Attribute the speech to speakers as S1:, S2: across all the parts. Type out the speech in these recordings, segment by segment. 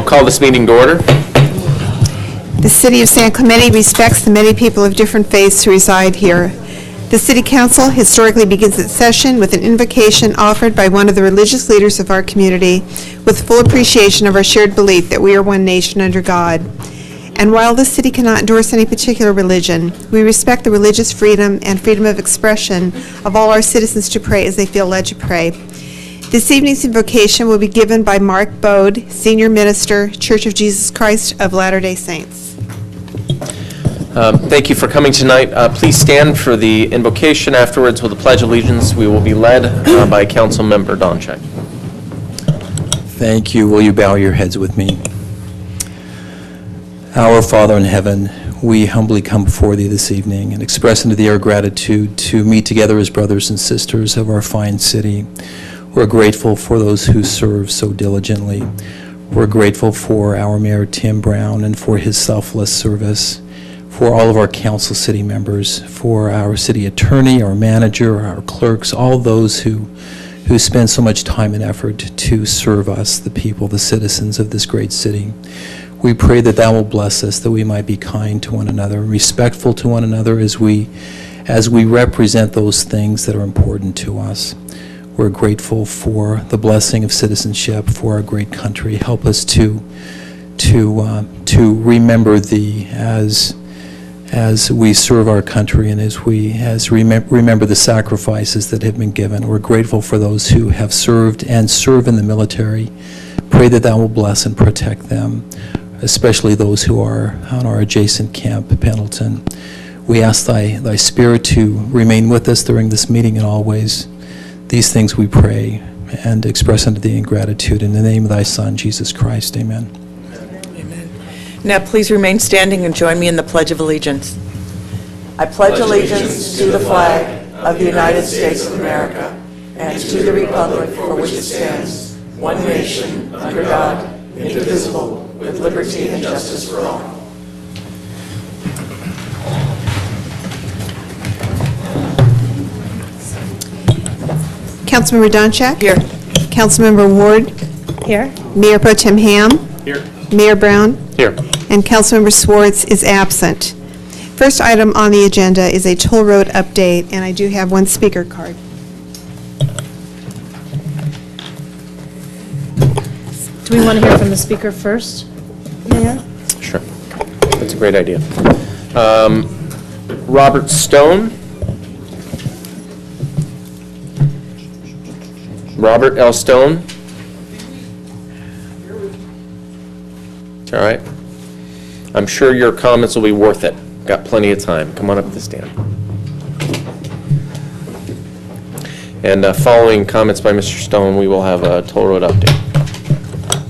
S1: call this meeting to order.
S2: The City of San Clemente respects the many people of different faiths who reside here. The City Council historically begins its session with an invocation offered by one of the religious leaders of our community with full appreciation of our shared belief that we are one nation under God. And while the city cannot endorse any particular religion, we respect the religious freedom and freedom of expression of all our citizens to pray as they feel led to pray. This evening's invocation will be given by Mark Bode, Senior Minister, Church of Jesus Christ of Latter-day Saints.
S1: Thank you for coming tonight. Please stand for the invocation. Afterwards, with the Pledge of Allegiance, we will be led by Council Member Donchek.
S3: Thank you. Will you bow your heads with me? Our Father in heaven, we humbly come before thee this evening and express unto thee our gratitude to meet together as brothers and sisters of our fine city. We're grateful for those who serve so diligently. We're grateful for our Mayor Tim Brown and for his selfless service, for all of our council city members, for our city attorney, our manager, our clerks, all those who spend so much time and effort to serve us, the people, the citizens of this great city. We pray that thou will bless us, that we might be kind to one another, respectful to one another as we represent those things that are important to us. We're grateful for the blessing of citizenship for our great country. Help us to remember thee as we serve our country and as we remember the sacrifices that have been given. We're grateful for those who have served and serve in the military. Pray that thou will bless and protect them, especially those who are on our adjacent camp, Pendleton. We ask thy spirit to remain with us during this meeting and always. These things we pray and express unto thee in gratitude. In the name of thy Son, Jesus Christ, amen.
S4: Amen. Now please remain standing and join me in the Pledge of Allegiance. I pledge allegiance to the flag of the United States of America and to the republic for which it stands, one nation, under God, indivisible, with liberty and justice for all.
S2: Councilmember Donchak?
S4: Here.
S2: Councilmember Ward?
S5: Here.
S2: Mayor Pro Tem Ham?
S1: Here.
S2: Mayor Brown?
S1: Here.
S2: And Councilmember Swartz is absent. First item on the agenda is a toll road update, and I do have one speaker card.
S5: Do we want to hear from the speaker first, Mayor?
S1: Sure. That's a great idea. Robert Stone. Robert L. Stone. It's all right. I'm sure your comments will be worth it. Got plenty of time. Come on up to the stand. And following comments by Mr. Stone, we will have a toll road update.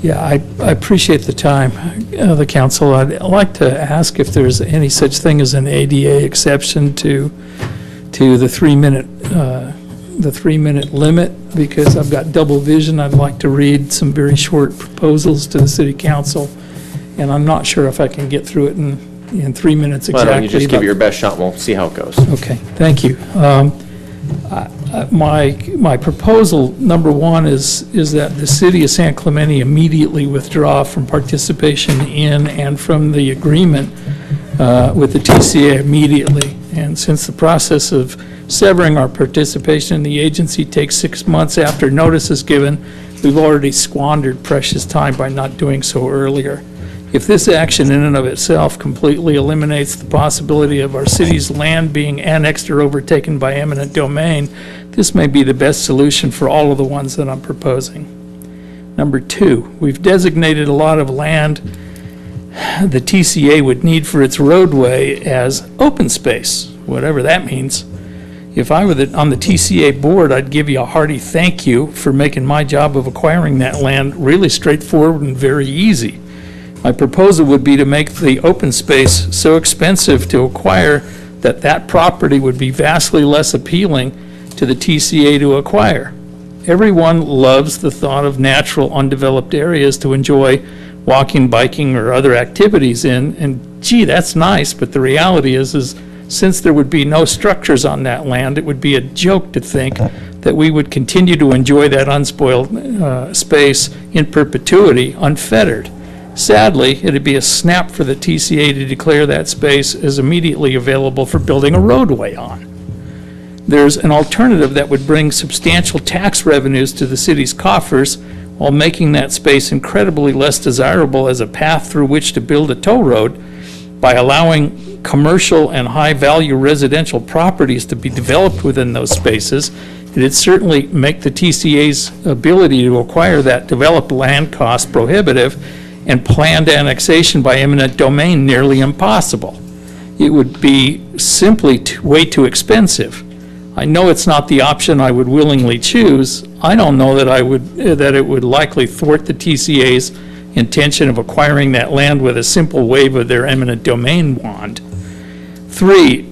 S6: Yeah, I appreciate the time, the council. I'd like to ask if there's any such thing as an ADA exception to the 3-minute limit, because I've got double vision. I'd like to read some very short proposals to the city council, and I'm not sure if I can get through it in 3 minutes exactly.
S1: Why don't you just give it your best shot and we'll see how it goes.
S6: Okay, thank you. My proposal, number one, is that the city of San Clemente immediately withdraw from participation in and from the agreement with the TCA immediately. And since the process of severing our participation in the agency takes 6 months after notice is given, we've already squandered precious time by not doing so earlier. If this action in and of itself completely eliminates the possibility of our city's land being annexed or overtaken by eminent domain, this may be the best solution for all of the ones that I'm proposing. Number two, we've designated a lot of land the TCA would need for its roadway as open space, whatever that means. If I were on the TCA board, I'd give you a hearty thank you for making my job of acquiring that land really straightforward and very easy. My proposal would be to make the open space so expensive to acquire that that property would be vastly less appealing to the TCA to acquire. Everyone loves the thought of natural, undeveloped areas to enjoy walking, biking, or other activities in, and gee, that's nice, but the reality is since there would be no structures on that land, it would be a joke to think that we would continue to enjoy that unspoiled space in perpetuity, unfettered. Sadly, it'd be a snap for the TCA to declare that space as immediately available for building a roadway on. There's an alternative that would bring substantial tax revenues to the city's coffers while making that space incredibly less desirable as a path through which to build a toll road by allowing commercial and high-value residential properties to be developed within those spaces. It'd certainly make the TCA's ability to acquire that developed land cost prohibitive and planned annexation by eminent domain nearly impossible. It would be simply way too expensive. I know it's not the option I would willingly choose. I don't know that it would likely thwart the TCA's intention of acquiring that land with a simple wave of their eminent domain wand. 3,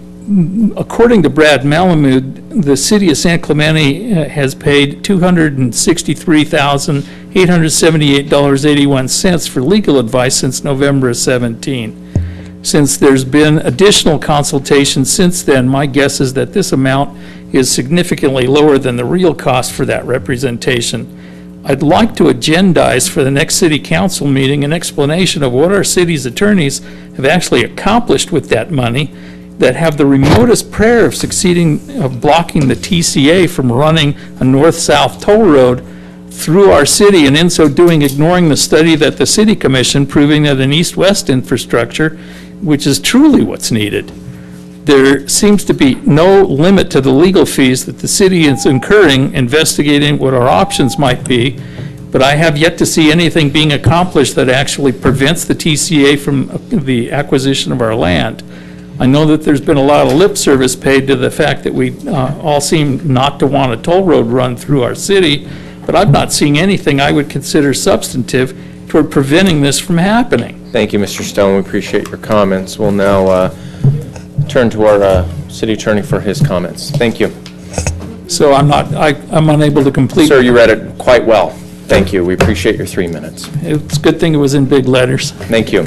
S6: according to Brad Malamud, the city of San Clemente has paid $263,878.81 for legal advice since November of 17. Since there's been additional consultation since then, my guess is that this amount is significantly lower than the real cost for that representation. I'd like to agendize for the next city council meeting an explanation of what our city's attorneys have actually accomplished with that money that have the remotest prayer of blocking the TCA from running a north-south toll road through our city, and in so doing ignoring the study that the city commissioned proving that an east-west infrastructure, which is truly what's needed. There seems to be no limit to the legal fees that the city is incurring investigating what our options might be, but I have yet to see anything being accomplished that actually prevents the TCA from the acquisition of our land. I know that there's been a lot of lip service paid to the fact that we all seem not to want a toll road run through our city, but I'm not seeing anything I would consider substantive toward preventing this from happening.
S1: Thank you, Mr. Stone. We appreciate your comments. We'll now turn to our city attorney for his comments. Thank you.
S6: So I'm unable to complete.
S1: Sir, you read it quite well. Thank you. We appreciate your 3 minutes.
S6: It's a good thing it was in big letters.
S1: Thank you.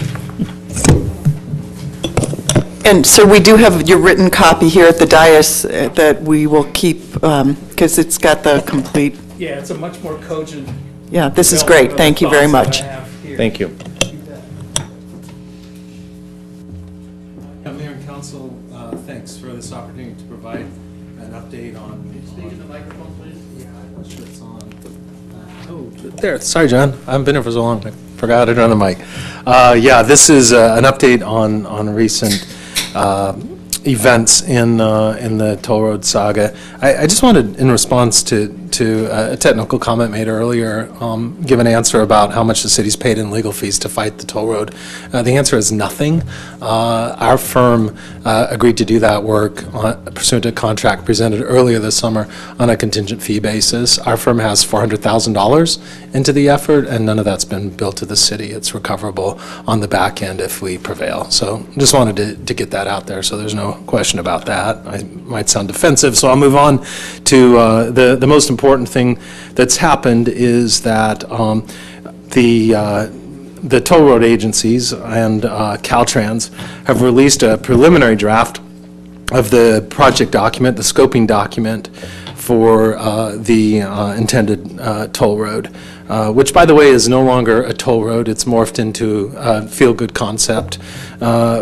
S4: And so we do have your written copy here at the dais that we will keep, because it's got the complete,
S6: Yeah, it's a much more cogent.
S4: yeah, this is great. Thank you very much.
S1: Thank you.
S3: Mayor and Council, thanks for this opportunity to provide an update on. Can you speak in the microphone, please? Yeah, I'm not sure it's on.
S7: There, sorry, John. I haven't been here for so long. I forgot to turn on the mic. Yeah, this is an update on recent events in the toll road saga. I just wanted, in response to a technical comment made earlier, give an answer about how much the city's paid in legal fees to fight the toll road. The answer is nothing. Our firm agreed to do that work pursuant to a contract presented earlier this summer on a contingent fee basis. Our firm has $400,000 into the effort, and none of that's been billed to the city. It's recoverable on the back end if we prevail. So just wanted to get that out there so there's no question about that. I might sound defensive, so I'll move on to the most important thing that's happened is that the toll road agencies and Caltrans have released a preliminary draft of the project document, the scoping document for the intended toll road, which, by the way, is no longer a toll road. It's morphed into a feel-good concept,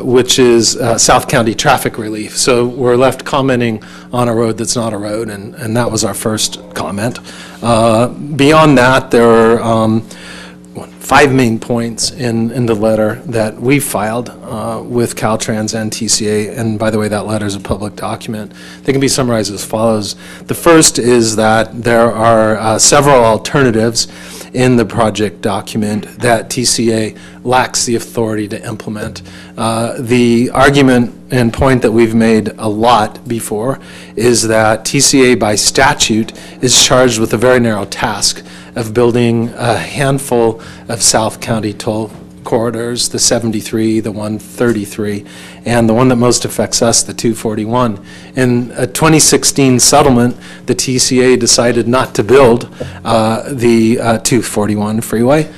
S7: which is South County traffic relief. So we're left commenting on a road that's not a road, and that was our first comment. Beyond that, there are 5 main points in the letter that we filed with Caltrans and TCA, and by the way, that letter is a public document. They can be summarized as follows. The first is that there are several alternatives in the project document that TCA lacks the authority to implement. The argument and point that we've made a lot before is that TCA by statute is charged with a very narrow task of building a handful of South County toll corridors, the 73, the 133, and the one that most affects us, the 241. In a 2016 settlement, the TCA decided not to build the 241 freeway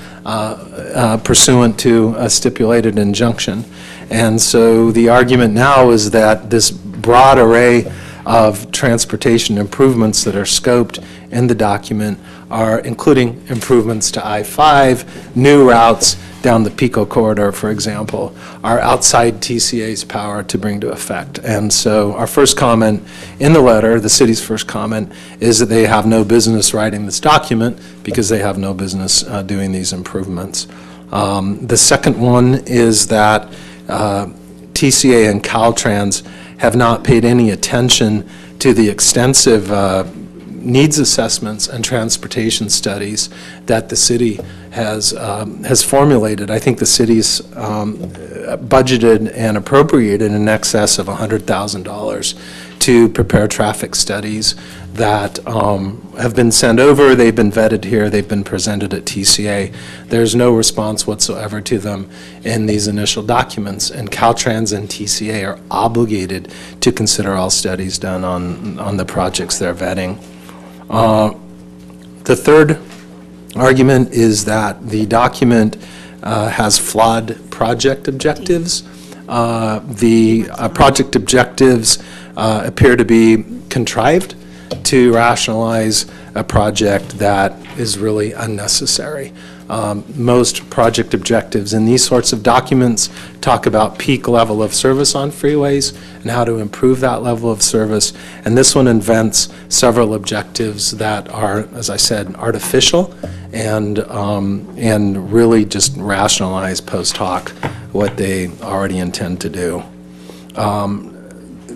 S7: pursuant to a stipulated injunction. And so the argument now is that this broad array of transportation improvements that are scoped in the document are including improvements to I-5, new routes down the Pico corridor, for example, are outside TCA's power to bring to effect. And so our first comment in the letter, the city's first comment, is that they have no business writing this document because they have no business doing these improvements. The second one is that TCA and Caltrans have not paid any attention to the extensive needs assessments and transportation studies that the city has formulated. I think the city's budgeted and appropriated in excess of $100,000 to prepare traffic studies that have been sent over, they've been vetted here, they've been presented at TCA. There's no response whatsoever to them in these initial documents, and Caltrans and TCA are obligated to consider all studies done on the projects they're vetting. The third argument is that the document has flawed project objectives. The project objectives appear to be contrived to rationalize a project that is really unnecessary. Most project objectives in these sorts of documents talk about peak level of service on freeways and how to improve that level of service. And this one invents several objectives that are, as I said, artificial and really just rationalize post hoc what they already intend to do.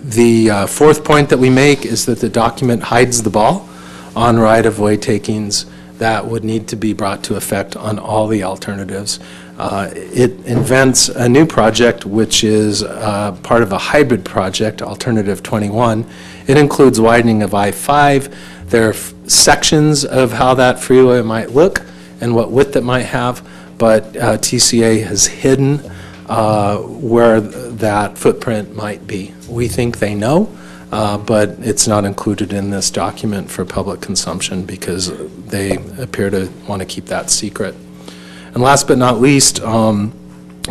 S7: The fourth point that we make is that the document hides the ball on right-of-way takings that would need to be brought to effect on all the alternatives. It invents a new project, which is part of a hybrid project, Alternative 21. It includes widening of I-5. There are sections of how that freeway might look and what width it might have, but TCA has hidden where that footprint might be. We think they know, but it's not included in this document for public consumption because they appear to want to keep that secret. And last but not least,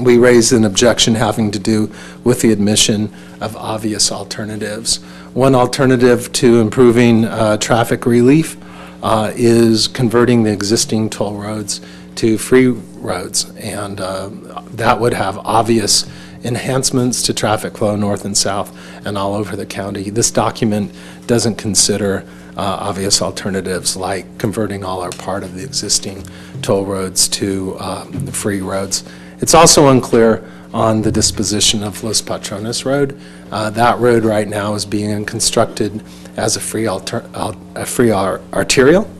S7: we raised an objection having to do with the admission of obvious alternatives. One alternative to improving traffic relief is converting the existing toll roads to free roads, and that would have obvious enhancements to traffic flow north and south and all over the county. This document doesn't consider obvious alternatives like converting all or part of the existing toll roads to free roads. It's also unclear on the disposition of Los Patrones Road. That road right now is being constructed as a free arterial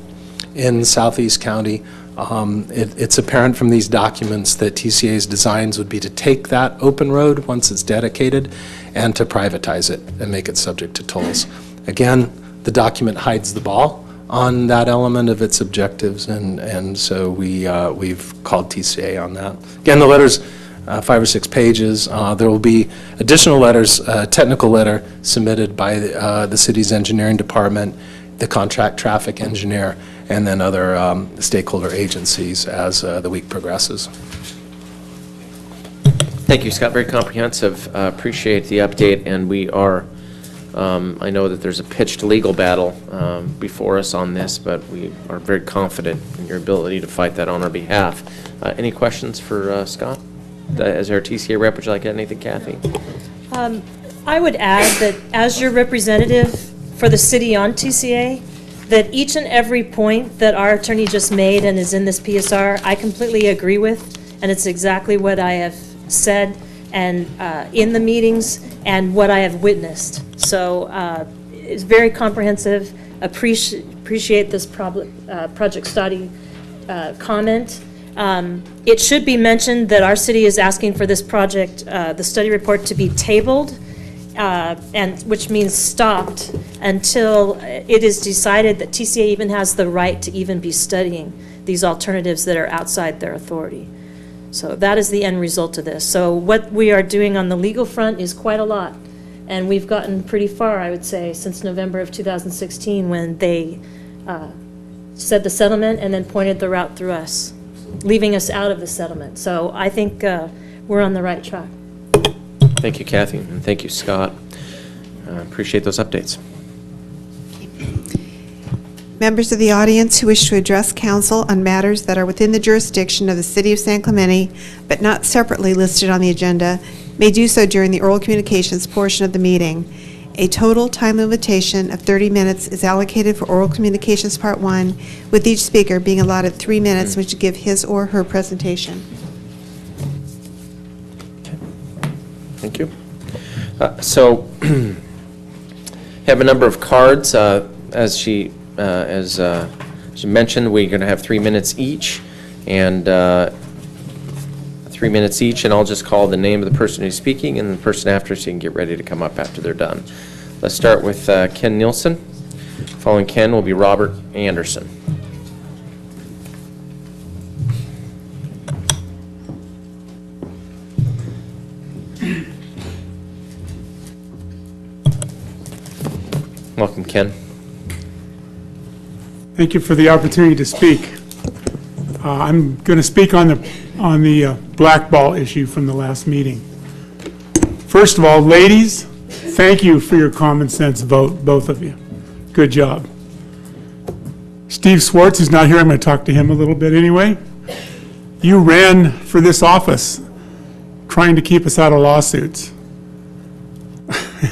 S7: in Southeast County. It's apparent from these documents that TCA's designs would be to take that open road once it's dedicated and to privatize it and make it subject to tolls. Again, the document hides the ball on that element of its objectives, and so we've called TCA on that. Again, the letter's 5 or 6 pages. There will be additional letters, technical letter submitted by the city's engineering department, the contract traffic engineer, and then other stakeholder agencies as the week progresses.
S1: Thank you, Scott. Very comprehensive. Appreciate the update, and we are, I know that there's a pitched legal battle before us on this, but we are very confident in your ability to fight that on our behalf. Any questions for Scott? As our TCA rep, would you like to add anything, Kathy?
S5: I would add that as your representative for the city on TCA, that each and every point that our attorney just made and is in this PSR, I completely agree with, and it's exactly what I have said and in the meetings and what I have witnessed. So it's very comprehensive. Appreciate this project study comment. It should be mentioned that our city is asking for this project, the study report, to be tabled, and which means stopped until it is decided that TCA even has the right to even be studying these alternatives that are outside their authority. So that is the end result of this. So what we are doing on the legal front is quite a lot, and we've gotten pretty far, I would say, since November of 2016 when they said the settlement and then pointed the route through us, leaving us out of the settlement. So I think we're on the right track.
S1: Thank you, Kathy, and thank you, Scott. Appreciate those updates.
S2: Members of the audience who wish to address council on matters that are within the jurisdiction of the City of San Clemente, but not separately listed on the agenda, may do so during the oral communications portion of the meeting. A total time limitation of 30 minutes is allocated for oral communications part 1, with each speaker being allotted 3 minutes which to give his or her presentation.
S1: Thank you. So, have a number of cards. As she mentioned, we're going to have 3 minutes each, and 3 minutes each, and I'll just call the name of the person who's speaking and the person after, so you can get ready to come up after they're done. Let's start with Ken Nielsen. Following Ken will be Robert Anderson. Welcome, Ken.
S8: Thank you for the opportunity to speak. I'm going to speak on the blackball issue from the last meeting. First of all, ladies, thank you for your common sense vote, both of you. Good job. Steve Swartz is not here. I'm going to talk to him a little bit anyway. You ran for this office trying to keep us out of lawsuits.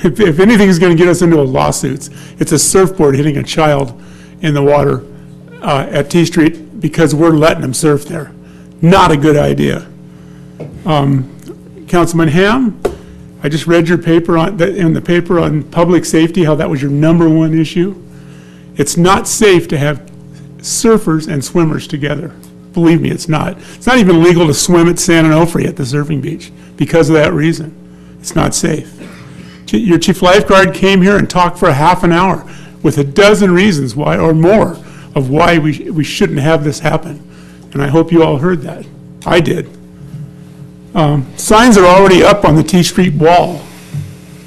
S8: If anything is going to get us into lawsuits, it's a surfboard hitting a child in the water at T Street because we're letting them surf there. Not a good idea. Councilman Ham, I just read your paper in the paper on public safety, how that was your #1 issue. It's not safe to have surfers and swimmers together. Believe me, it's not. It's not even legal to swim at San Onofre at the surfing beach because of that reason. It's not safe. Your chief lifeguard came here and talked for a half an hour with a dozen reasons why, or more, of why we shouldn't have this happen. And I hope you all heard that. I did. Signs are already up on the T Street wall.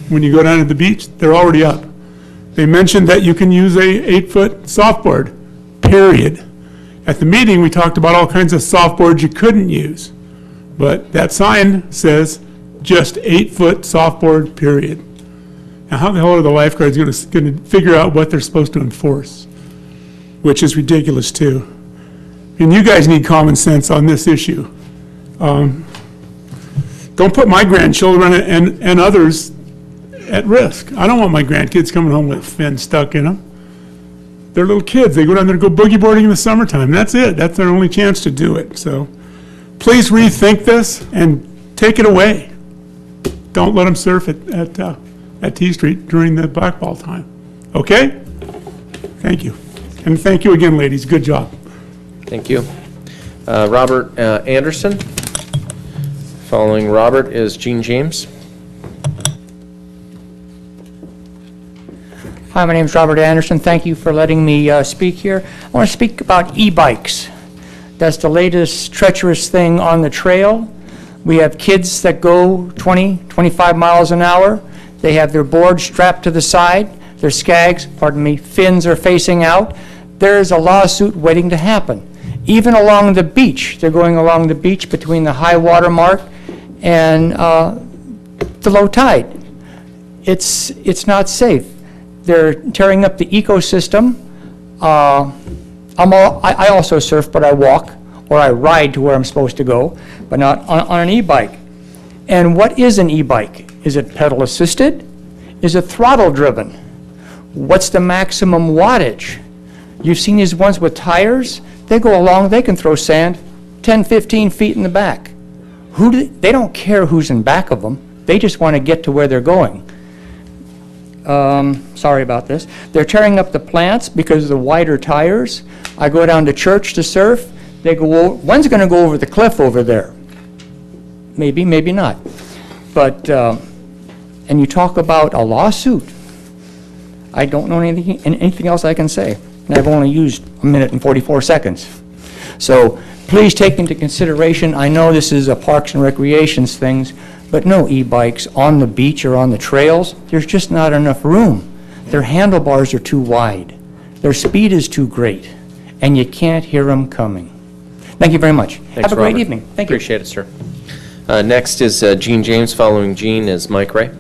S8: When you go down to the beach, they're already up. They mentioned that you can use a 8-foot softboard, period. At the meeting, we talked about all kinds of softboards you couldn't use. But that sign says just 8-foot softboard, period. Now, how the hell are the lifeguards going to figure out what they're supposed to enforce? Which is ridiculous, too. And you guys need common sense on this issue. Don't put my grandchildren and others at risk. I don't want my grandkids coming home with a fin stuck in them. They're little kids. They go down there to go boogie boarding in the summertime. That's it. That's their only chance to do it. So please rethink this and take it away. Don't let them surf at T Street during the blackball time. Okay? Thank you. And thank you again, ladies. Good job.
S1: Thank you. Robert Anderson. Following Robert is Gene James.
S9: Hi, my name is Robert Anderson. Thank you for letting me speak here. I want to speak about e-bikes. That's the latest treacherous thing on the trail. We have kids that go 20, 25 miles an hour. They have their board strapped to the side. Their skags, fins are facing out. There's a lawsuit waiting to happen. Even along the beach, they're going along the beach between the high water mark and the low tide. It's not safe. They're tearing up the ecosystem. I also surf, but I walk or I ride to where I'm supposed to go, but not on an e-bike. And what is an e-bike? Is it pedal assisted? Is it throttle driven? What's the maximum wattage? You've seen these ones with tires? They go along, they can throw sand 10, 15 feet in the back. They don't care who's in back of them. They just want to get to where they're going. Sorry about this. They're tearing up the plants because of the wider tires. I go down to church to surf. They go, one's going to go over the cliff over there. Maybe, maybe not. But, and you talk about a lawsuit. I don't know anything else I can say. And I've only used 1 minute and 44 seconds. So please take into consideration, I know this is a Parks and Recreations things, but no e-bikes on the beach or on the trails. There's just not enough room. Their handlebars are too wide. Their speed is too great, and you can't hear them coming. Thank you very much.
S1: Thanks,
S9: Have a great
S1: Robert.
S9: evening. Thank you.
S1: Appreciate it, sir. Next is Gene James. Following Gene is Mike Ray.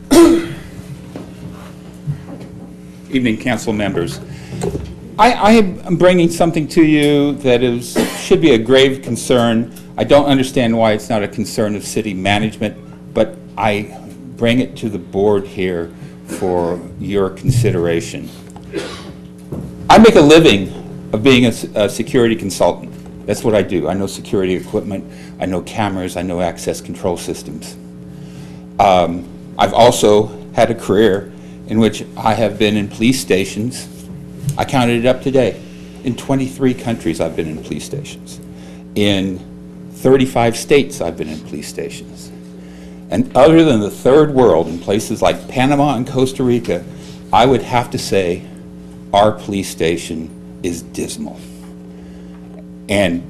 S10: Evening, council members. I'm bringing something to you that should be a grave concern. I don't understand why it's not a concern of city management, but I bring it to the board here for your consideration. I make a living of being a security consultant. That's what I do. I know security equipment, I know cameras, I know access control systems. I've also had a career in which I have been in police stations. I counted it up today. In 23 countries I've been in police stations. In 35 states I've been in police stations. And other than the third world, in places like Panama and Costa Rica, I would have to say our police station is dismal. And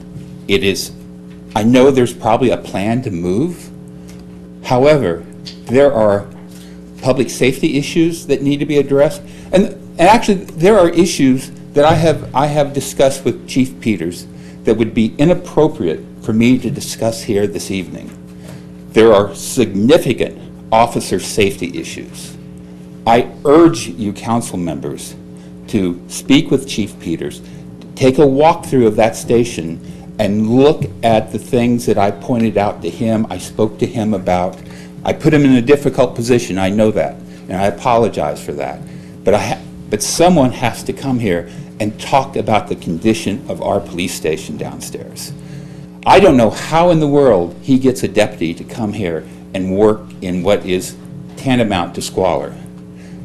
S10: it is, I know there's probably a plan to move. However, there are public safety issues that need to be addressed. And actually, there are issues that I have discussed with Chief Peters that would be inappropriate for me to discuss here this evening. There are significant officer safety issues. I urge you council members to speak with Chief Peters, take a walkthrough of that station and look at the things that I pointed out to him, I spoke to him about. I put him in a difficult position, I know that, and I apologize for that. But someone has to come here and talk about the condition of our police station downstairs. I don't know how in the world he gets a deputy to come here and work in what is tantamount to squalor.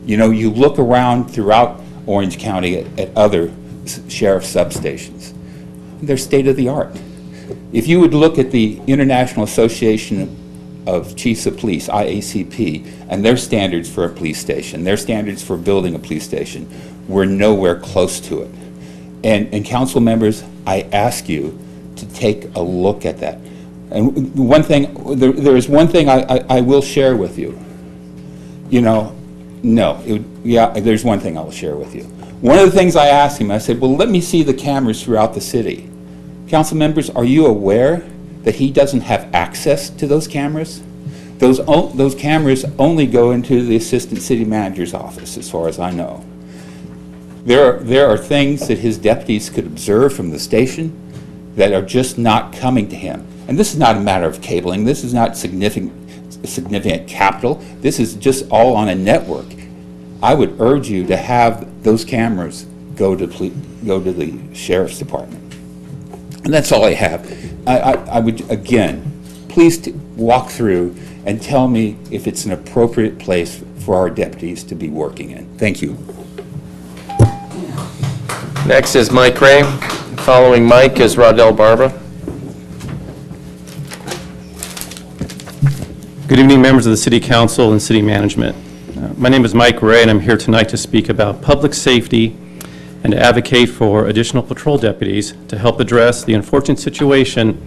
S10: You know, you look around throughout Orange County at other sheriff substations. They're state-of-the-art. If you would look at the International Association of Chiefs of Police, IACP, and their standards for a police station, their standards for building a police station, we're nowhere close to it. And council members, I ask you to take a look at that. And one thing, there is one thing I will share with you. You know, there's one thing I will share with you. One of the things I asked him, I said, well, let me see the cameras throughout the city. Council members, are you aware that he doesn't have access to those cameras? Those cameras only go into the assistant city manager's office, as far as I know. There are things that his deputies could observe from the station that are just not coming to him. And this is not a matter of cabling. This is not significant capital. This is just all on a network. I would urge you to have those cameras go to the sheriff's department. And that's all I have. I would, again, please walk through and tell me if it's an appropriate place for our deputies to be working in. Thank you.
S1: Next is Mike Ray. Following Mike is Rodell Barba.
S11: Good evening, members of the City Council and City Management. My name is Mike Ray, and I'm here tonight to speak about public safety and to advocate for additional patrol deputies to help address the unfortunate situation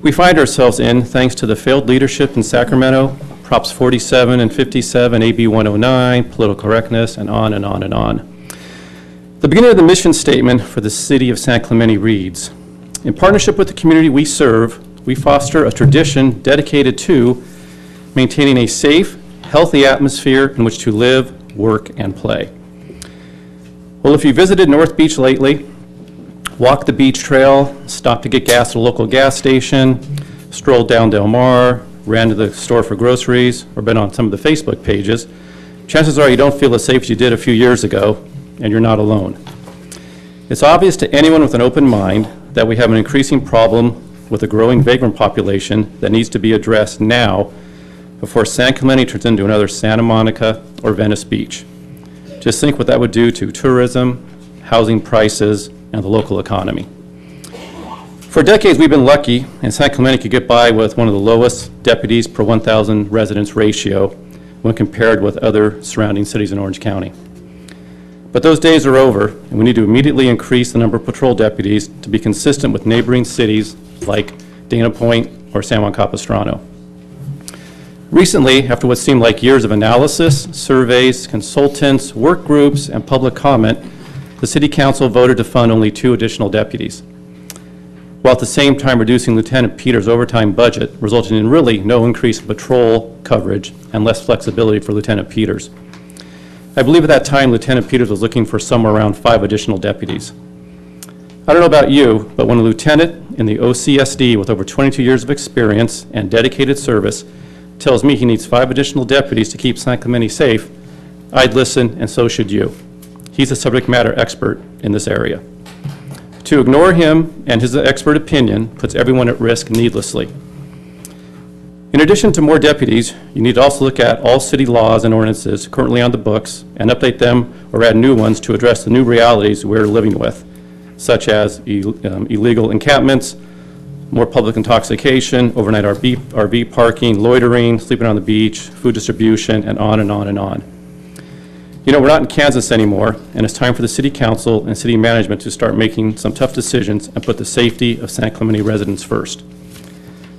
S11: we find ourselves in thanks to the failed leadership in Sacramento, Props 47 and 57, AB 109, political correctness, and on and on and on. The beginning of the mission statement for the City of San Clemente reads, in partnership with the community we serve, we foster a tradition dedicated to maintaining a safe, healthy atmosphere in which to live, work, and play. Well, if you visited North Beach lately, walked the beach trail, stopped to get gas at a local gas station, strolled down Del Mar, ran to the store for groceries, or been on some of the Facebook pages, chances are you don't feel as safe as you did a few years ago, and you're not alone. It's obvious to anyone with an open mind that we have an increasing problem with a growing vagrant population that needs to be addressed now before San Clemente turns into another Santa Monica or Venice Beach. Just think what that would do to tourism, housing prices, and the local economy. For decades, we've been lucky, and San Clemente could get by with one of the lowest deputies per 1,000 residents ratio when compared with other surrounding cities in Orange County. But those days are over, and we need to immediately increase the number of patrol deputies to be consistent with neighboring cities like Dana Point or San Juan Capistrano. Recently, after what seemed like years of analysis, surveys, consultants, work groups, and public comment, the City Council voted to fund only 2 additional deputies, while at the same time reducing Lieutenant Peters' overtime budget, resulting in really no increase in patrol coverage and less flexibility for Lieutenant Peters. I believe at that time Lieutenant Peters was looking for somewhere around 5 additional deputies. I don't know about you, but when a lieutenant in the OCSD with over 22 years of experience and dedicated service tells me he needs 5 additional deputies to keep San Clemente safe, I'd listen, and so should you. He's a subject matter expert in this area. To ignore him and his expert opinion puts everyone at risk needlessly. In addition to more deputies, you need to also look at all city laws and ordinances currently on the books and update them or add new ones to address the new realities we're living with, such as illegal encampments, more public intoxication, overnight RV parking, loitering, sleeping on the beach, food distribution, and on and on and on. You know, we're not in Kansas anymore, and it's time for the city council and city management to start making some tough decisions and put the safety of San Clemente residents first.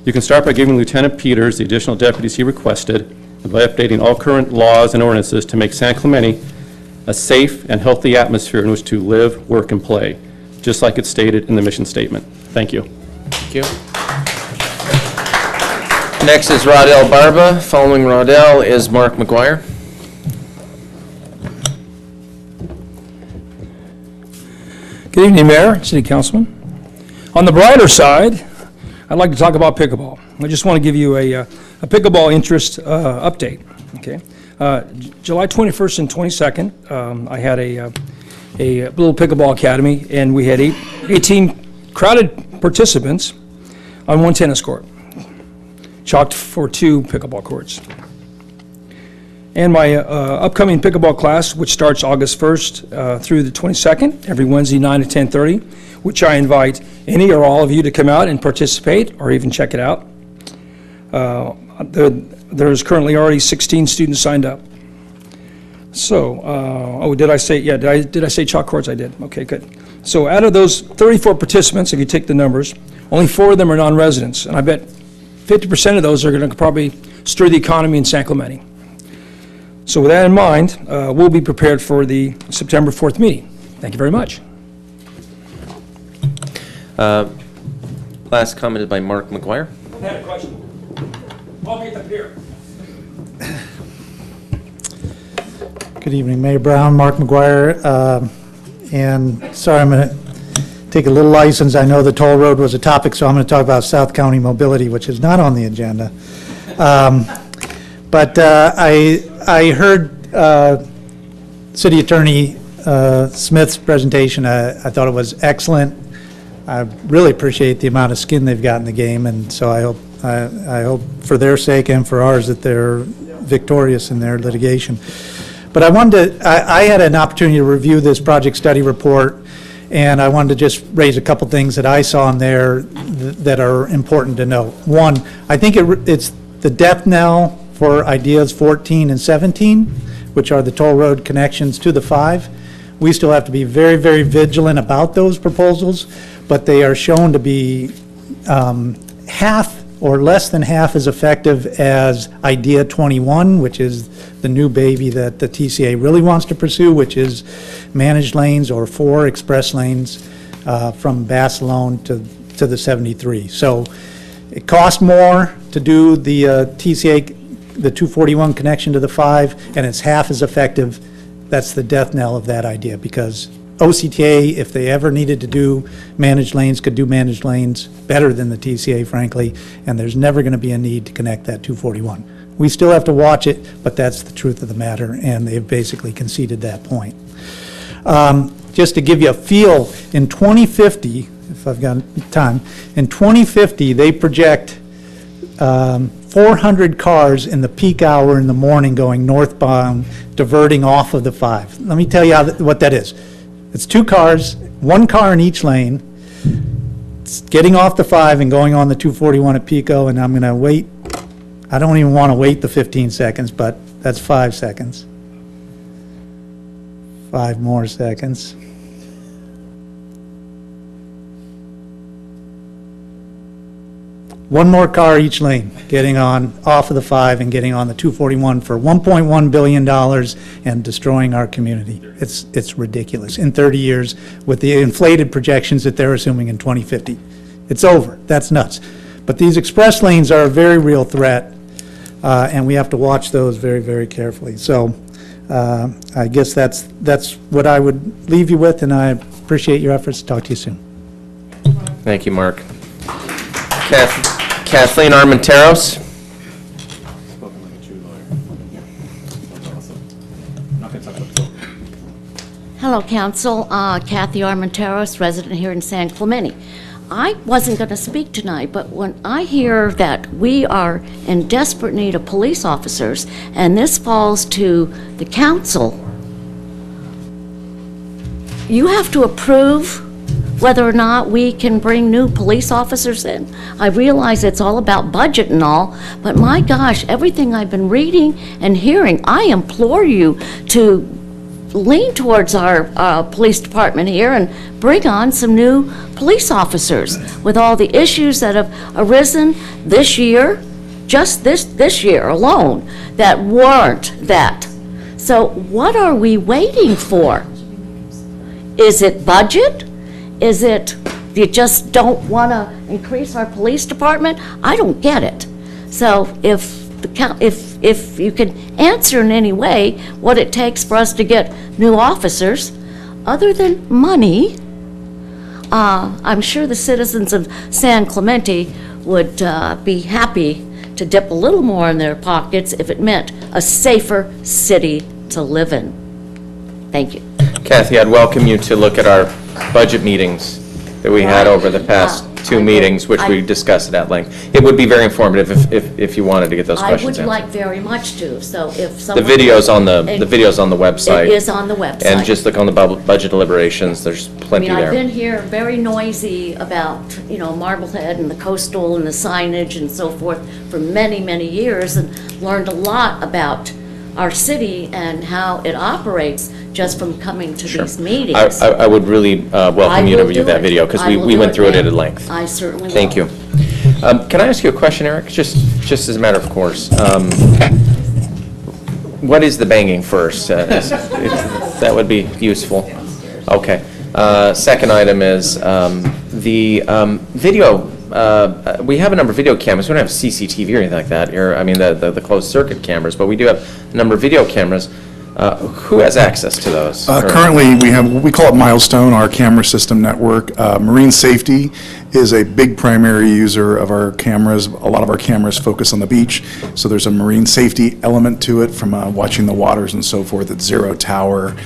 S11: You can start by giving Lieutenant Peters the additional deputies he requested and by updating all current laws and ordinances to make San Clemente a safe and healthy atmosphere in which to live, work, and play, just like it's stated in the mission statement. Thank you.
S1: Thank you. Next is Rodell Barba. Following Rodell is Mark McGuire.
S12: Good evening, Mayor, City Councilman. On the brighter side, I'd like to talk about pickleball. I just want to give you a pickleball interest update. Okay, July 21st and 22nd, I had a little pickleball academy, and we had 18 crowded participants on one tennis court, chalked for 2 pickleball courts. And my upcoming pickleball class, which starts August 1st through the 22nd, every Wednesday 9 to 10:30, which I invite any or all of you to come out and participate or even check it out. There's currently already 16 students signed up. So, did I say chalk courts? I did. Okay, good. So out of those 34 participants, if you take the numbers, only 4 of them are non-residents, and I bet 50% of those are going to probably stir the economy in San Clemente. So with that in mind, we'll be prepared for the September 4th meeting. Thank you very much.
S1: Last comment is by Mark McGuire.
S12: I had a question. I'll get up here.
S13: Good evening, Mayor Brown, Mark McGuire, and sorry, I'm going to take a little license. I know the toll road was a topic, so I'm going to talk about South County mobility, which is not on the agenda. But I heard City Attorney Smith's presentation. I thought it was excellent. I really appreciate the amount of skin they've got in the game, and so I hope for their sake and for ours that they're victorious in their litigation. But I had an opportunity to review this project study report, and I wanted to just raise a couple things that I saw in there that are important to know. One, I think it's the death knell for ideas 14 and 17, which are the toll road connections to the 5. We still have to be very, very vigilant about those proposals, but they are shown to be half or less than half as effective as Idea 21, which is the new baby that the TCA really wants to pursue, which is managed lanes or 4 express lanes from Basilone to the 73. So it costs more to do the TCA, the 241 connection to the 5, and it's half as effective. That's the death knell of that idea, because OCTA, if they ever needed to do managed lanes, could do managed lanes better than the TCA, frankly, and there's never going to be a need to connect that 241. We still have to watch it, but that's the truth of the matter, and they've basically conceded that point. Just to give you a feel, in 2050, if I've got time, in 2050, they project 400 cars in the peak hour in the morning going northbound, diverting off of the 5. Let me tell you what that is. It's 2 cars, 1 car in each lane. It's getting off the 5 and going on the 241 at Pico, and I'm going to wait. I don't even want to wait the 15 seconds, but that's 5 seconds. 5 more seconds. One more car each lane, getting on off of the 5 and getting on the 241 for $1.1 billion and destroying our community. It's ridiculous. In 30 years, with the inflated projections that they're assuming in 2050. It's over. That's nuts. But these express lanes are a very real threat, and we have to watch those very, very carefully. So I guess that's what I would leave you with, and I appreciate your efforts. Talk to you soon.
S1: Thank you, Mark. Kathleen Armenteros.
S14: Hello, Council. Kathy Armenteros, resident here in San Clemente. I wasn't going to speak tonight, but when I hear that we are in desperate need of police officers, and this falls to the council, you have to approve whether or not we can bring new police officers in. I realize it's all about budget and all, but my gosh, everything I've been reading and hearing, I implore you to lean towards our police department here and bring on some new police officers with all the issues that have arisen this year, just this year alone, that warrant that. So what are we waiting for? Is it budget? Is it you just don't want to increase our police department? I don't get it. So if you can answer in any way what it takes for us to get new officers, other than money, I'm sure the citizens of San Clemente would be happy to dip a little more in their pockets if it meant a safer city to live in. Thank you.
S1: Kathy, I'd welcome you to look at our budget meetings that we had over the past two meetings, which we discussed at length. It would be very informative if you wanted to get those questions
S14: I would
S1: answered.
S14: like very much to, so if
S1: The
S14: someone...
S1: video's on the website.
S14: It is on the website.
S1: And just look on the budget deliberations, there's plenty
S14: I mean,
S1: there.
S14: I've been here very noisy about, Marblehead and the coastal and the signage and so forth for many, many years, and learned a lot about our city and how it operates just from coming to these meetings.
S1: I would really welcome you to view that video, because we went through it at length.
S14: I certainly will.
S1: Thank you. Can I ask you a question, Eric? Just as a matter of course. What is the banging first? That would be useful. Okay. Second item is the video. We have a number of video cameras. We don't have CCTV or anything like that here. I mean, the closed circuit cameras, but we do have a number of video cameras. Who has access to those?
S15: Currently, we call it Milestone, our camera system network. Marine Safety is a big primary user of our cameras. A lot of our cameras focus on the beach, so there's a marine safety element to it from watching the waters and so forth at Zero Tower.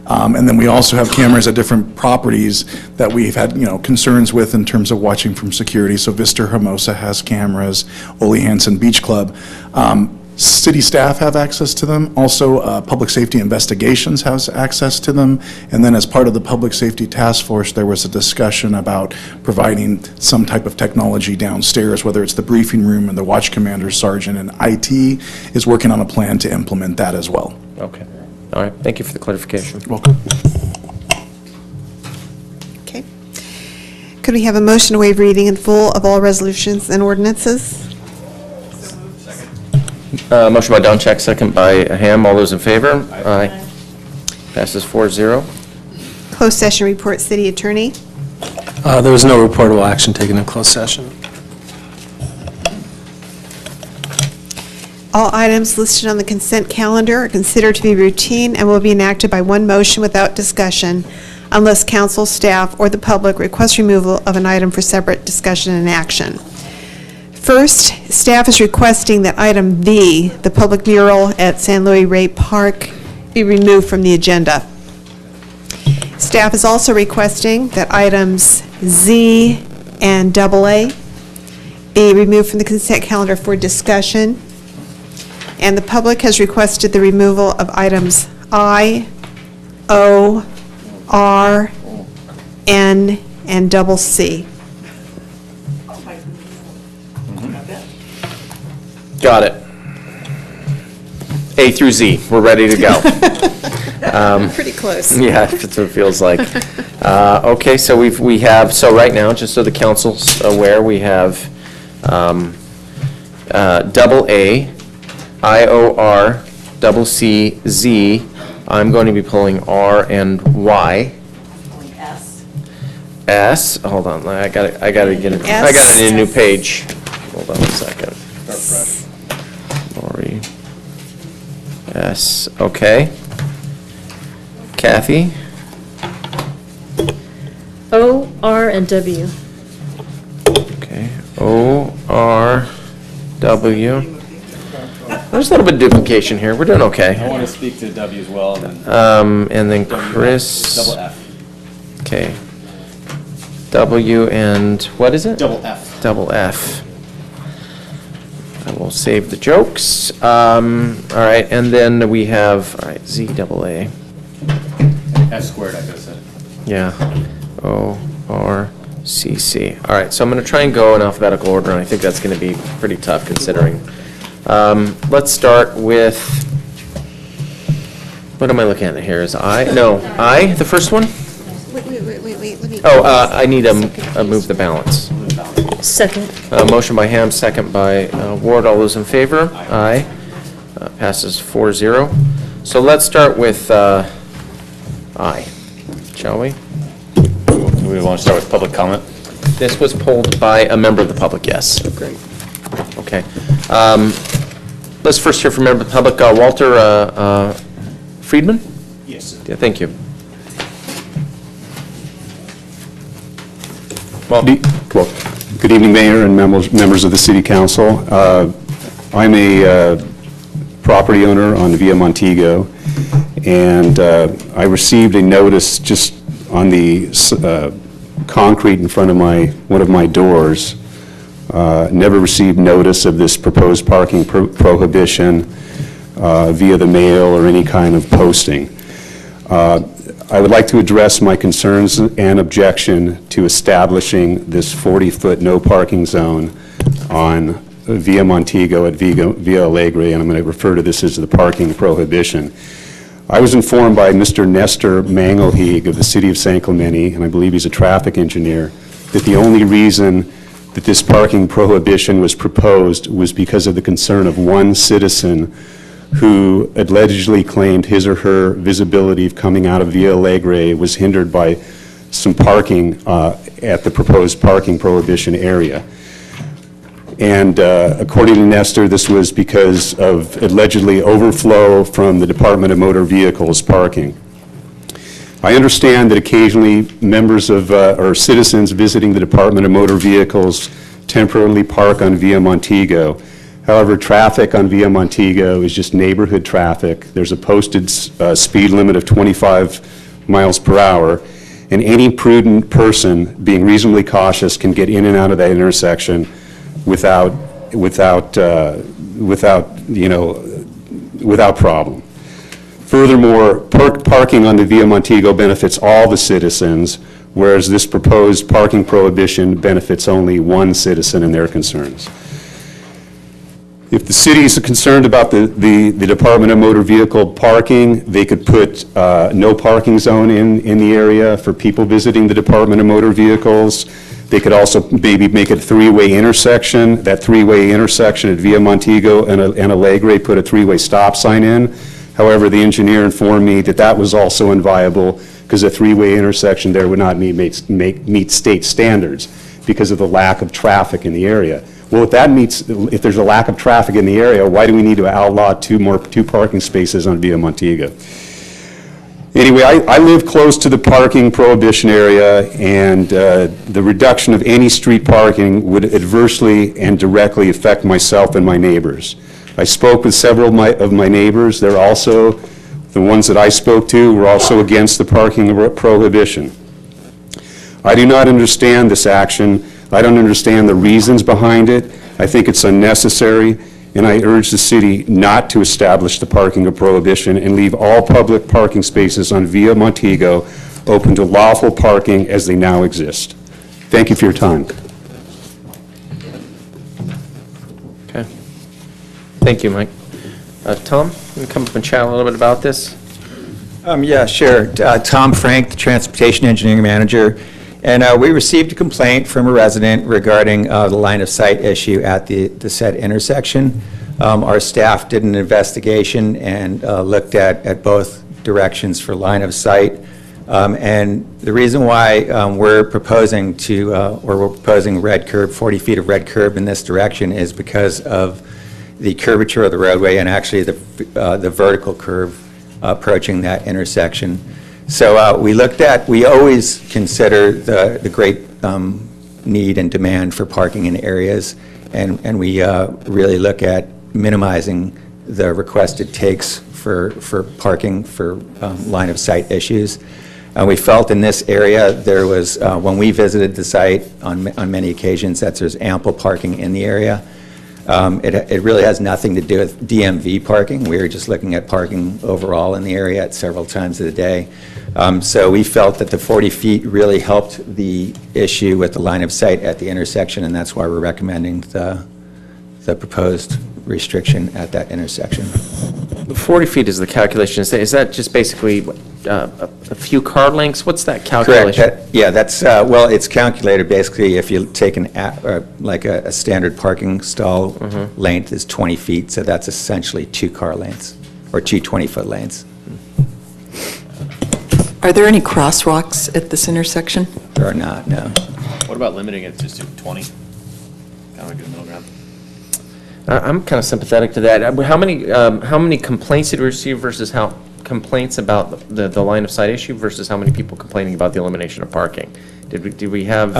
S15: And then we also have cameras at different properties that we've had, concerns with in terms of watching from security. So Vista Hermosa has cameras, Ole Hansen Beach Club. City staff have access to them. Also, Public Safety Investigations has access to them. And then as part of the Public Safety Task Force, there was a discussion about providing some type of technology downstairs, whether it's the briefing room and the watch commander, sergeant, and IT is working on a plan to implement that as well.
S1: Okay. All right. Thank you for the clarification.
S15: Welcome.
S2: Okay. Could we have a motion to waive reading in full of all resolutions and ordinances?
S1: Motion by Donchak, second by Ham. All those in favor? Aye. Passes 4-0.
S2: Closed session report, City Attorney.
S3: There was no reportable action taken in closed session.
S2: All items listed on the consent calendar are considered to be routine and will be enacted by one motion without discussion unless council, staff, or the public request removal of an item for separate discussion and action. First, staff is requesting that item V, the public mural at San Luis Rey Park, be removed from the agenda. Staff is also requesting that items Z and AA be removed from the consent calendar for discussion. And the public has requested the removal of items I, O, R, N, and CC.
S1: Got it. A through Z. We're ready to go.
S2: Pretty close.
S1: Yeah, that's what it feels like. Okay, so we have, so right now, just so the council's aware, we have AA, IOR, CC, Z. I'm going to be pulling R and Y. S. Hold on, I gotta get it. I got it in a new page. Hold on a second. Lori. S. Okay. Kathy?
S5: O, R, and W.
S1: Okay, O, R, W. There's a little bit of duplication here. We're doing okay.
S16: I want to speak to W as well.
S1: And then Chris.
S16: Double F.
S1: Okay. W and what is it?
S16: Double F.
S1: Double F. I will save the jokes. All right, and then we have, all right, Z double A.
S16: F squared, I guess.
S1: Yeah. O, R, C, C. All right, so I'm going to try and go in alphabetical order, and I think that's going to be pretty tough considering. Let's start with, what am I looking at here? Is I? No, I, the first one?
S2: Wait, let me.
S1: Oh, I need to move the balance.
S5: Second.
S1: Motion by Ham, second by Ward. All those in favor? Aye. Passes 4-0. So let's start with I, shall we?
S16: Do we want to start with public comment?
S1: This was pulled by a member of the public, yes.
S16: Great.
S1: Okay. Let's first hear from member of the public, Walter Friedman?
S16: Yes.
S1: Yeah, thank you.
S16: Well,
S17: Good evening, Mayor and members of the City Council. I'm a property owner on Via Montego, and I received a notice just on the concrete in front of one of my doors. Never received notice of this proposed parking prohibition via the mail or any kind of posting. I would like to address my concerns and objection to establishing this 40-foot no parking zone on Via Montego at Via Alegre, and I'm going to refer to this as the parking prohibition. I was informed by Mr. Nestor Mangelheeg of the City of San Clemente, and I believe he's a traffic engineer, that the only reason that this parking prohibition was proposed was because of the concern of one citizen who allegedly claimed his or her visibility of coming out of Via Alegre was hindered by some parking at the proposed parking prohibition area. And according to Nestor, this was because of allegedly overflow from the Department of Motor Vehicles parking. I understand that occasionally members of, or citizens visiting the Department of Motor Vehicles temporarily park on Via Montego. However, traffic on Via Montego is just neighborhood traffic. There's a posted speed limit of 25 miles per hour, and any prudent person being reasonably cautious can get in and out of that intersection without problem. Furthermore, parking on the Via Montego benefits all the citizens, whereas this proposed parking prohibition benefits only one citizen and their concerns. If the city is concerned about the Department of Motor Vehicle parking, they could put no parking zone in the area for people visiting the Department of Motor Vehicles. They could also maybe make it a three-way intersection. That three-way intersection at Via Montego and Alegre put a three-way stop sign in. However, the engineer informed me that that was also unviable because a three-way intersection there would not meet state standards because of the lack of traffic in the area. Well, if there's a lack of traffic in the area, why do we need to outlaw two parking spaces on Via Montego? Anyway, I live close to the parking prohibition area, and the reduction of any street parking would adversely and directly affect myself and my neighbors. I spoke with several of my neighbors. They're also, the ones that I spoke to were also against the parking prohibition. I do not understand this action. I don't understand the reasons behind it. I think it's unnecessary, and I urge the city not to establish the parking prohibition and leave all public parking spaces on Via Montego open to lawful parking as they now exist. Thank you for your time.
S1: Okay. Thank you, Mike. Tom, can you come up and chat a little bit about this?
S18: Yeah, sure. Tom Frank, the Transportation Engineering Manager. And we received a complaint from a resident regarding the line of sight issue at the said intersection. Our staff did an investigation and looked at both directions for line of sight. And the reason why we're proposing red curb, 40 feet of red curb in this direction is because of the curvature of the roadway and actually the vertical curve approaching that intersection. So we always consider the great need and demand for parking in areas, and we really look at minimizing the requested takes for parking for line of sight issues. We felt in this area there was, when we visited the site on many occasions, that there's ample parking in the area. It really has nothing to do with DMV parking. We were just looking at parking overall in the area at several times of the day. So we felt that the 40 feet really helped the issue with the line of sight at the intersection, and that's why we're recommending the proposed restriction at that intersection.
S1: 40 feet is the calculation. Is that just basically a few car lengths? What's that calculation?
S18: Correct. That's, well, it's calculated basically if you take like a standard parking stall length is 20 feet, so that's essentially 2 car lengths, or 2 20-foot lanes.
S4: Are there any crosswalks at this intersection?
S18: There are not, no.
S16: What about limiting it just to 20? Kind of a good middle ground.
S1: I'm kind of sympathetic to that. How many complaints did we receive versus how complaints about the line of sight issue versus how many people complaining about the elimination of parking? Did we have?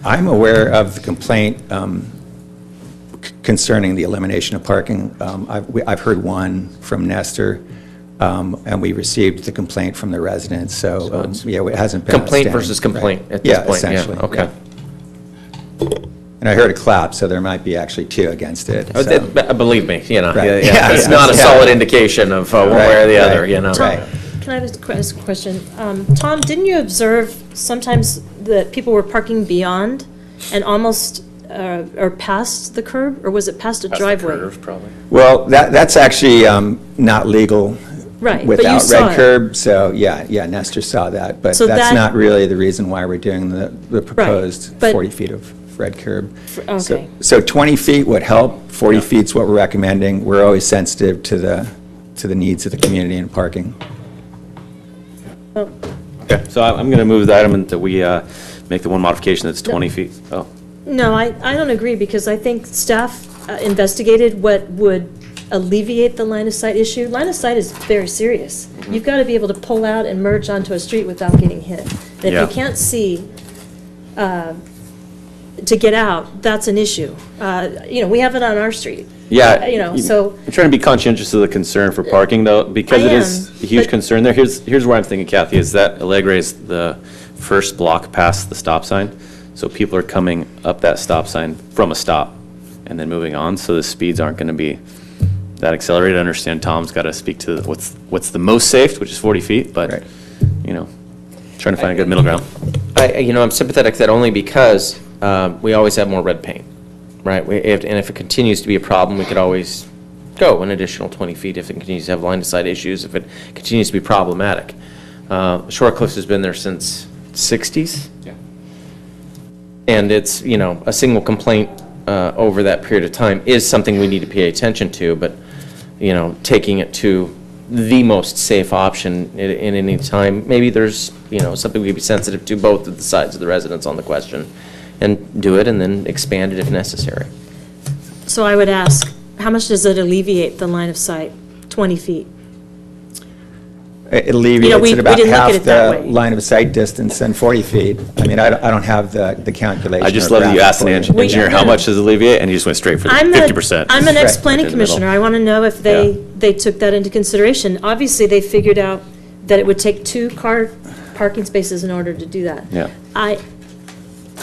S18: I'm aware of the complaint concerning the elimination of parking. I've heard one from Nestor, and we received the complaint from the residents. So it hasn't been
S1: complaint versus complaint at this point.
S18: Essentially.
S1: Yeah, okay.
S18: Yeah. And I heard a clap, so there might be actually 2 against it. So.
S1: Believe me,
S18: Right.
S1: It's not a solid indication of one way or the other,
S5: Tom, can I ask a question? Tom, didn't you observe sometimes that people were parking beyond and almost or past the curb, or was it past a driveway?
S16: The curve, probably.
S18: Well, that's actually not legal.
S5: Right,
S18: without red curb, so Nestor saw that, but
S5: so
S18: that's not really the reason why we're doing the proposed 40 feet of red curb.
S5: Okay.
S18: So 20 feet would help, 40 feet's what we're recommending. We're always sensitive to the needs of the community and parking.
S16: Okay, so I'm going to move the item that we make the one modification that's 20 feet. Oh.
S5: No, I don't agree, because I think staff investigated what would alleviate the line of sight issue. Line of sight is very serious. You've got to be able to pull out and merge onto a street without getting hit. And if you can't see to get out, that's an issue. We have it on our street.
S16: Yeah.
S5: So.
S16: I'm trying to be conscientious of the concern for parking, though, because it is a huge concern there. Here's where I'm thinking, Kathy, is that Alegre is the first block past the stop sign. So people are coming up that stop sign from a stop and then moving on, so the speeds aren't going to be that accelerated. I understand Tom's got to speak to what's the most safe, which is 40 feet, but, trying to find a good middle ground.
S1: I'm sympathetic to that only because we always have more red paint, right? And if it continues to be a problem, we could always go an additional 20 feet if it continues to have line of sight issues, if it continues to be problematic. Shorecliffs has been there since 60s.
S16: Yeah.
S1: And it's, a single complaint over that period of time is something we need to pay attention to, but, taking it to the most safe option in any time, maybe there's, something we could be sensitive to both of the sides of the residents on the question, and do it and then expand it if necessary.
S5: So I would ask, how much does it alleviate the line of sight? 20 feet?
S18: It alleviates it about half the line of sight distance and 40 feet. I mean, I don't have the calculation.
S16: I just love that you asked an engineer how much does it alleviate, and he just went straight for the 50%.
S5: I'm an ex-planning commissioner. I want to know if they took that into consideration. Obviously, they figured out that it would take 2 car parking spaces in order to do that.
S16: Yeah.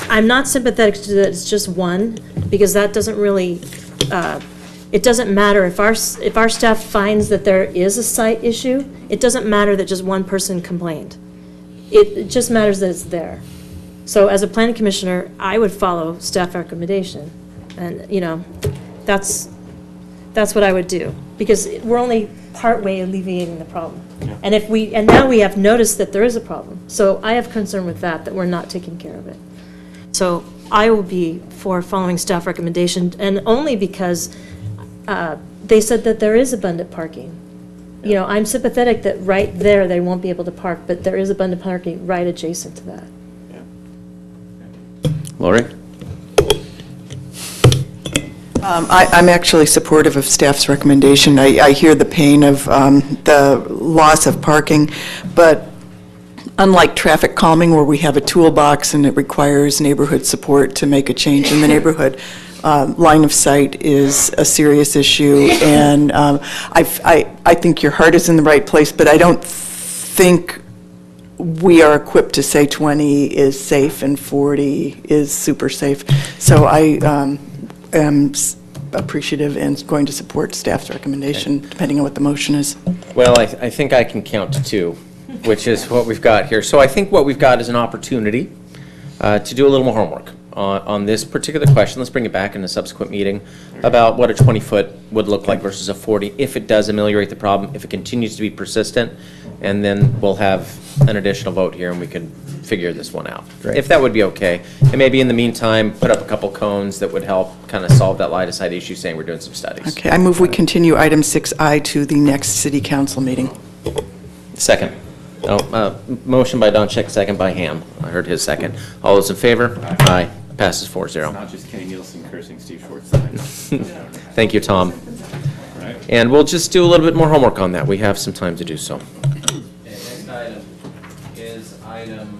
S5: I'm not sympathetic to that it's just one, because that doesn't really, it doesn't matter if our staff finds that there is a site issue. It doesn't matter that just one person complained. It just matters that it's there. So as a planning commissioner, I would follow staff recommendation, and that's what I would do, because we're only partway alleviating the problem. Yeah. And now we have noticed that there is a problem. So I have concern with that we're not taking care of it. So I will be for following staff recommendation, and only because they said that there is abundant parking. I'm sympathetic that right there they won't be able to park, but there is abundant parking right adjacent to that.
S16: Yeah. Lori?
S4: I'm actually supportive of staff's recommendation. I hear the pain of the loss of parking, but unlike traffic calming where we have a toolbox and it requires neighborhood support to make a change in the neighborhood, line of sight is a serious issue, and I think your heart is in the right place, but I don't think we are equipped to say 20 is safe and 40 is super safe. So I am appreciative and going to support staff's recommendation, depending on what the motion is.
S1: Well, I think I can count to 2, which is what we've got here. So I think what we've got is an opportunity to do a little more homework on this particular question. Let's bring it back in a subsequent meeting about what a 20-foot would look like versus a 40, if it does ameliorate the problem, if it continues to be persistent, and then we'll have an additional vote here and we can figure this one out.
S18: Great.
S1: If that would be okay. And maybe in the meantime, put up a couple cones that would help kind of solve that line of sight issue, saying we're doing some studies.
S4: Okay, I move we continue item 6I to the next city council meeting.
S1: Second. Motion by Donchek, second by Ham. I heard his second. All those in favor? Aye. Passes 4-0.
S16: It's not just Kenny Nielsen cursing Steve Schwartz.
S1: Thank you, Tom. And we'll just do a little bit more homework on that. We have some time to do so. Next item is item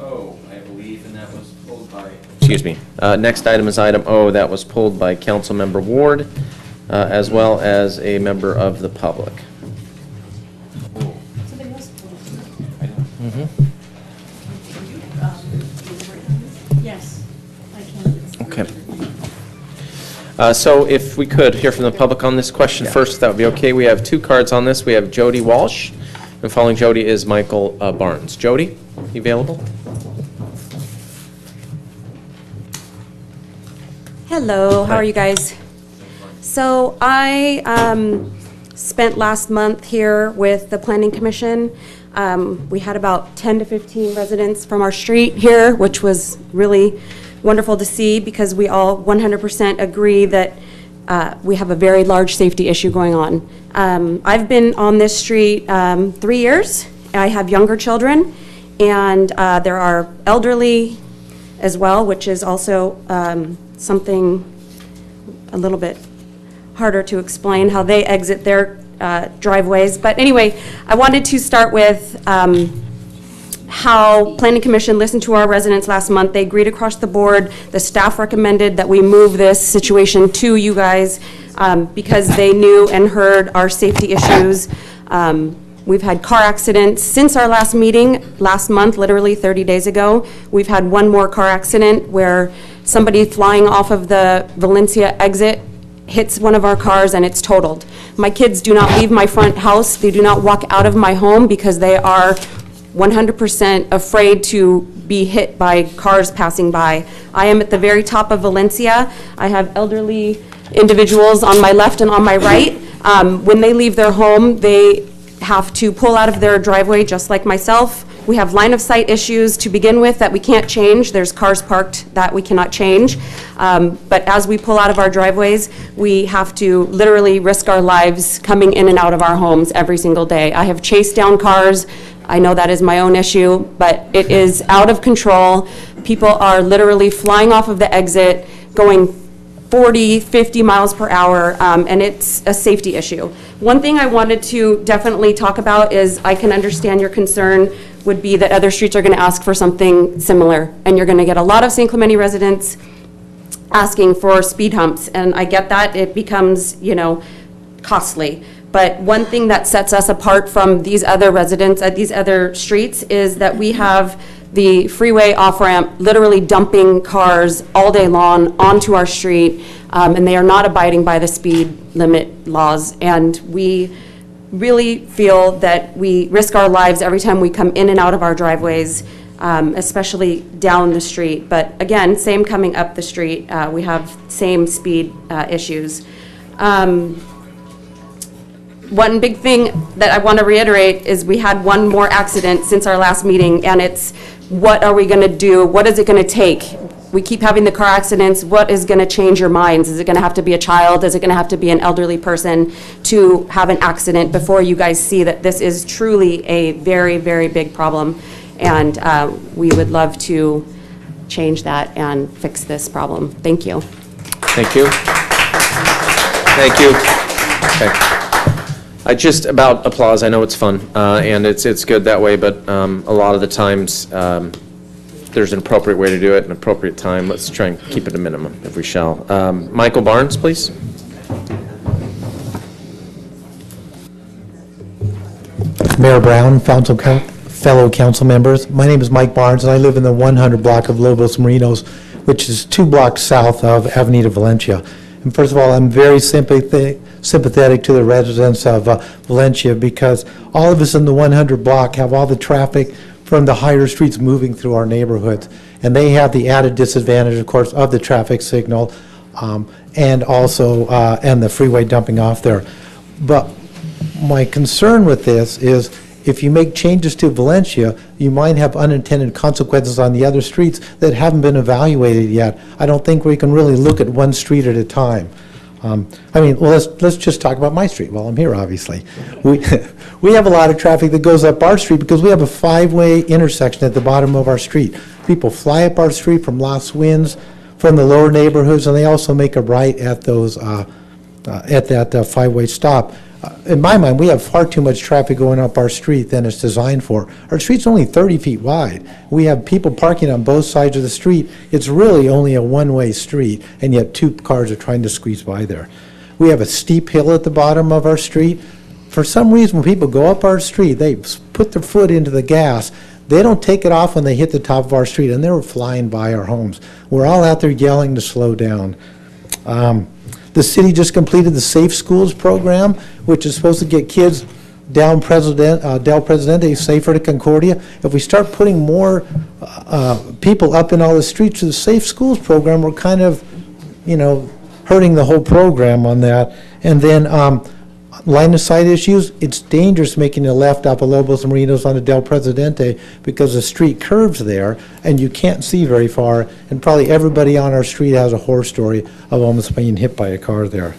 S1: O, I believe, and that was pulled by... Excuse me. Next item is item O. That was pulled by Councilmember Ward, as well as a member of the public.
S5: Yes, I can.
S1: Okay. So if we could hear from the public on this question first, that would be okay. We have 2 cards on this. We have Jody Walsh, and following Jody is Michael Barnes. Jody, you available?
S19: Hello, how are you guys? So I spent last month here with the Planning Commission. We had about 10 to 15 residents from our street here, which was really wonderful to see because we all 100% agree that we have a very large safety issue going on. I've been on this street 3 years. I have younger children, and there are elderly as well, which is also something a little bit harder to explain how they exit their driveways. But anyway, I wanted to start with how Planning Commission listened to our residents last month. They agreed across the board. The staff recommended that we move this situation to you guys because they knew and heard our safety issues. We've had car accidents since our last meeting, last month, literally 30 days ago. We've had one more car accident where somebody flying off of the Valencia exit hits one of our cars and it's totaled. My kids do not leave my front house. They do not walk out of my home because they are 100% afraid to be hit by cars passing by. I am at the very top of Valencia. I have elderly individuals on my left and on my right. When they leave their home, they have to pull out of their driveway just like myself. We have line of sight issues to begin with that we can't change. There's cars parked that we cannot change. But as we pull out of our driveways, we have to literally risk our lives coming in and out of our homes every single day. I have chased down cars. I know that is my own issue, but it is out of control. People are literally flying off of the exit, going 40, 50 miles per hour, and it's a safety issue. One thing I wanted to definitely talk about is I can understand your concern would be that other streets are going to ask for something similar, and you're going to get a lot of San Clemente residents asking for speed humps, and I get that. It becomes, costly. But one thing that sets us apart from these other residents at these other streets is that we have the freeway off-ramp literally dumping cars all day long onto our street, and they are not abiding by the speed limit laws. And we really feel that we risk our lives every time we come in and out of our driveways, especially down the street. But again, same coming up the street. We have same speed issues. One big thing that I want to reiterate is we had one more accident since our last meeting, and it's what are we going to do? What is it going to take? We keep having the car accidents. What is going to change your minds? Is it going to have to be a child? Is it going to have to be an elderly person to have an accident before you guys see that this is truly a very, very big problem? And we would love to change that and fix this problem. Thank you.
S1: Thank you. Thank you. Okay. Just about applause, I know it's fun, and it's good that way, but a lot of the times, there's an appropriate way to do it, an appropriate time. Let's try and keep it a minimum, if we shall. Michael Barnes, please.
S20: Mayor Brown, fellow council members, my name is Mike Barnes, and I live in the 100 block of Lobos Marinos, which is 2 blocks south of Avenida Valencia. And first of all, I'm very sympathetic to the residents of Valencia, because all of us in the 100 block have all the traffic from the higher streets moving through our neighborhoods. And they have the added disadvantage, of course, of the traffic signal and also and the freeway dumping off there. But my concern with this is if you make changes to Valencia, you might have unintended consequences on the other streets that haven't been evaluated yet. I don't think we can really look at one street at a time. I mean, well, let's just talk about my street while I'm here, obviously. We have a lot of traffic that goes up our street because we have a 5-way intersection at the bottom of our street. People fly up our street from Los Winds, from the lower neighborhoods, and they also make a right at those at that 5-way stop. In my mind, we have far too much traffic going up our street than it's designed for. Our street's only 30 feet wide. We have people parking on both sides of the street. It's really only a one-way street, and yet 2 cars are trying to squeeze by there. We have a steep hill at the bottom of our street. For some reason, when people go up our street, they put their foot into the gas. They don't take it off when they hit the top of our street, and they're flying by our homes. We're all out there yelling to slow down. The city just completed the Safe Schools program, which is supposed to get kids down Del Presidente safer to Concordia. If we start putting more people up in all the streets to the Safe Schools program, we're kind of, hurting the whole program on that. And then line of sight issues, it's dangerous making a left off of Lobos and Marinos onto Del Presidente because the street curves there and you can't see very far, and probably everybody on our street has a horror story of almost being hit by a car there.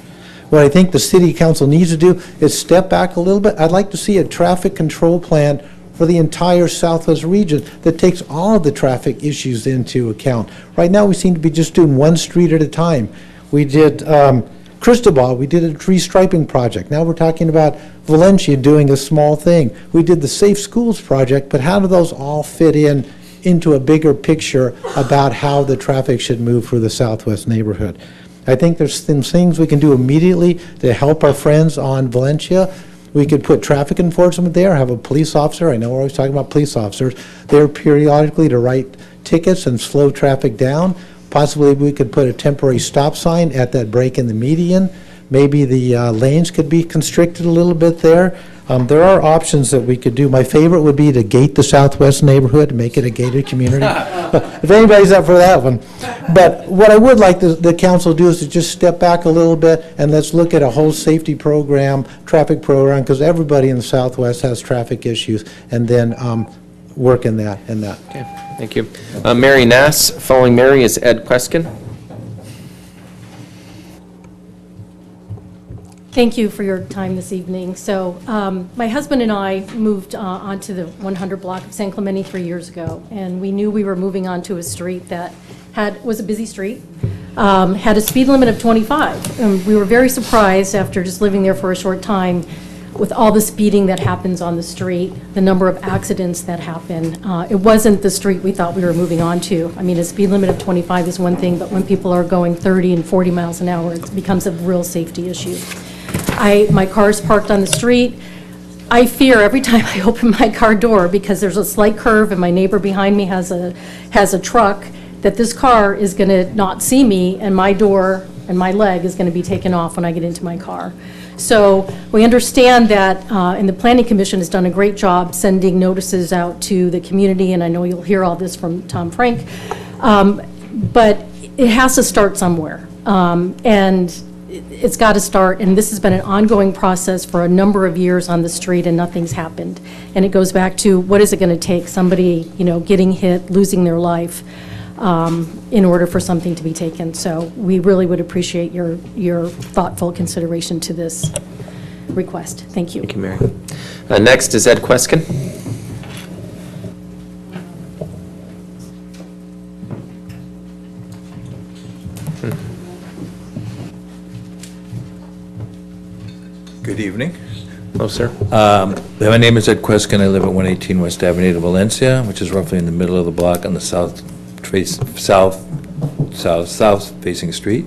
S20: What I think the city council needs to do is step back a little bit. I'd like to see a traffic control plan for the entire southwest region that takes all of the traffic issues into account. Right now we seem to be just doing one street at a time. We did Cristobal, we did a tree striping project. Now we're talking about Valencia doing a small thing. We did the Safe Schools project, but how do those all fit into a bigger picture about how the traffic should move through the southwest neighborhood? I think there's some things we can do immediately to help our friends on Valencia. We could put traffic enforcement there, have a police officer. I know we're always talking about police officers. They're periodically to write tickets and slow traffic down. Possibly we could put a temporary stop sign at that break in the median. Maybe the lanes could be constricted a little bit there. There are options that we could do. My favorite would be to gate the southwest neighborhood, make it a gated community. If anybody's up for that one. But what I would like the council to do is to just step back a little bit and let's look at a whole safety program, traffic program, because everybody in the southwest has traffic issues, and then work in that.
S1: Okay, thank you. Mary Nass. Following Mary is Ed Queskin.
S21: Thank you for your time this evening. So my husband and I moved onto the 100 block of San Clemente 3 years ago, and we knew we were moving onto a street that was a busy street, had a speed limit of 25. And we were very surprised after just living there for a short time with all the speeding that happens on the street, the number of accidents that happen. It wasn't the street we thought we were moving on to. I mean, a speed limit of 25 is one thing, but when people are going 30 and 40 miles an hour, it becomes a real safety issue. My car's parked on the street. I fear every time I open my car door, because there's a slight curve and my neighbor behind me has a truck, that this car is going to not see me and my door and my leg is going to be taken off when I get into my car. So we understand that, and the Planning Commission has done a great job sending notices out to the community, and I know you'll hear all this from Tom Frank, but it has to start somewhere. And it's got to start, and this has been an ongoing process for a number of years on the street, and nothing's happened. And it goes back to, what is it going to take? Somebody, getting hit, losing their life, in order for something to be taken. So we really would appreciate your thoughtful consideration to this request. Thank you.
S1: Thank you, Mary. Next is Ed Queskin.
S22: Good evening.
S1: Hello, sir.
S6: My name is Ed Queskin. I live at 118 West Avenida, Valencia, which is roughly in the middle of the block on the south-facing street.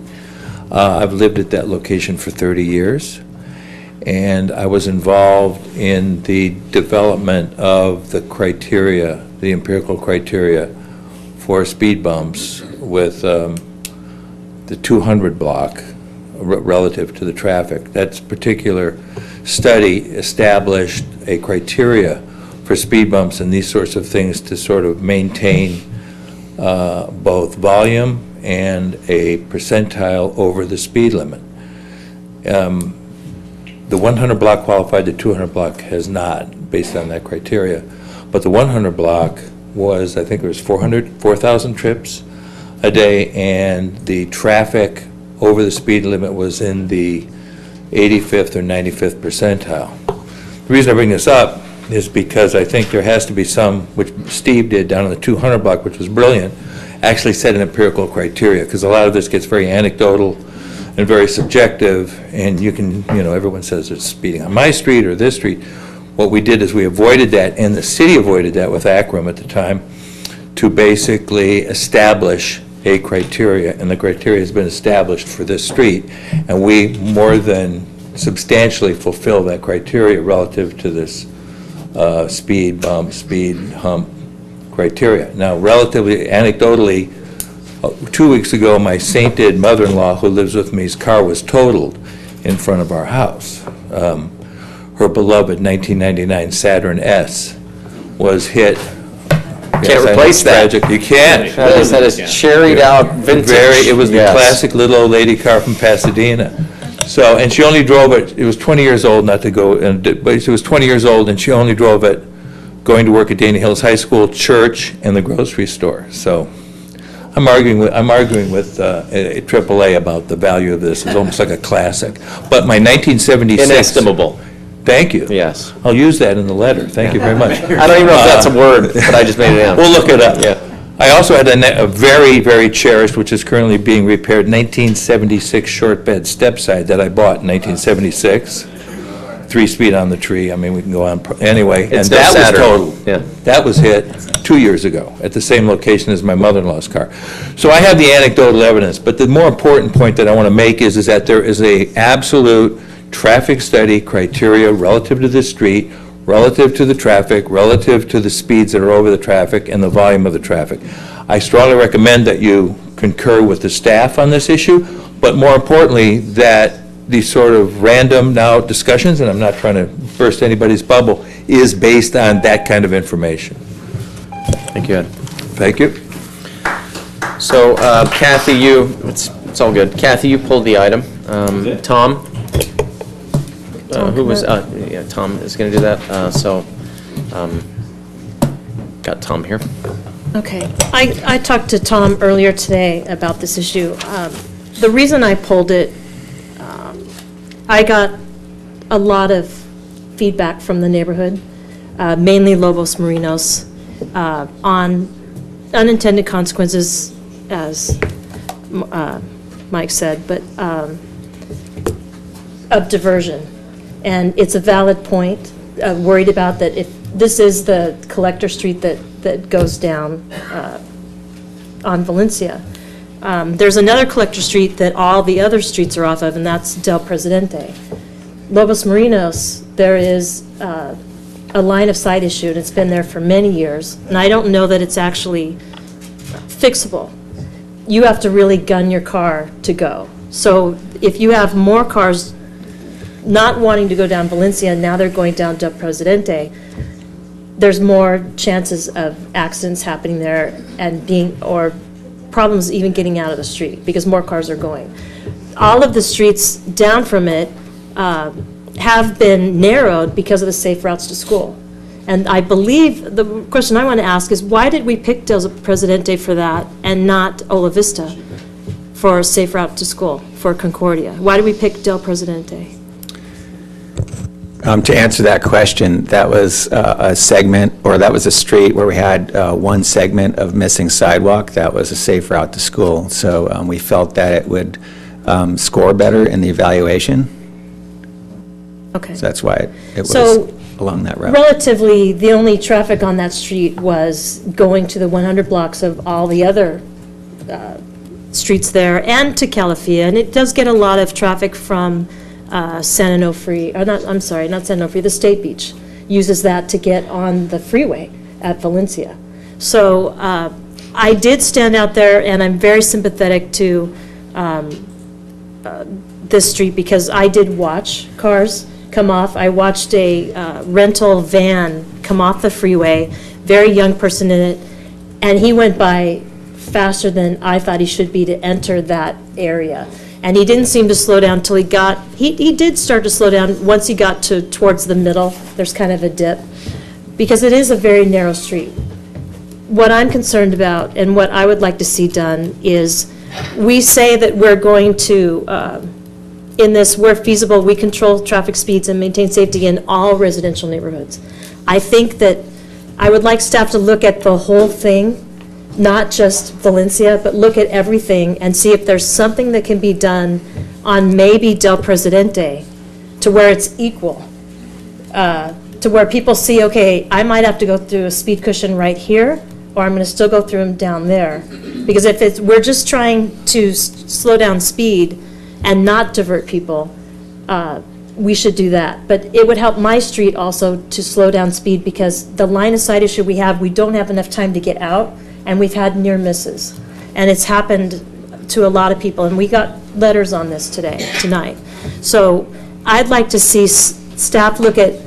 S6: I've lived at that location for 30 years, and I was involved in the development of the criteria, the empirical criteria for speed bumps with the 200 block relative to the traffic. That particular study established a criteria for speed bumps and these sorts of things to sort of maintain both volume and a percentile over the speed limit. The 100 block qualified, the 200 block has not, based on that criteria. But the 100 block was, I think it was 4,000 trips a day, and the traffic over the speed limit was in the 85th or 95th percentile. The reason I bring this up is because I think there has to be some, which Steve did down on the 200 block, which was brilliant, actually set an empirical criteria, because a lot of this gets very anecdotal and very subjective, and you can, everyone says it's speeding on my street or this street. What we did is we avoided that, and the city avoided that with Akron at the time, to basically establish a criteria, and the criteria has been established for this street, and we more than substantially fulfill that criteria relative to this speed bump, speed hump criteria. Now, relatively anecdotally, 2 weeks ago, my sainted mother-in-law who lives with me's car was totaled in front of our house. Her beloved 1999 Saturn S was hit.
S1: Can't replace that.
S6: Tragic. You can't.
S1: That is cherried out vintage.
S6: It was the classic little old lady car from Pasadena. So, and she only drove it, it was 20 years old, not to go, but she was 20 years old, and she only drove it going to work at Dana Hills High School, church, and the grocery store. So, I'm arguing with AAA about the value of this. It's almost like a classic. But my 1976...
S1: Inestimable.
S6: Thank you.
S1: Yes.
S6: I'll use that in the letter. Thank you very much.
S1: I don't even know if that's a word, but I just made it down.
S6: We'll look it up.
S1: Yeah.
S6: I also had a very, very cherished, which is currently being repaired, 1976 short bed step side that I bought in 1976. 3-speed on the tree. I mean, we can go on. Anyway,
S1: It's
S6: and that was
S1: Saturn.
S6: total.
S1: Yeah.
S6: That was hit 2 years ago at the same location as my mother-in-law's car. So I have the anecdotal evidence, but the more important point that I want to make is that there is a absolute traffic study criteria relative to the street, relative to the traffic, relative to the speeds that are over the traffic and the volume of the traffic. I strongly recommend that you concur with the staff on this issue, but more importantly, that these sort of random now discussions, and I'm not trying to burst anybody's bubble, is based on that kind of information.
S1: Thank you, Ed.
S6: Thank you.
S1: So, Kathy, it's all good. Kathy, you pulled the item. Tom? Who was, yeah, Tom is going to do that. Got Tom here.
S5: Okay. I talked to Tom earlier today about this issue. The reason I pulled it, I got a lot of feedback from the neighborhood, mainly Lobos Marinos, on unintended consequences, as Mike said, but of diversion. And it's a valid point, worried about that if this is the collector street that goes down on Valencia. There's another collector street that all the other streets are off of, and that's Del Presidente. Lobos Marinos, there is a line of sight issue, and it's been there for many years, and I don't know that it's actually fixable. You have to really gun your car to go. So if you have more cars not wanting to go down Valencia, and now they're going down Del Presidente, there's more chances of accidents happening there and or problems even getting out of the street because more cars are going. All of the streets down from it have been narrowed because of the safe routes to school. And I believe the question I want to ask is, why did we pick Del Presidente for that and not Ola Vista for a safe route to school, for Concordia? Why did we pick Del Presidente?
S18: To answer that question, that was a segment, or that was a street where we had one segment of missing sidewalk. That was a safe route to school. So we felt that it would score better in the evaluation.
S5: Okay.
S18: So that's why it was
S5: So,
S18: along that route.
S5: relatively, the only traffic on that street was going to the 100 blocks of all the other streets there and to Calafia. And it does get a lot of traffic from San Onofre, or not, I'm sorry, not San Onofre, the State Beach uses that to get on the freeway at Valencia. So I did stand out there, and I'm very sympathetic to this street because I did watch cars come off. I watched a rental van come off the freeway, very young person in it, and he went by faster than I thought he should be to enter that area. And he didn't seem to slow down until he did start to slow down once he got towards the middle. There's kind of a dip, because it is a very narrow street. What I'm concerned about and what I would like to see done is, we say that we're going to, in this, where feasible, we control traffic speeds and maintain safety in all residential neighborhoods. I think that I would like staff to look at the whole thing, not just Valencia, but look at everything and see if there's something that can be done on maybe Del Presidente to where it's equal, to where people see, okay, I might have to go through a speed cushion right here, or I'm going to still go through them down there. Because if we're just trying to slow down speed and not divert people, we should do that. But it would help my street also to slow down speed, because the line of sight issue we don't have enough time to get out, and we've had near misses. And it's happened to a lot of people, and we got letters on this tonight. So I'd like to see staff look at,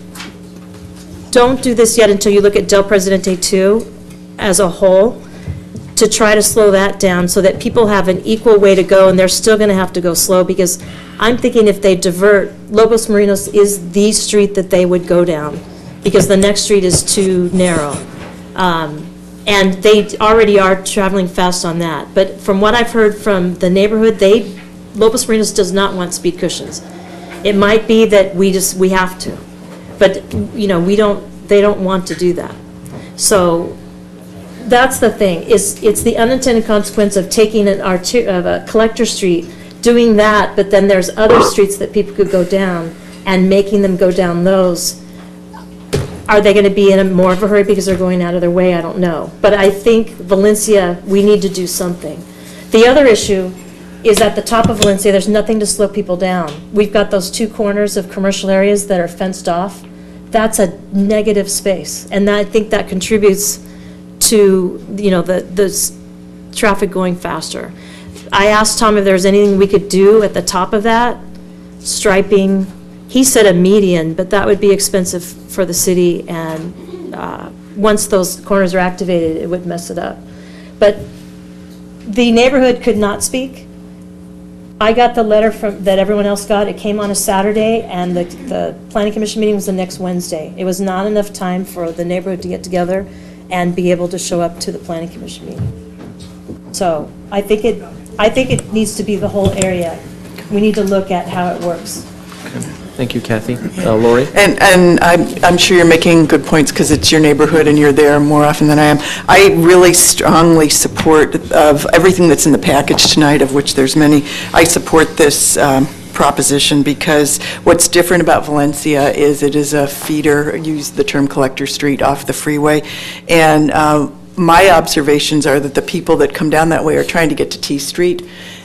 S5: don't do this yet until you look at Del Presidente 2 as a whole, to try to slow that down so that people have an equal way to go, and they're still going to have to go slow, because I'm thinking if they divert, Lobos Marinos is the street that they would go down, because the next street is too narrow. And they already are traveling fast on that. But from what I've heard from the neighborhood, Lobos Marinos does not want speed cushions. It might be that we have to, but they don't want to do that. So that's the thing, it's the unintended consequence of taking a collector street, doing that, but then there's other streets that people could go down and making them go down those. Are they going to be in more of a hurry because they're going out of their way? I don't know. But I think Valencia, we need to do something. The other issue is at the top of Valencia, there's nothing to slow people down. We've got those two corners of commercial areas that are fenced off. That's a negative space, and I think that contributes to the traffic going faster. I asked Tom if there was anything we could do at the top of that, striping. He said a median, but that would be expensive for the city, and once those corners are activated, it would mess it up. But the neighborhood could not speak. I got the letter that everyone else got. It came on a Saturday, and the planning commission meeting was the next Wednesday. It was not enough time for the neighborhood to get together and be able to show up to the planning commission meeting. So I think it needs to be the whole area. We need to look at how it works.
S1: Thank you, Kathy. Lori?
S4: And I'm sure you're making good points, because it's your neighborhood and you're there more often than I am. I really strongly support of everything that's in the package tonight, of which there's many. I support this proposition, because what's different about Valencia is it is a feeder, use the term collector street, off the freeway. And my observations are that the people that come down that way are trying to get to T Street.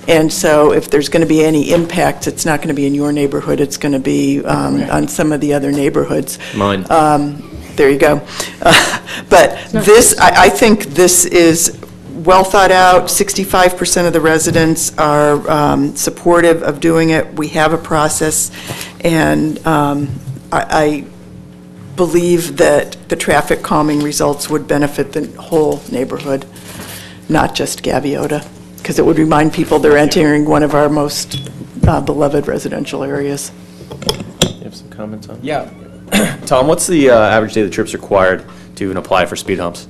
S4: And so if there's going to be any impact, it's not going to be in your neighborhood, it's going to be on some of the other neighborhoods.
S1: Mine.
S4: There you go. But this, I think this is well thought out. 65% of the residents are supportive of doing it. We have a process, and I believe that the traffic calming results would benefit the whole neighborhood, not just Gaviota, because it would remind people they're entering one of our most beloved residential areas.
S1: You have some comments on?
S16: Yeah. Tom, what's the average daily trips required to even apply for speed humps?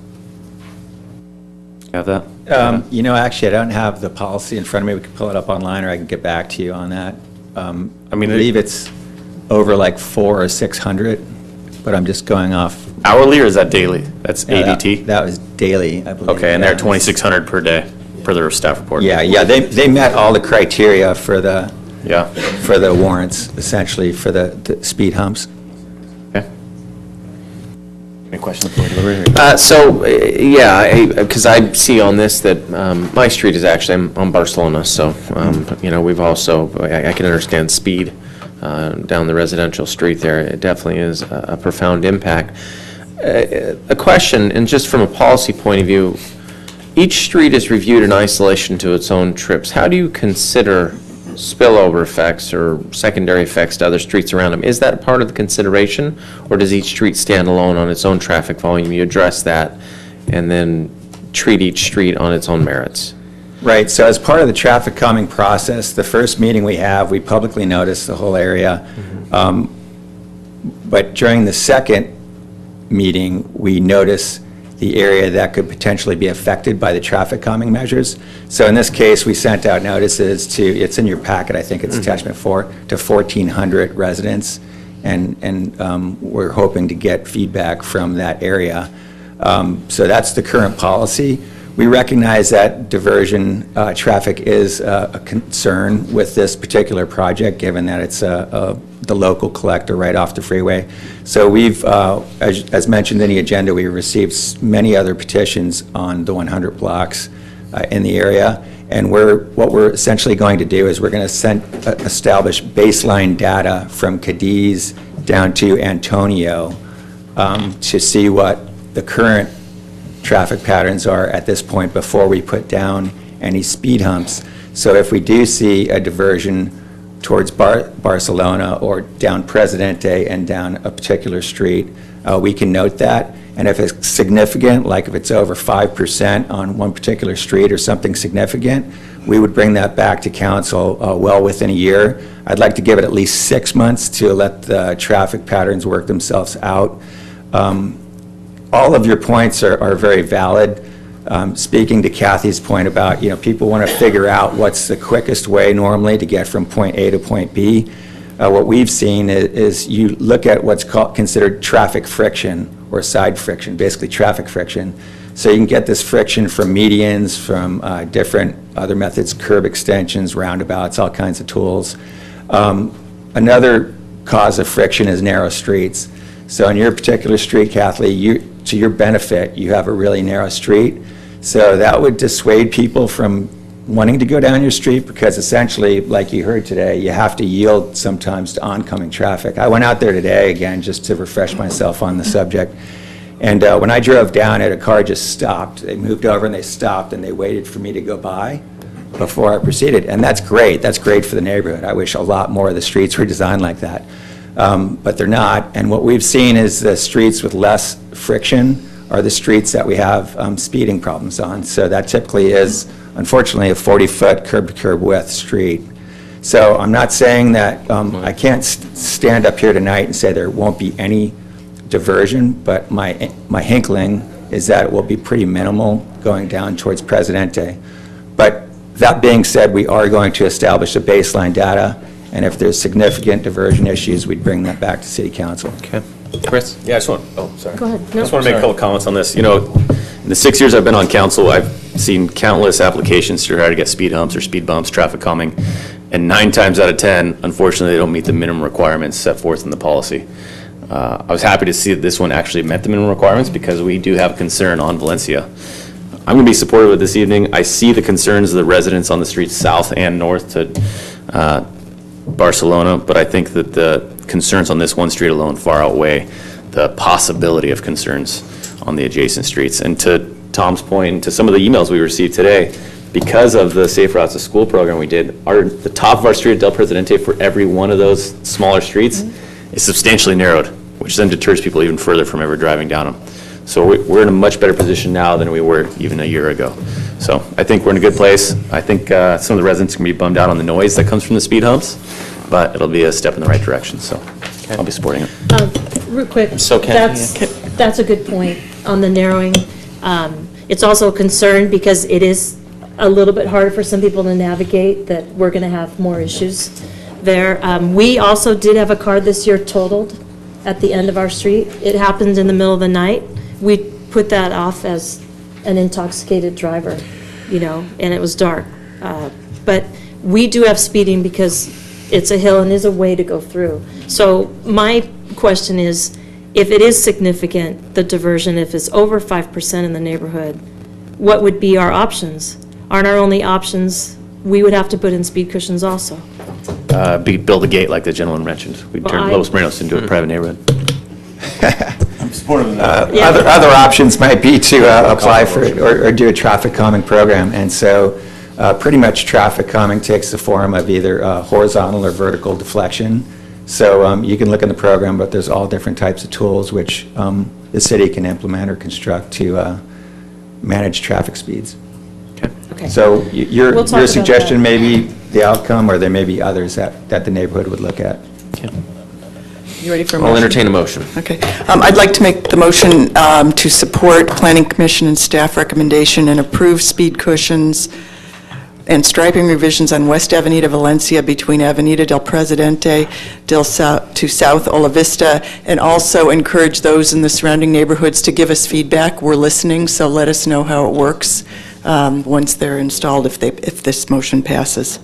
S16: You have that?
S18: Actually, I don't have the policy in front of me. We can pull it up online, or I can get back to you on that. I believe it's over like 400 or 600, but I'm just going off.
S16: Hourly, or is that daily? That's ADT?
S18: That was daily, I believe.
S16: Okay, and they're 2,600 per day, per their staff report.
S18: Yeah, they met all the criteria for the
S1: Yeah.
S18: for the warrants, essentially, for the speed humps.
S16: Any questions?
S1: Because I see on this that my street is actually, I'm on Barcelona, so, we've also, I can understand speed down the residential street there. It definitely is a profound impact. A question, and just from a policy point of view, each street is reviewed in isolation to its own trips. How do you consider spillover effects or secondary effects to other streets around them? Is that part of the consideration, or does each street stand alone on its own traffic volume? You address that and then treat each street on its own merits?
S18: Right, so as part of the traffic calming process, the first meeting we have, we publicly notice the whole area. But during the second meeting, we notice the area that could potentially be affected by the traffic calming measures. So in this case, we sent out notices to, it's in your packet, I think it's attachment 4, to 1,400 residents, and we're hoping to get feedback from that area. So that's the current policy. We recognize that diversion traffic is a concern with this particular project, given that it's the local collector right off the freeway. So we've, as mentioned in the agenda, we received many other petitions on the 100 blocks in the area. And what we're essentially going to do is we're going to establish baseline data from Cadiz down to Antonio to see what the current traffic patterns are at this point before we put down any speed humps. So if we do see a diversion towards Barcelona or down Presidente and down a particular street, we can note that. And if it's significant, like if it's over 5% on one particular street or something significant, we would bring that back to council well within a year. I'd like to give it at least 6 months to let the traffic patterns work themselves out. All of your points are very valid. Speaking to Kathy's point about, people want to figure out what's the quickest way normally to get from point A to point B. What we've seen is you look at what's considered traffic friction or side friction, basically traffic friction. So you can get this friction from medians, from different other methods, curb extensions, roundabouts, all kinds of tools. Another cause of friction is narrow streets. So in your particular street, Kathy, to your benefit, you have a really narrow street. So that would dissuade people from wanting to go down your street, because essentially, like you heard today, you have to yield sometimes to oncoming traffic. I went out there today, again, just to refresh myself on the subject. And when I drove down it, a car just stopped. They moved over and they stopped and they waited for me to go by before I proceeded. And that's great. That's great for the neighborhood. I wish a lot more of the streets were designed like that. But they're not. And what we've seen is the streets with less friction are the streets that we have speeding problems on. So that typically is, unfortunately, a 40-foot curb-to-curb width street. So I'm not saying that, I can't stand up here tonight and say there won't be any diversion, but my hinkling is that it will be pretty minimal going down towards Presidente. But that being said, we are going to establish a baseline data, and if there's significant diversion issues, we'd bring that back to City Council.
S1: Okay. Chris?
S16: Yeah, I just want, sorry.
S21: Go ahead.
S16: I just want to make a couple comments on this. In the 6 years I've been on council, I've seen countless applications to try to get speed humps or speed bumps, traffic calming, and 9 times out of 10, unfortunately, they don't meet the minimum requirements set forth in the policy. I was happy to see that this one actually met the minimum requirements, because we do have concern on Valencia. I'm going to be supportive of this evening. I see the concerns of the residents on the streets south and north to Barcelona, but I think that the concerns on this one street alone far outweigh the possibility of concerns on the adjacent streets. And to Tom's point, and to some of the emails we received today, because of the Safe Routes to School program we did, the top of our street at Del Presidente for every one of those smaller streets is substantially narrowed, which then deters people even further from ever driving down them. So we're in a much better position now than we were even a year ago. So I think we're in a good place. I think some of the residents can be bummed out on the noise that comes from the speed humps, but it'll be a step in the right direction, so I'll be supporting it.
S5: Real quick,
S1: So
S5: that's a good point on the narrowing. It's also a concern because it is a little bit harder for some people to navigate, that we're going to have more issues there. We also did have a car this year totaled at the end of our street. It happened in the middle of the night. We put that off as an intoxicated driver, and it was dark. But we do have speeding because it's a hill and is a way to go through. So my question is, if it is significant, the diversion, if it's over 5% in the neighborhood, what would be our options? Aren't our only options, we would have to put in speed cushions also?
S16: Build a gate like the gentleman mentioned. We'd turn Los Marinos into a private neighborhood.
S18: I'm supportive of that. Other options might be to apply for or do a traffic calming program. And so pretty much traffic calming takes the form of either horizontal or vertical deflection. So you can look in the program, but there's all different types of tools which the city can implement or construct to manage traffic speeds.
S5: Okay.
S18: So
S5: We'll
S18: your
S5: talk about
S18: suggestion
S5: that.
S18: may be the outcome, or there may be others that the neighborhood would look at.
S4: You ready for a
S1: I'll
S4: motion?
S1: entertain a motion.
S4: Okay. I'd like to make the motion to support Planning Commission and staff recommendation and approve speed cushions and striping revisions on West Avenida Valencia between Avenida del Presidente to South Ola Vista, and also encourage those in the surrounding neighborhoods to give us feedback. We're listening, so let us know how it works once they're installed, if this motion passes.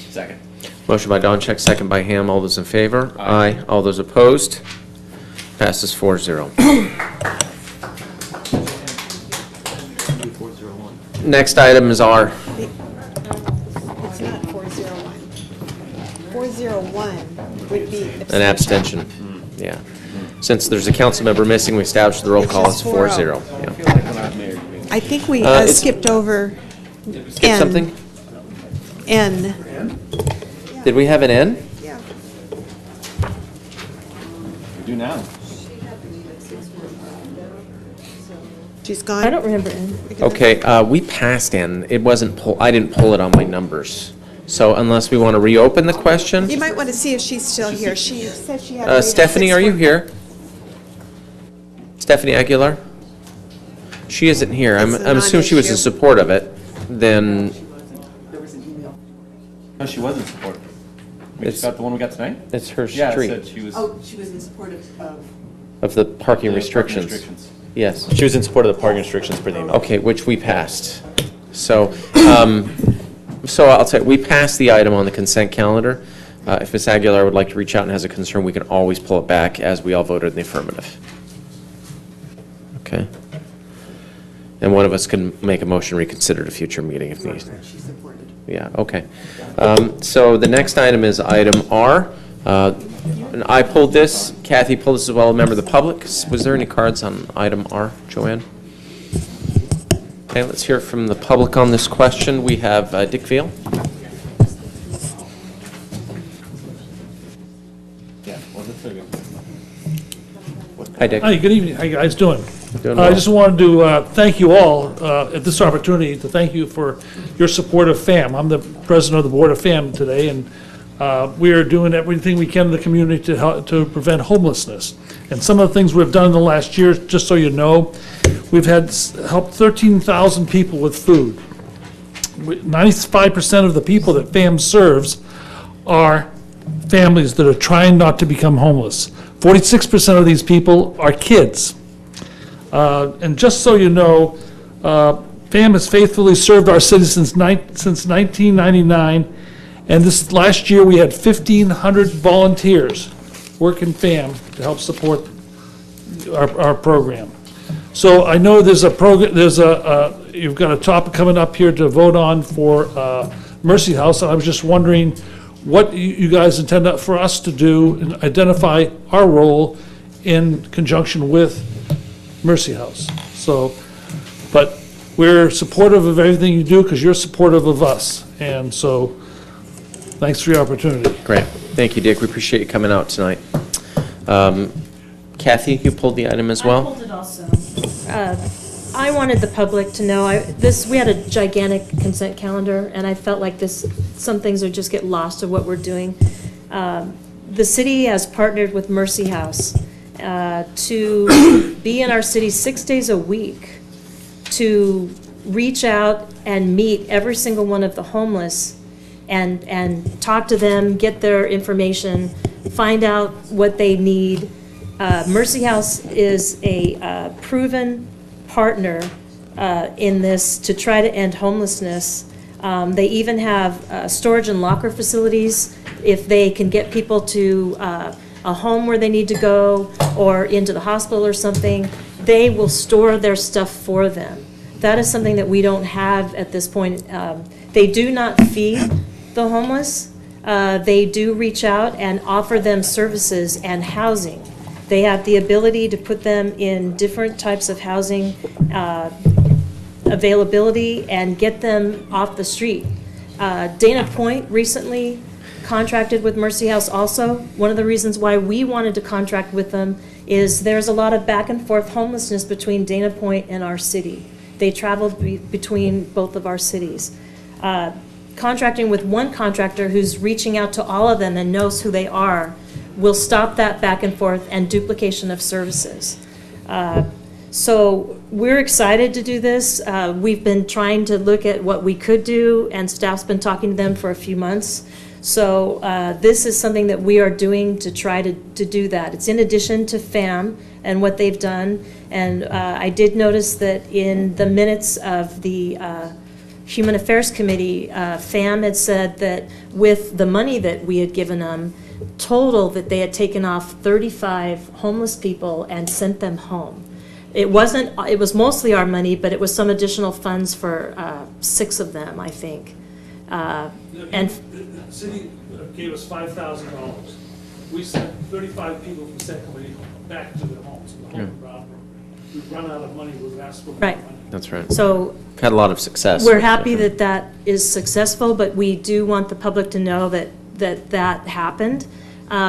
S16: Second.
S1: Motion by Doncheck, second by Ham. All those in favor? Aye. All those opposed? Passes 4-0. Next item is our,
S2: It's not 401. 401 would be
S1: an abstention. Yeah. Since there's a council member missing, we established the roll call. It's 4-0. Yeah.
S2: I think we
S1: It's-
S2: skipped over
S1: Skip
S2: N.
S1: something?
S2: N.
S1: Did we have an N?
S2: Yeah.
S16: We do now.
S2: She's gone?
S5: I don't remember N.
S1: Okay, we passed N. It wasn't I didn't pull it on my numbers. So unless we want to reopen the question.
S2: You might want to see if she's still here. She said she had.
S1: Stephanie, are you here? Stephanie Aguilar? She isn't here. I'm assuming she was in support of it. Then
S16: No, she wasn't supportive. We just got the one we got tonight?
S1: it's her
S16: Yeah, it
S1: street
S16: said she was.
S4: Oh, she was in support of
S1: of the parking
S16: the
S1: restrictions.
S16: restrictions.
S1: Yes.
S16: She was in support of the parking restrictions per the email.
S1: Okay, which we passed. So, so I'll tell you, we passed the item on the consent calendar. If Ms. Aguilar would like to reach out and has a concern, we can always pull it back as we all voted in the affirmative. Okay? And one of us can make a motion to reconsider at a future meeting if needed. Yeah, okay. So the next item is item R. And I pulled this, Kathy pulled this as well, a member of the public. Was there any cards on item R, Joanne? Okay, let's hear from the public on this question. We have Dick Veal.
S16: Yeah, well, that's very good.
S1: Hi, Dick.
S7: Hi, good evening. How you guys doing?
S1: Doing
S7: I
S1: well.
S7: just wanted to thank you all at this opportunity to thank you for your support of FAM. I'm the president of the board of FAM today, and we are doing everything we can in the community to help to prevent homelessness. And some of the things we've done in the last year, just so you know, we've helped 13,000 people with food. 95% of the people that FAM serves are families that are trying not to become homeless. 46% of these people are kids. And just so you know, FAM has faithfully served our citizens since 1999, and this last year we had 1,500 volunteers work in FAM to help support our program. So I know there's a program, you've got a topic coming up here to vote on for Mercy House, and I was just wondering what you guys intend for us to do and identify our role in conjunction with Mercy House. So, but we're supportive of everything you do because you're supportive of us. And so, thanks for your opportunity.
S1: Great. Thank you, Dick. We appreciate you coming out tonight. Kathy, you pulled the item as well?
S5: I pulled it also. I wanted the public to know, we had a gigantic consent calendar, and I felt like some things would just get lost of what we're doing. The city has partnered with Mercy House to be in our city 6 days a week, to reach out and meet every single one of the homeless and talk to them, get their information, find out what they need. Mercy House is a proven partner in this to try to end homelessness. They even have storage and locker facilities if they can get people to a home where they need to go or into the hospital or something. They will store their stuff for them. That is something that we don't have at this point. They do not feed the homeless. They do reach out and offer them services and housing. They have the ability to put them in different types of housing availability and get them off the street. Dana Point recently contracted with Mercy House also. One of the reasons why we wanted to contract with them is there's a lot of back and forth homelessness between Dana Point and our city. They traveled between both of our cities. Contracting with one contractor who's reaching out to all of them and knows who they are will stop that back and forth and duplication of services. So we're excited to do this. We've been trying to look at what we could do, and staff's been talking to them for a few months. So this is something that we are doing to try to do that. It's in addition to FAM and what they've done. And I did notice that in the minutes of the Human Affairs Committee, FAM had said that with the money that we had given them, total that they had taken off 35 homeless people and sent them home. It was mostly our money, but it was some additional funds for 6 of them, I think. And
S7: the city gave us $5,000. We sent 35 people from San Clemente back to their homes. We've run out of money, we've asked for more money.
S1: That's right.
S5: So
S1: had a lot of success.
S5: we're happy that that is successful, but we do want the public to know that that happened.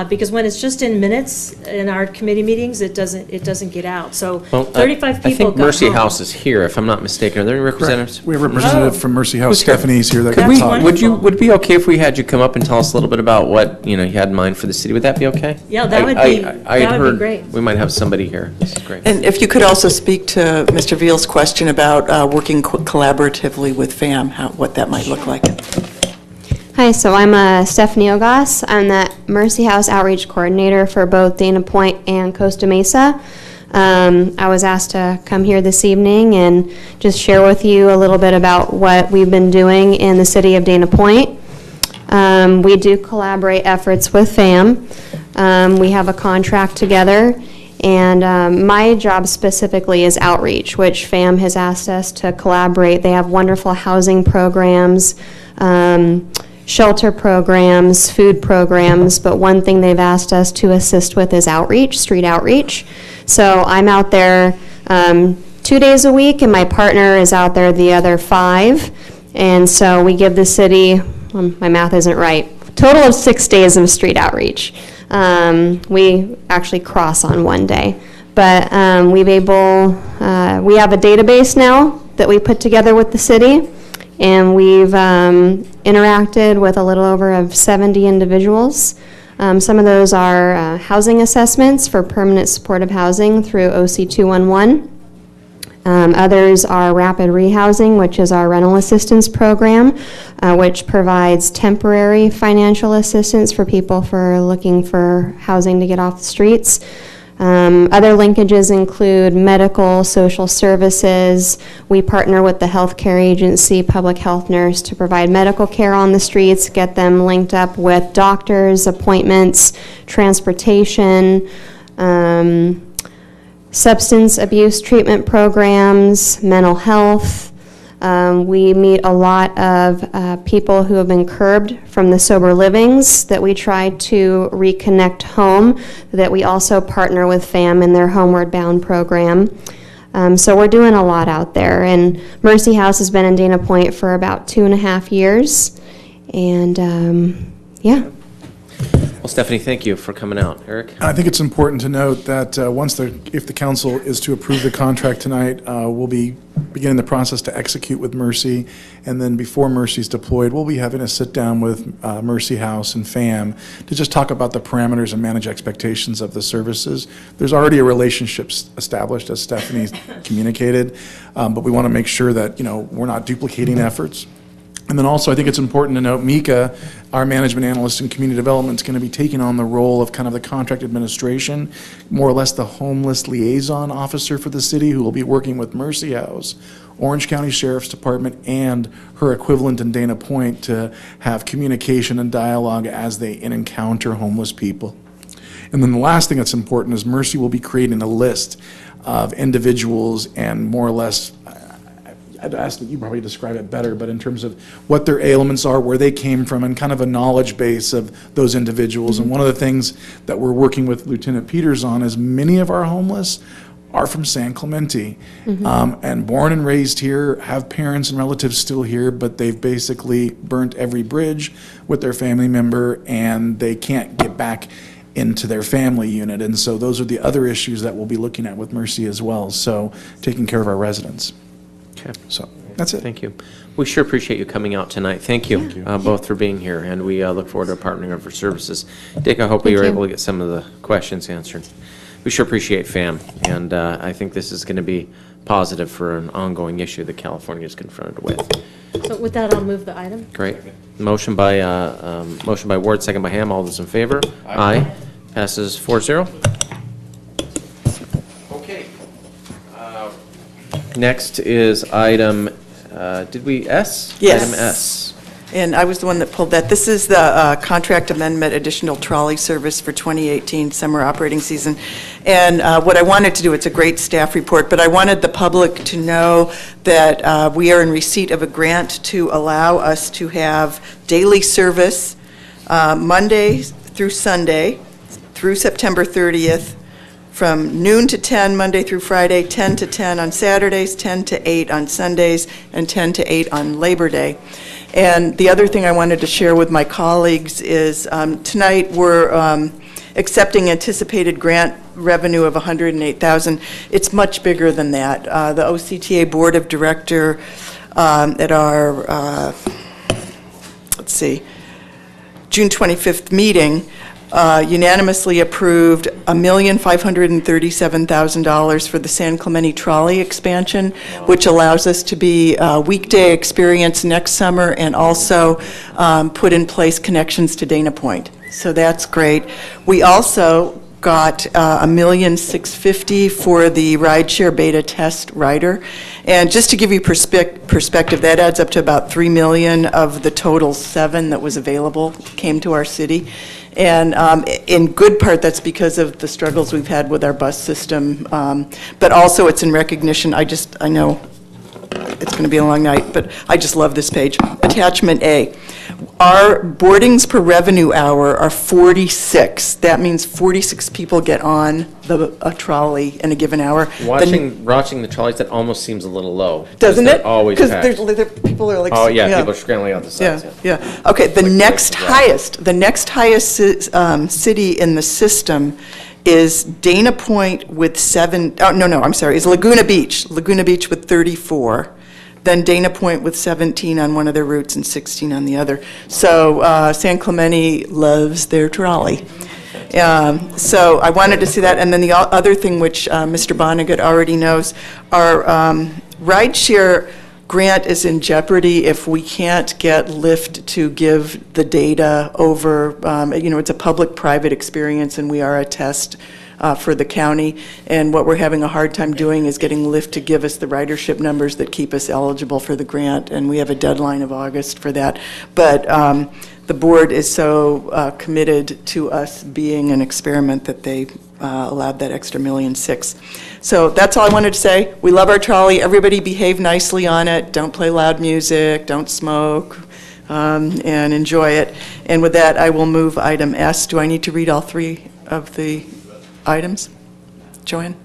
S5: Because when it's just in minutes in our committee meetings, it doesn't get out. So 35 people
S1: I think
S5: got
S1: Mercy
S5: home.
S1: Have is here, if I'm not mistaken. Are there any representatives?
S15: We have a representative from Mercy House,
S1: Who's here?
S15: Stephanie's here, that
S1: Could
S15: can
S1: we,
S15: talk.
S1: would it be okay if we had you come up and tell us a little bit about what, you had in mind for the city? Would that be okay?
S5: Yeah, that would
S1: I
S5: be,
S1: had
S5: that would be
S1: heard
S5: great.
S1: we might have somebody here. This is great.
S4: And if you could also speak to Mr. Veal's question about working collaboratively with FAM, what that might look like.
S8: Hi, so I'm Stephanie Ogas. I'm the Mercy House Outreach Coordinator for both Dana Point and Costa Mesa. I was asked to come here this evening and just share with you a little bit about what we've been doing in the city of Dana Point. We do collaborate efforts with FAM. We have a contract together, and my job specifically is outreach, which FAM has asked us to collaborate. They have wonderful housing programs, shelter programs, food programs, but one thing they've asked us to assist with is outreach, street outreach. So I'm out there 2 days a week, and my partner is out there the other 5. And so we give the city, my math isn't right, total of 6 days of street outreach. We actually cross on one day. But we have a database now that we put together with the city, and we've interacted with a little over 70 individuals. Some of those are housing assessments for permanent supportive housing through OC 211. Others are rapid rehousing, which is our rental assistance program, which provides temporary financial assistance for people looking for housing to get off the streets. Other linkages include medical, social services. We partner with the healthcare agency, public health nurse, to provide medical care on the streets, get them linked up with doctors, appointments, transportation, substance abuse treatment programs, mental health. We meet a lot of people who have been curbed from the sober livings that we try to reconnect home, that we also partner with FAM in their Homeward Bound program. So we're doing a lot out there. And Mercy House has been in Dana Point for about 2.5 years. And yeah.
S1: Well, Stephanie, thank you for coming out. Eric?
S15: I think it's important to note that if the council is to approve the contract tonight, we'll be beginning the process to execute with Mercy, and then before Mercy's deployed, we'll be having a sit-down with Mercy House and FAM to just talk about the parameters and manage expectations of the services. There's already a relationship established, as Stephanie communicated, but we want to make sure that we're not duplicating efforts. And then also, I think it's important to note, Mika, our management analyst in community development, is going to be taking on the role of kind of the contract administration, more or less the homeless liaison officer for the city, who will be working with Mercy House Orange County Sheriff's Department and her equivalent in Dana Point to have communication and dialogue as they encounter homeless people. And then the last thing that's important is Mercy will be creating a list of individuals and more or less, I'd ask that you probably describe it better, but in terms of what their ailments are, where they came from, and kind of a knowledge base of those individuals. And one of the things that we're working with Lieutenant Peters on is many of our homeless are from San Clemente, and born and raised here, have parents and relatives still here, but they've basically burnt every bridge with their family member, and they can't get back into their family unit. And so those are the other issues that we'll be looking at with Mercy as well, so taking care of our residents.
S1: Okay.
S15: So that's it.
S1: Thank you. We sure appreciate you coming out tonight. Thank you, both for being here, and we look forward to partnering up for services. Dick, I hope we were able to get some of the questions answered. We sure appreciate FAM, and I think this is going to be positive for an ongoing issue that California is confronted with.
S5: So with that, I'll move the item.
S1: Great. Motion by Ward, second by Ham. All those in favor? Aye. Passes 4-0. Okay. Next is item, did we S?
S4: Yes.
S1: Item S.
S4: And I was the one that pulled that. This is the contract amendment, additional trolley service for 2018 summer operating season. And what I wanted to do, it's a great staff report, but I wanted the public to know that we are in receipt of a grant to allow us to have daily service Monday through Sunday through September 30th, from noon to 10 Monday through Friday, 10 to 10 on Saturdays, 10 to 8 on Sundays, and 10 to 8 on Labor Day. And the other thing I wanted to share with my colleagues is tonight we're accepting anticipated grant revenue of $108,000. It's much bigger than that. The OCTA Board of Director at our, let's see, June 25th meeting unanimously approved $1,537,000 for the San Clemente trolley expansion, which allows us to be a weekday experience next summer and also put in place connections to Dana Point. So that's great. We also got $1,650,000 for the rideshare beta test rider. And just to give you perspective, that adds up to about $3 million of the total $7 million that was available came to our city. And in good part, that's because of the struggles we've had with our bus system. But also, it's in recognition. I know it's going to be a long night, but I just love this page. Attachment A. Our boardings per revenue hour are 46. That means 46 people get on a trolley in a given hour.
S1: Watching the trolleys, that almost seems a little low.
S4: Doesn't it?
S1: Always
S4: because
S1: people
S4: are like,
S1: oh yeah, people are scrambling out the sides.
S4: Yeah. Okay. The next highest city in the system is Dana Point with 7. Oh no, I'm sorry. Is Laguna Beach. Laguna Beach with 34. Then Dana Point with 17 on one of their routes and 16 on the other. So San Clemente loves their trolley. So I wanted to see that. And then the other thing, which Mr. Vonnegut already knows, our rideshare grant is in jeopardy if we can't get Lyft to give the data over. It's a public-private experience, and we are a test for the county, and what we're having a hard time doing is getting Lyft to give us the ridership numbers that keep us eligible for the grant, and we have a deadline of August for that. But the board is so committed to us being an experiment that they allowed that extra $1.6 million. So that's all I wanted to say. We love our trolley. Everybody behave nicely on it. Don't play loud music. Don't smoke. And enjoy it. And with that, I will move item S. Do I need to read all three of the items? Joanne?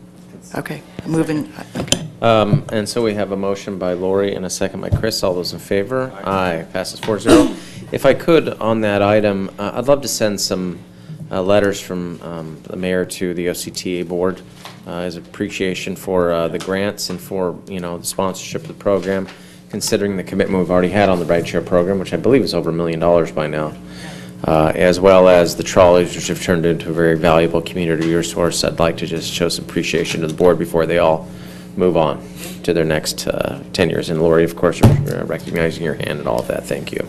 S4: Okay, moving. Okay.
S1: And so we have a motion by Lori and a second by Chris. All those in favor? Aye. Passes 4-0. If I could, on that item, I'd love to send some letters from the mayor to the OCTA board as appreciation for the grants and for the sponsorship of the program, considering the commitment we've already had on the rideshare program, which I believe is over $1 million by now. As well as the trolleys, which have turned into a very valuable community resource. I'd like to just show some appreciation to the board before they all move on to their next 10 years. And Lori, of course, recognizing your hand and all of that. Thank you.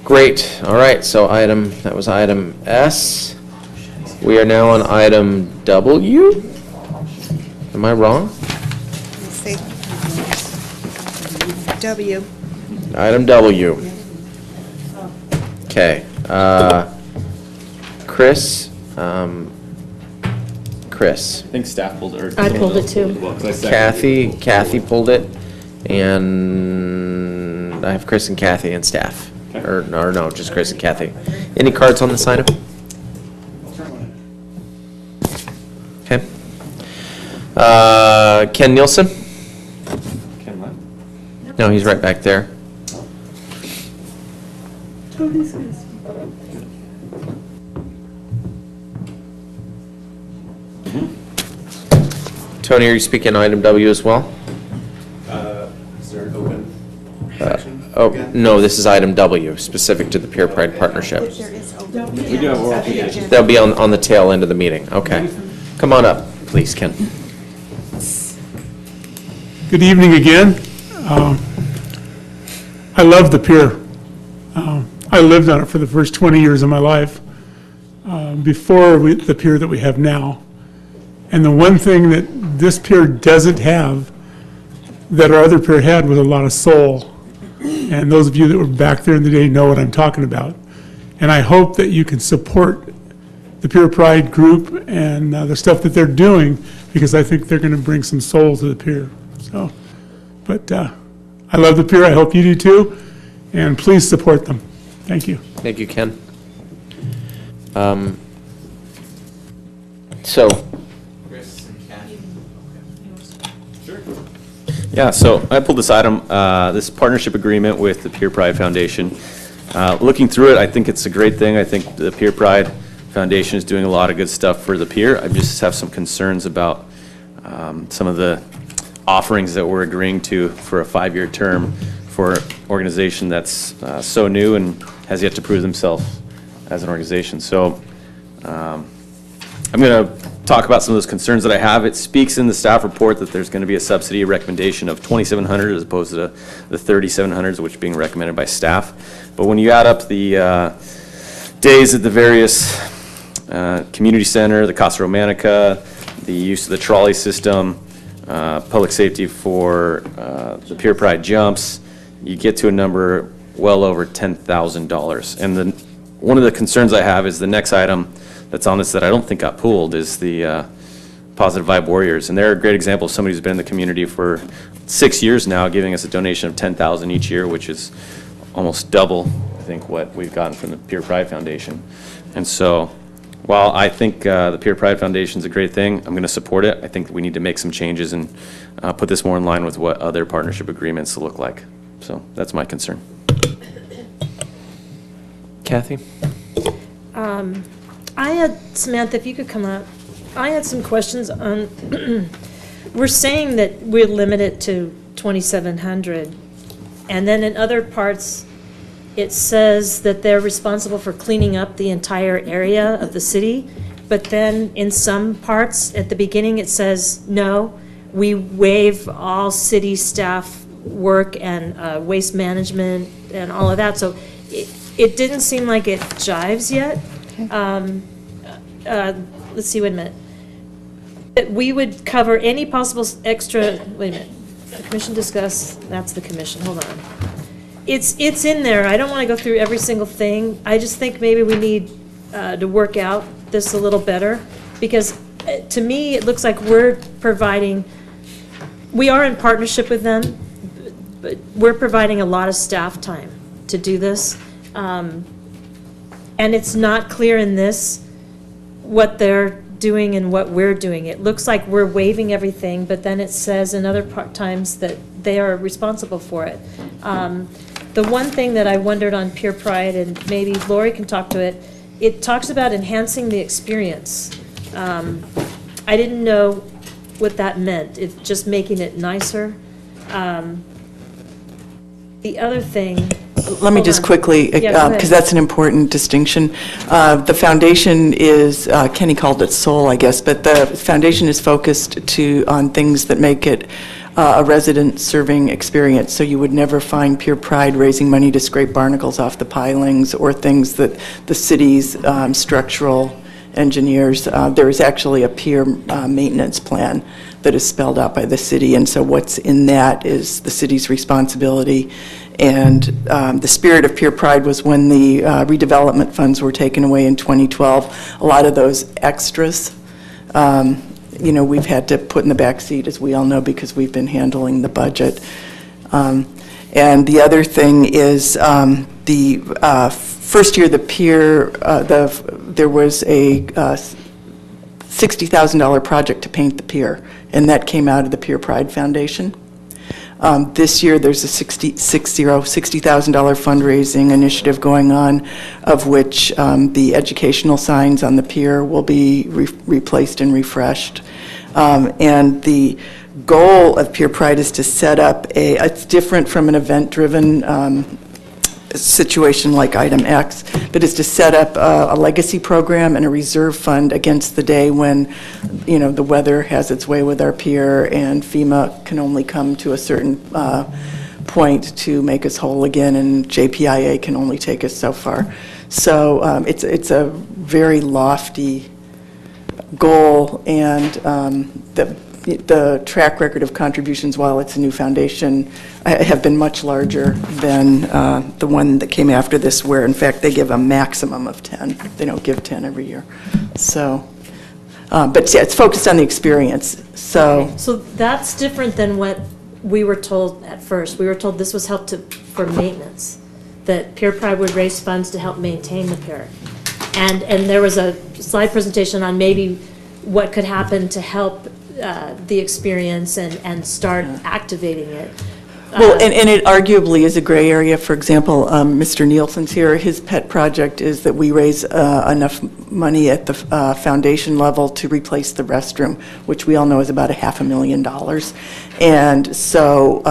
S1: Great. All right. So that was item S. We are now on item W. Am I wrong?
S2: W.
S1: Item W. Okay. Chris? Chris?
S16: I think staff pulled it.
S21: I pulled it too.
S1: Kathy pulled it, and I have Chris and Kathy and staff. Or no, just Chris and Kathy. Any cards on this item? Okay. Ken Nielsen?
S16: Ken what?
S1: No, he's right back there. Tony, are you speaking item W as well?
S9: Is there an open section?
S1: Oh, no, this is item W, specific to the Pier Pride Partnership.
S9: We do have oral communication.
S1: They'll be on the tail end of the meeting. Okay. Come on up, please, Ken.
S22: Good evening again. I love the pier. I lived on it for the first 20 years of my life, before the pier that we have now. And the one thing that this pier doesn't have that our other pier had was a lot of soul. And those of you that were back there in the day know what I'm talking about. And I hope that you can support the Pier Pride group and the stuff that they're doing, because I think they're going to bring some soul to the pier. So, but I love the pier. I hope you do too. And please support them. Thank you.
S1: Thank you, Ken. So,
S16: Yeah, so I pulled this item, this partnership agreement with the Pier Pride Foundation. Looking through it, I think it's a great thing. I think the Pier Pride Foundation is doing a lot of good stuff for the pier. I just have some concerns about some of the offerings that we're agreeing to for a 5-year term for an organization that's so new and has yet to prove themselves as an organization. So I'm going to talk about some of those concerns that I have. It speaks in the staff report that there's going to be a subsidy recommendation of $2,700 as opposed to the $3,700, which is being recommended by staff. But when you add up the days at the various community center, the Casa Romanica, the use of the trolley system, public safety for the Pier Pride jumps, you get to a number well over $10,000. And one of the concerns I have is the next item that's on this that I don't think got pulled is the Positive Vibe Warriors. And they're a great example of somebody who's been in the community for 6 years now, giving us a donation of $10,000 each year, which is almost double, I think, what we've gotten from the Pier Pride Foundation. And so while I think the Pier Pride Foundation is a great thing, I'm going to support it. I think we need to make some changes and put this more in line with what other partnership agreements look like. So that's my concern.
S1: Kathy?
S5: I had, Samantha, if you could come up, I had some questions on, we're saying that we're limited to 2,700, and then in other parts, it says that they're responsible for cleaning up the entire area of the city, but then in some parts, at the beginning, it says, no, we waive all city staff work and waste management and all of that, so it didn't seem like it jives yet. Let's see, wait a minute. That we would cover any possible extra, wait a minute. The commission discussed, that's the commission, hold on. It's in there. I don't want to go through every single thing. I just think maybe we need to work out this a little better, because to me, it looks like we're providing, we are in partnership with them, but we're providing a lot of staff time to do this. And it's not clear in this what they're doing and what we're doing. It looks like we're waiving everything, but then it says in other times that they are responsible for it. The one thing that I wondered on Pier Pride, and maybe Lori can talk to it, it talks about enhancing the experience. I didn't know what that meant, if just making it nicer. The other thing,
S4: let me just quickly, because that's an important distinction. The foundation is, Kenny called it soul, I guess, but the foundation is focused on things that make it a resident-serving experience. So you would never find Pier Pride raising money to scrape barnacles off the pilings or things that the city's structural engineers. There is actually a pier maintenance plan that is spelled out by the city, and so what's in that is the city's responsibility. And the spirit of Pier Pride was when the redevelopment funds were taken away in 2012. A lot of those extras, we've had to put in the back seat, as we all know, because we've been handling the budget. And the other thing is the first year the pier, there was a $60,000 project to paint the pier, and that came out of the Pier Pride Foundation. This year, there's a $60,000 fundraising initiative going on, of which the educational signs on the pier will be replaced and refreshed. And the goal of Pier Pride is to set up it's different from an event-driven situation like item X, but is to set up a legacy program and a reserve fund against the day when, the weather has its way with our pier and FEMA can only come to a certain point to make us whole again, and JPIA can only take us so far. So it's a very lofty goal, and the track record of contributions, while it's a new foundation, have been much larger than the one that came after this, where in fact they give a maximum of 10. They don't give 10 every year. So, but yeah, it's focused on the experience. So
S5: that's different than what we were told at first. We were told this was for maintenance, that Pier Pride would raise funds to help maintain the pier. And there was a slide presentation on maybe what could happen to help the experience and start activating it.
S4: Well, and it arguably is a gray area. For example, Mr. Nielsen's here. His pet project is that we raise enough money at the foundation level to replace the restroom, which we all know is about $500,000. And so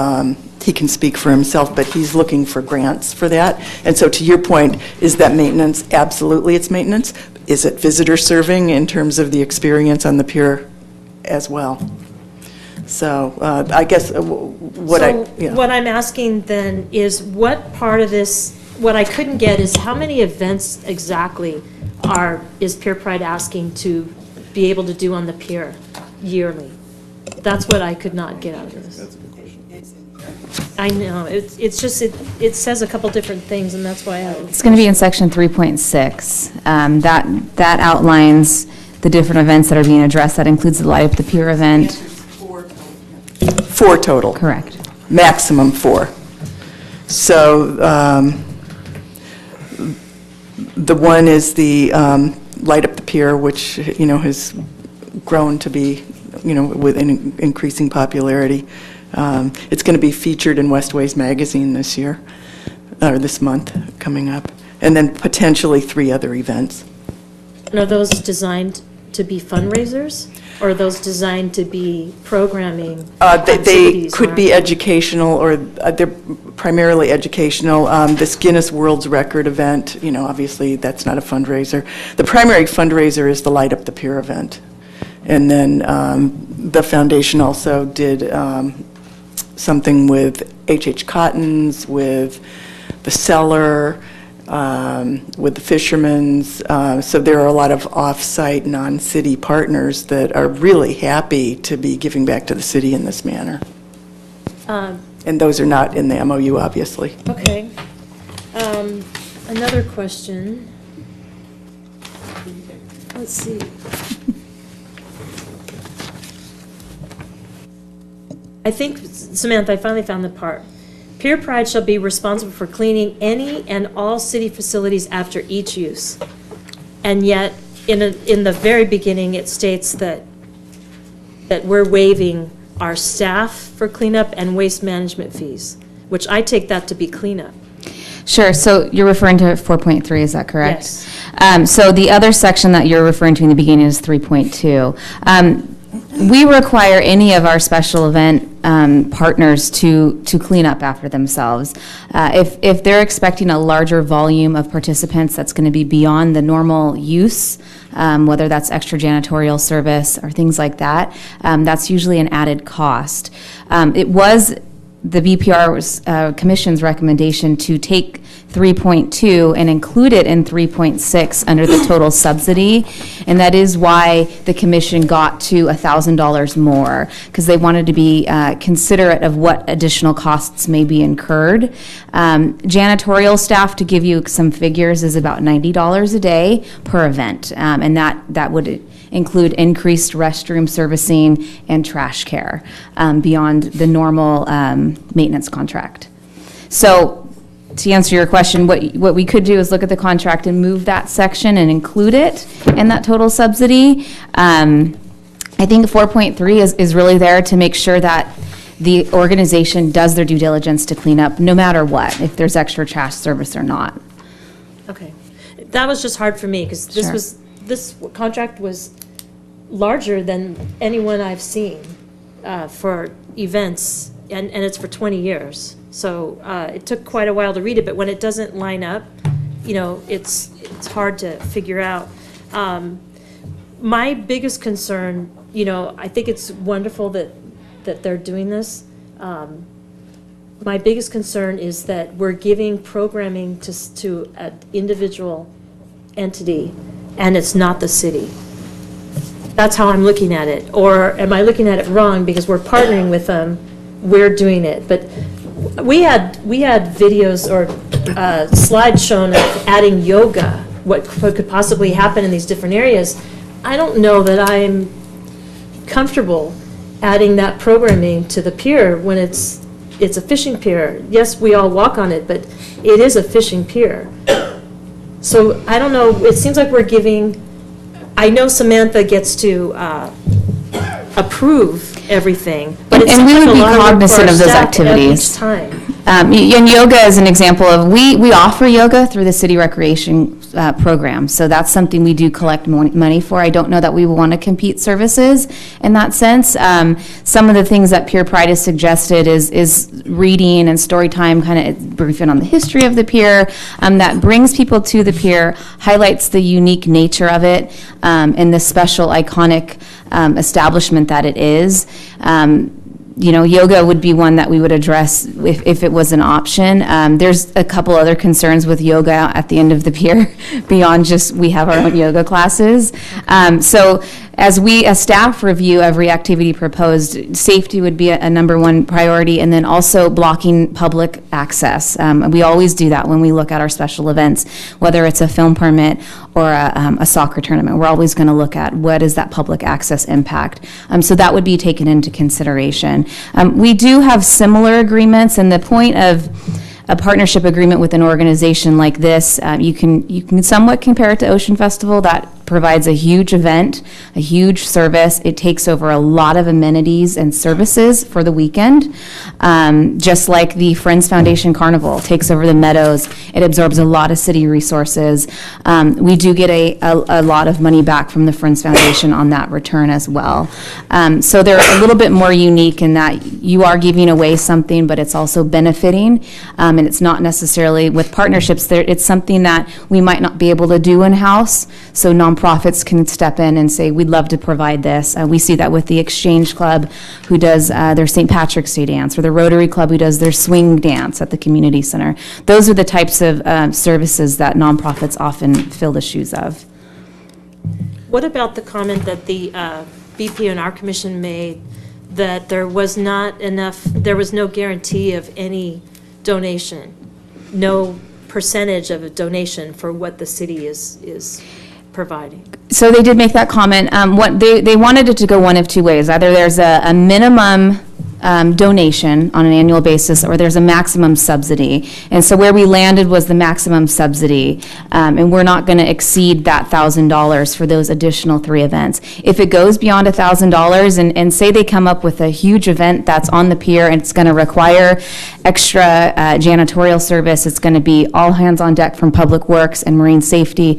S4: he can speak for himself, but he's looking for grants for that. And so to your point, is that maintenance? Absolutely, it's maintenance. Is it visitor serving in terms of the experience on the pier as well? So I guess what
S5: I'm asking then is what part of this, what I couldn't get is how many events exactly is Pier Pride asking to be able to do on the pier yearly? That's what I could not get out of this. That's a good question. I know, it's just, it says a couple different things, and that's why
S10: It's going to be in section 3.6. That outlines the different events that are being addressed. That includes the Light Up the Pier event.
S4: 4 total.
S10: Correct.
S4: Maximum 4. So the one is the Light Up the Pier, which has grown to be with an increasing popularity. It's going to be featured in Westways magazine this year, or this month coming up, and then potentially 3 other events.
S5: And are those designed to be fundraisers, or are those designed to be programming?
S4: They could be educational, or they're primarily educational. This Guinness World's Record event, obviously that's not a fundraiser. The primary fundraiser is the Light Up the Pier event. And then the foundation also did something with H.H. Cotton's, with the Cellar, with the Fisherman's. So there are a lot of off-site, non-city partners that are really happy to be giving back to the city in this manner. And those are not in the MOU, obviously.
S5: Okay. Another question. Let's see. I think, Samantha, I finally found the part. Pier Pride shall be responsible for cleaning any and all city facilities after each use. And yet, in the very beginning, it states that we're waiving our staff for cleanup and waste management fees, which I take that to be cleanup.
S10: Sure, so you're referring to 4.3, is that correct?
S5: Yes.
S10: So the other section that you're referring to in the beginning is 3.2. We require any of our special event partners to clean up after themselves. If they're expecting a larger volume of participants that's going to be beyond the normal use, whether that's extra janitorial service or things like that, that's usually an added cost. It was the BPR's Commission's recommendation to take 3.2 and include it in 3.6 under the total subsidy. And that is why the commission got to $1,000 more, because they wanted to be considerate of what additional costs may be incurred. Janitorial staff, to give you some figures, is about $90 a day per event, and that would include increased restroom servicing and trash care beyond the normal maintenance contract. So to answer your question, what we could do is look at the contract and move that section and include it in that total subsidy. I think 4.3 is really there to make sure that the organization does their due diligence to clean up, no matter what, if there's extra trash service or not.
S5: Okay. That was just hard for me, because this contract was larger than anyone I've seen for events, and it's for 20 years. So it took quite a while to read it, but when it doesn't line up, it's hard to figure out. My biggest concern, I think it's wonderful that they're doing this. My biggest concern is that we're giving programming to an individual entity, and it's not the city. That's how I'm looking at it. Or am I looking at it wrong because we're partnering with them, we're doing it? But we had videos or slides shown of adding yoga, what could possibly happen in these different areas. I don't know that I'm comfortable adding that programming to the pier when it's a fishing pier. Yes, we all walk on it, but it is a fishing pier. So I don't know, it seems like we're giving, I know Samantha gets to approve everything, but it's
S10: and we would be cognizant of those activities.
S5: Each time.
S10: And yoga is an example of, we offer yoga through the city recreation program, so that's something we do collect money for. I don't know that we want to compete services in that sense. Some of the things that Pier Pride has suggested is reading and story time, kind of briefing on the history of the pier, that brings people to the pier, highlights the unique nature of it, and the special iconic establishment that it is. Yoga would be one that we would address if it was an option. There's a couple other concerns with yoga at the end of the pier beyond just we have our own yoga classes. So as staff review every activity proposed, safety would be a #1 priority, and then also blocking public access. We always do that when we look at our special events, whether it's a film permit or a soccer tournament. We're always going to look at what is that public access impact. So that would be taken into consideration. We do have similar agreements, and the point of a partnership agreement with an organization like this, you can somewhat compare it to Ocean Festival. That provides a huge event, a huge service. It takes over a lot of amenities and services for the weekend, just like the Friends Foundation Carnival takes over the meadows. It absorbs a lot of city resources. We do get a lot of money back from the Friends Foundation on that return as well. So they're a little bit more unique in that you are giving away something, but it's also benefiting, and it's not necessarily with partnerships. It's something that we might not be able to do in-house, so nonprofits can step in and say, we'd love to provide this. We see that with the Exchange Club, who does their St. Patrick's Day dance, or the Rotary Club, who does their swing dance at the community center. Those are the types of services that nonprofits often fill the shoes of.
S5: What about the comment that the BP and our commission made that there was no guarantee of any donation, no percentage of a donation for what the city is providing?
S10: So they did make that comment. What they wanted it to go one of two ways. Either there's a minimum donation on an annual basis, or there's a maximum subsidy. And so where we landed was the maximum subsidy, and we're not going to exceed that $1,000 for those additional 3 events. If it goes beyond $1,000, and say they come up with a huge event that's on the pier and it's going to require extra janitorial service, it's going to be all hands on deck from Public Works and Marine Safety,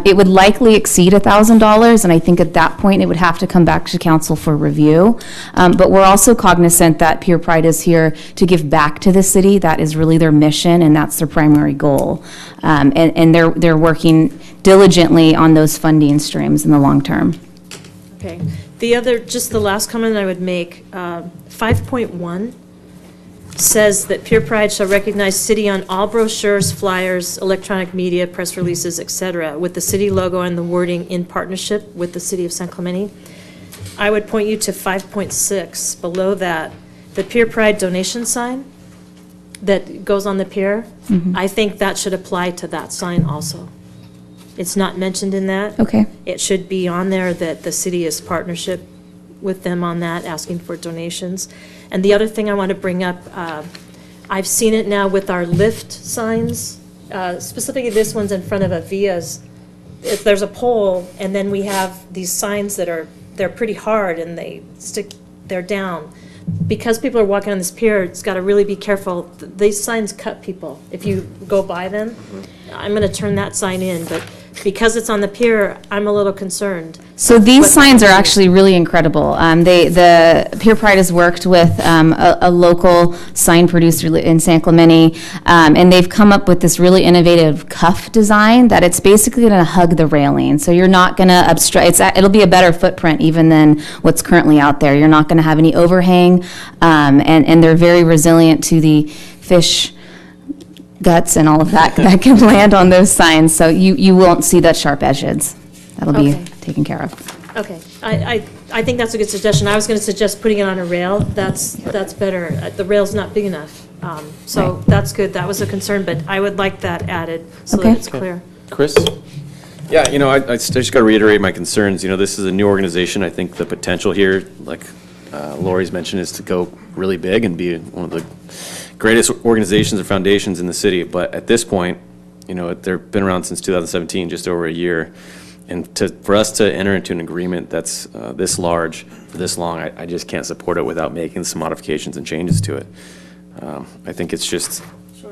S10: it would likely exceed $1,000, and I think at that point it would have to come back to council for review. But we're also cognizant that Pier Pride is here to give back to the city. That is really their mission, and that's their primary goal. And they're working diligently on those funding streams in the long term.
S5: Okay. The last comment I would make, 5.1, says that Pier Pride shall recognize city on all brochures, flyers, electronic media, press releases, etc., with the city logo and the wording in partnership with the city of San Clemente. I would point you to 5.6. Below that, the Pier Pride donation sign that goes on the pier, I think that should apply to that sign also. It's not mentioned in that.
S10: Okay.
S5: It should be on there that the city is partnership with them on that, asking for donations. And the other thing I want to bring up, I've seen it now with our lift signs, specifically this one's in front of a Via's. If there's a pole, and then we have these signs that they're pretty hard and they're down. Because people are walking on this pier, it's got to really be careful. These signs cut people. If you go by them, I'm going to turn that sign in, but because it's on the pier, I'm a little concerned.
S10: So these signs are actually really incredible. The Pier Pride has worked with a local sign producer in San Clemente, and they've come up with this really innovative cuff design that it's basically going to hug the railing. So you're not going to obstruct. It'll be a better footprint even than what's currently out there. You're not going to have any overhang, and they're very resilient to the fish guts and all of that that can land on those signs. So you won't see that sharp edges. That'll be taken care of.
S5: Okay, I think that's a good suggestion. I was going to suggest putting it on a rail. That's better. The rail's not big enough. So that's good. That was a concern, but I would like that added so that it's clear.
S1: Chris?
S16: Yeah, I just got to reiterate my concerns. This is a new organization. I think the potential here, like Lori's mentioned, is to go really big and be one of the greatest organizations or foundations in the city. But at this point, they've been around since 2017, just over a year. And for us to enter into an agreement that's this large for this long, I just can't support it without making some modifications and changes to it. I think it's just,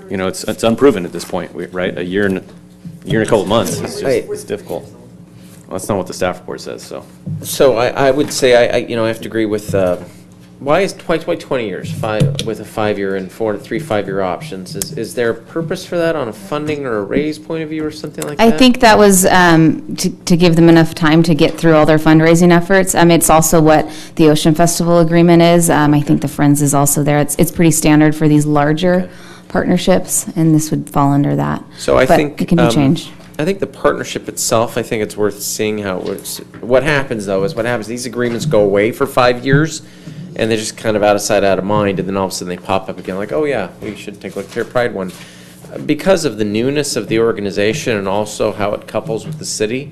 S16: it's unproven at this point, right? A year and a couple of months, it's difficult. Well, that's not what the staff report says, so.
S1: So I would say, I have to agree with, why is 20 years, with a 5-year and 3 5-year options? Is there a purpose for that on a funding or a raise point of view or something like that?
S10: I think that was to give them enough time to get through all their fundraising efforts. It's also what the Ocean Festival agreement is. I think the Friends is also there. It's pretty standard for these larger partnerships, and this would fall under that.
S1: So I think
S10: it can be changed.
S1: I think the partnership itself, I think it's worth seeing how it works. What happens, though, is these agreements go away for 5 years, and they're just kind of out of sight, out of mind, and then all of a sudden they pop up again, like, oh yeah, we should take a look at Pier Pride one. Because of the newness of the organization and also how it couples with the city,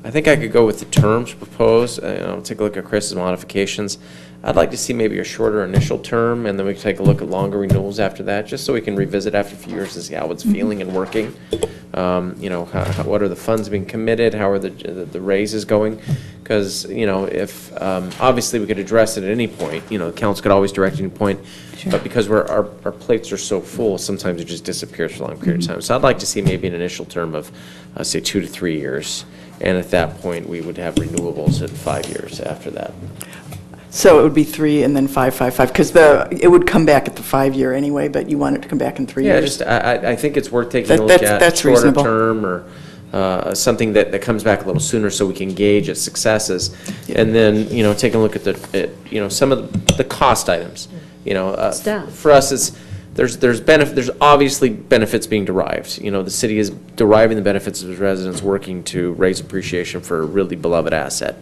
S1: I think I could go with the terms proposed. I'll take a look at Chris's modifications. I'd like to see maybe a shorter initial term, and then we can take a look at longer renewals after that, just so we can revisit after a few years and see how it's feeling and working. What are the funds being committed? How are the raises going? Because, if, obviously we could address it at any point, the council could always direct any point, but because our plates are so full, sometimes it just disappears for a long period of time. So I'd like to see maybe an initial term of, say, 2 to 3 years, and at that point, we would have renewables at 5 years after that.
S4: So it would be 3 and then 5, 5, 5, because it would come back at the 5-year anyway, but you want it to come back in 3 years?
S1: Yeah, I think it's worth taking a look at.
S4: That's
S1: shorter
S4: reasonable.
S1: term or something that comes back a little sooner so we can gauge its successes. And then, taking a look at some of the cost items. For us, there's obviously benefits being derived. The city is deriving the benefits of its residents working to raise appreciation for a really beloved asset.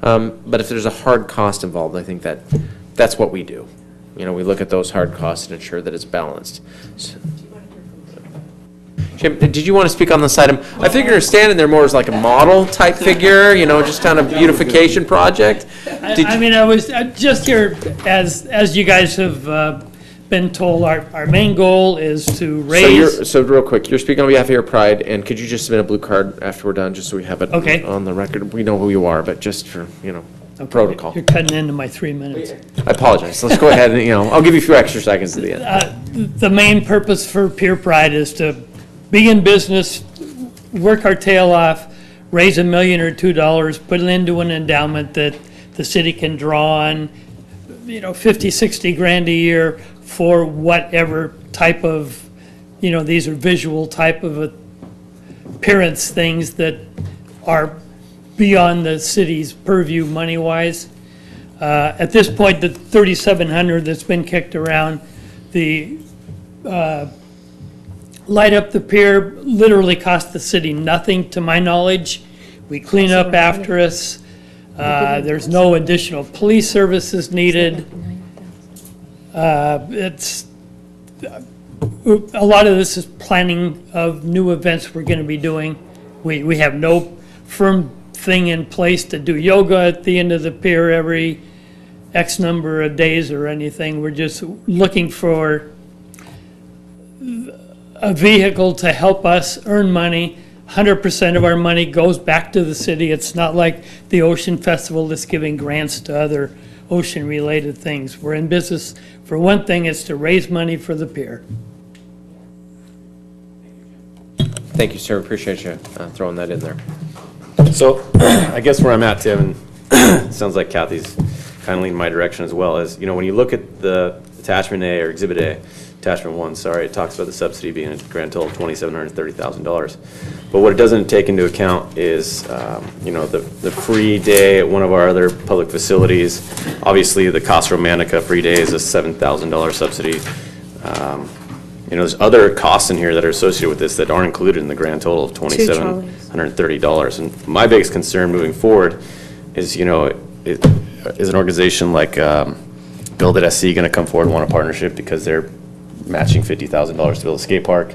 S1: But if there's a hard cost involved, I think that's what we do. We look at those hard costs and ensure that it's balanced. So, Jim, did you want to speak on this item? I figured you're standing there more as like a model type figure, just kind of beautification project.
S11: I was just here as you guys have been told, our main goal is to raise.
S1: So real quick, you're speaking on behalf of Pier Pride, and could you just submit a blue card after we're done, just so we have it on the record? We know who you are, but just for, protocol.
S11: You're cutting into my 3 minutes.
S1: I apologize. Let's go ahead and, I'll give you a few extra seconds at the end.
S11: The main purpose for Pier Pride is to be in business, work our tail off, raise $1 million or $2 million, put it into an endowment that the city can draw on, 50, 60 grand a year for whatever type of, these are visual type of appearance things that are beyond the city's purview money-wise. At this point, the $3,700 that's been kicked around, the light up the pier literally cost the city nothing, to my knowledge. We clean up after us. There's no additional police services needed. It's a lot of this is planning of new events we're going to be doing. We have no firm thing in place to do yoga at the end of the pier every X number of days or anything. We're just looking for a vehicle to help us earn money. 100% of our money goes back to the city. It's not like the Ocean Festival that's giving grants to other ocean-related things. We're in business, for one thing, it's to raise money for the pier.
S1: Thank you, sir. Appreciate you throwing that in there. So I guess where I'm at, Tim, and it sounds like Kathy's kind of leaning my direction as well, is, when you look at the attachment A or exhibit A, attachment 1, sorry, it talks about the subsidy being a grand total of $2,730,000. But what it doesn't take into account is, the free day at one of our other public facilities. Obviously, the Casa Romanica free day is a $7,000 subsidy. There's other costs in here that are associated with this that aren't included in the grand total of $2,730. And my biggest concern moving forward is, is an organization like Build It SC going to come forward and want a partnership because they're matching $50,000 to build a skate park?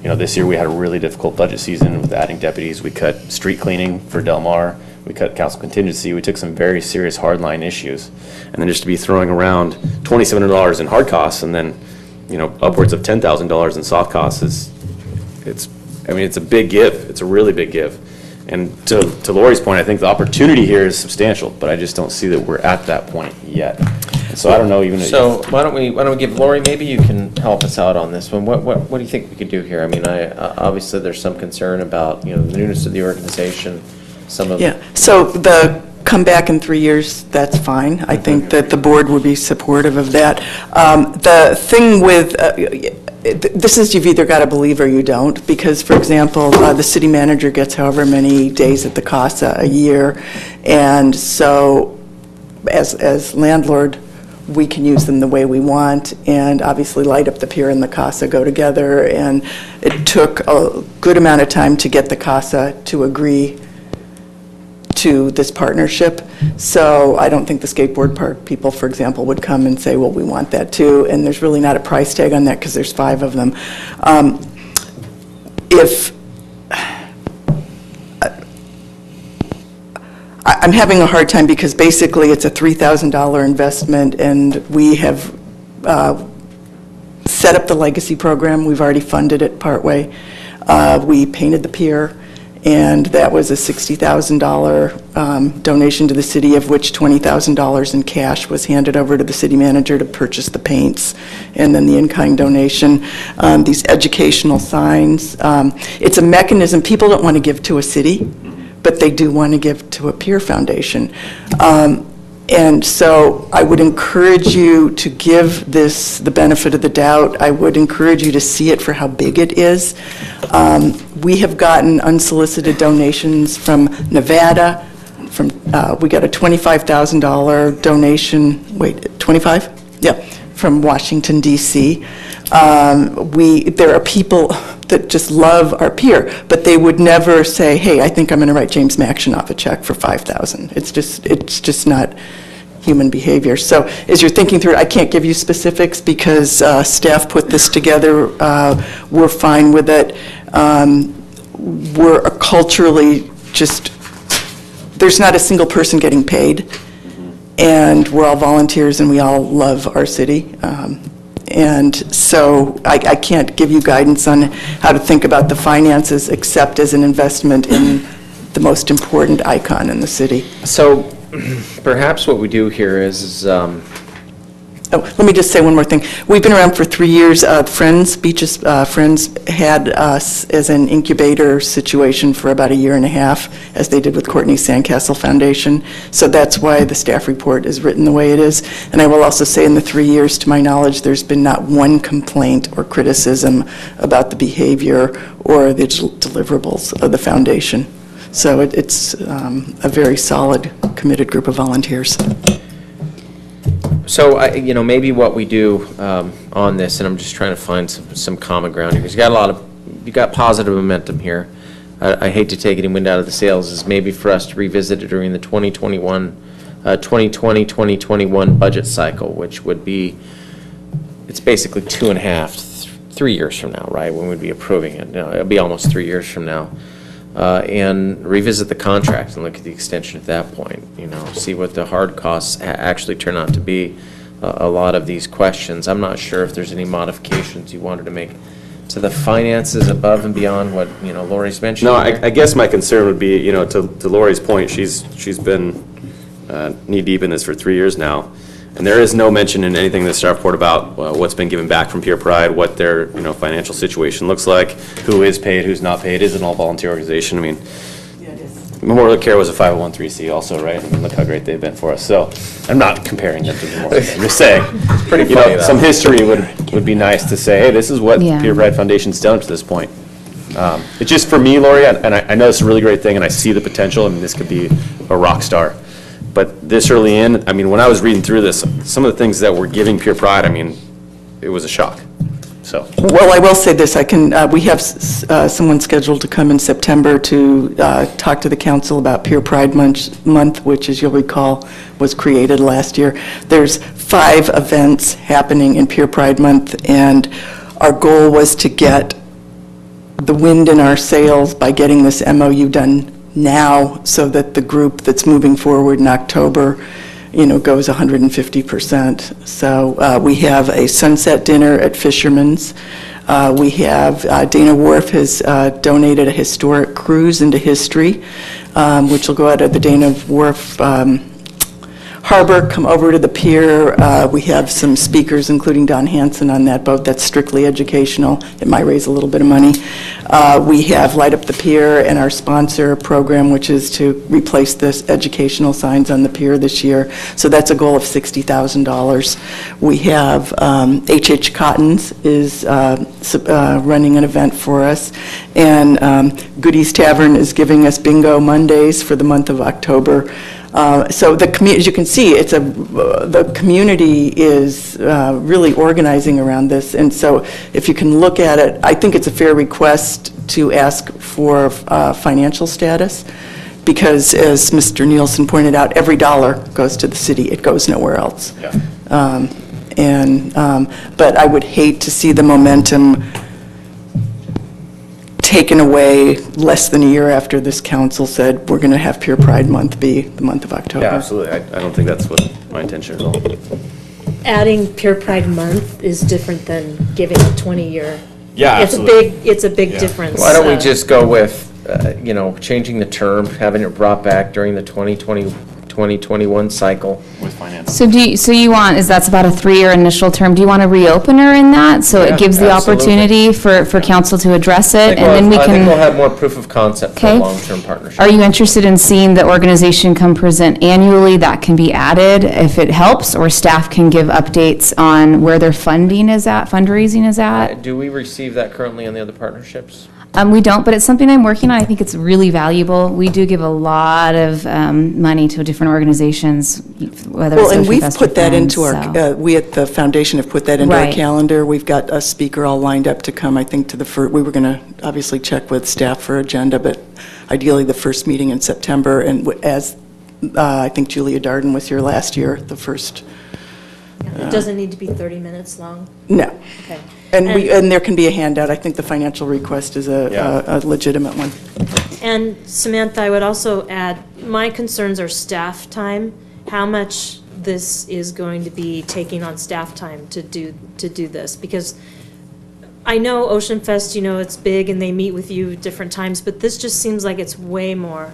S1: This year we had a really difficult budget season with adding deputies. We cut street cleaning for Del Mar. We cut council contingency. We took some very serious hardline issues. And then just to be throwing around $2,700 in hard costs and then, upwards of $10,000 in soft costs it's a big give. It's a really big give. And to Lori's point, I think the opportunity here is substantial, but I just don't see that we're at that point yet. So I don't know even. So why don't we give Lori? Maybe you can help us out on this one. What do you think we could do here? I mean, obviously there's some concern about the newness of the organization. Some of
S4: So the come back in 3 years, that's fine. I think that the board would be supportive of that. The thing with this is you've either got to believe or you don't, because, for example, the city manager gets however many days at the Casa a year, and so as landlord, we can use them the way we want, and obviously Light Up the Pier and the Casa go together, and it took a good amount of time to get the Casa to agree to this partnership. So I don't think the skateboard park people, for example, would come and say, well, we want that too, and there's really not a price tag on that because there's 5 of them. I'm having a hard time because basically it's a $3,000 investment, and we have set up the legacy program. We've already funded it partway. We painted the pier, and that was a $60,000 donation to the city, of which $20,000 in cash was handed over to the city manager to purchase the paints, and then the in-kind donation. These educational signs, it's a mechanism. People don't want to give to a city, but they do want to give to a peer foundation. And so I would encourage you to give this the benefit of the doubt. I would encourage you to see it for how big it is. We have gotten unsolicited donations from Nevada. We got a $25,000 donation, 25? Yeah, from Washington, D.C. There are people that just love our pier, but they would never say, hey, I think I'm going to write James Maction a check for $5,000. It's just not human behavior. So as you're thinking through it, I can't give you specifics because staff put this together. We're fine with it. We're culturally just, there's not a single person getting paid, and we're all volunteers and we all love our city. And so I can't give you guidance on how to think about the finances except as an investment in the most important icon in the city.
S1: So perhaps what we do here is
S4: let me just say one more thing. We've been around for 3 years. Friends had us as an incubator situation for about a year and a half, as they did with Courtney's Sandcastle Foundation. So that's why the staff report is written the way it is. And I will also say in the 3 years, to my knowledge, there's been not one complaint or criticism about the behavior or the deliverables of the foundation. So it's a very solid, committed group of volunteers.
S1: So, maybe what we do on this, and I'm just trying to find some common ground here, because you got positive momentum here. I hate to take any wind out of the sails, is maybe for us to revisit it during the 2020-2021 budget cycle, which would be, it's basically 3 years from now, right, when we'd be approving it. No, it'll be almost 3 years from now. And revisit the contract and look at the extension at that point, see what the hard costs actually turn out to be. A lot of these questions, I'm not sure if there's any modifications you wanted to make to the finances above and beyond what, Lori's mentioned.
S16: No, I guess my concern would be, to Lori's point, she's been knee-deep in this for 3 years now, and there is no mention in anything in the staff report about what's been given back from Pier Pride, what their, financial situation looks like, who is paid, who's not paid, is it an all-volunteer organization? I mean, Memorial Care was a 501(c) also, right? I mean, look how great they've been for us. So I'm not comparing them to Memorial Care. I'm just saying,
S1: pretty funny,
S16: some history would be nice to say, hey, this is what Pier Pride Foundation's done to this point. It's just for me, Lori, and I know it's a really great thing, and I see the potential. I mean, this could be a rock star. But this early in, I mean, when I was reading through this, some of the things that we're giving Pier Pride, I mean, it was a shock. So.
S4: Well, I will say this, we have someone scheduled to come in September to talk to the council about Pier Pride Month, which, as you'll recall, was created last year. There's 5 events happening in Pier Pride Month, and our goal was to get the wind in our sails by getting this MOU done now, so that the group that's moving forward in October, goes 150%. So we have a sunset dinner at Fisherman's. We have Dana Wharf has donated a historic cruise into history, which will go out of the Dana Wharf harbor, come over to the pier. We have some speakers, including Don Hanson, on that boat. That's strictly educational. It might raise a little bit of money. We have Light Up the Pier and our sponsor program, which is to replace this educational signs on the pier this year. So that's a goal of $60,000. We have H.H. Cottons is running an event for us, and Goodies Tavern is giving us Bingo Mondays for the month of October. So as you can see, the community is really organizing around this, and so if you can look at it, I think it's a fair request to ask for financial status, because as Mr. Nielsen pointed out, every dollar goes to the city; it goes nowhere else.
S16: Yeah.
S4: But I would hate to see the momentum taken away less than a year after this council said we're going to have Pier Pride Month be the month of October.
S16: Yeah, absolutely. I don't think that's what my intention is at all.
S5: Adding Pier Pride Month is different than giving a 20-year.
S16: Yeah, absolutely.
S5: It's a big difference.
S1: Why don't we just go with, changing the term, having it brought back during the 2021 cycle.
S16: With finance.
S10: So that's about a 3-year initial term. Do you want a reopener in that? So it gives the opportunity for council to address it, and then we
S1: I think
S10: can.
S1: we'll have more proof of concept for a
S10: Okay.
S1: long-term partnership.
S10: Are you interested in seeing the organization come present annually? That can be added if it helps, or staff can give updates on where their fundraising is at.
S1: Do we receive that currently on the other partnerships?
S10: We don't, but it's something I'm working on. I think it's really valuable. We do give a lot of money to different organizations, whether it's
S4: and
S10: Ocean
S4: we've
S10: Fest or
S4: put that into
S10: Friends,
S4: our, we at the foundation have put that into our
S10: Right.
S4: calendar. We've got a speaker all lined up to come, I think, to the first, we were going to obviously check with staff for agenda, but ideally the first meeting in September, and as I think Julia Darden was here last year, the first.
S5: It doesn't need to be 30 minutes long?
S4: No.
S5: Okay.
S4: And there can be a handout. I think the financial request is a legitimate one.
S5: And Samantha, I would also add, my concerns are staff time, how much this is going to be taking on staff time to do this, because I know Ocean Fest, it's big and they meet with you at different times, but this just seems like it's way more.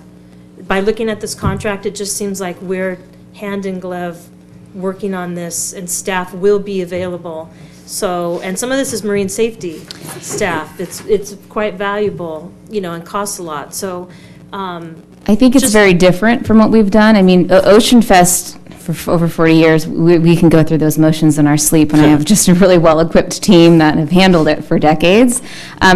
S5: By looking at this contract, it just seems like we're hand in glove working on this, and staff will be available. So, and some of this is marine safety staff. It's quite valuable, and costs a lot. So,
S10: I think it's very different from what we've done. I mean, Ocean Fest, for over 40 years, we can go through those motions in our sleep, and I have just a really well-equipped team that have handled it for decades.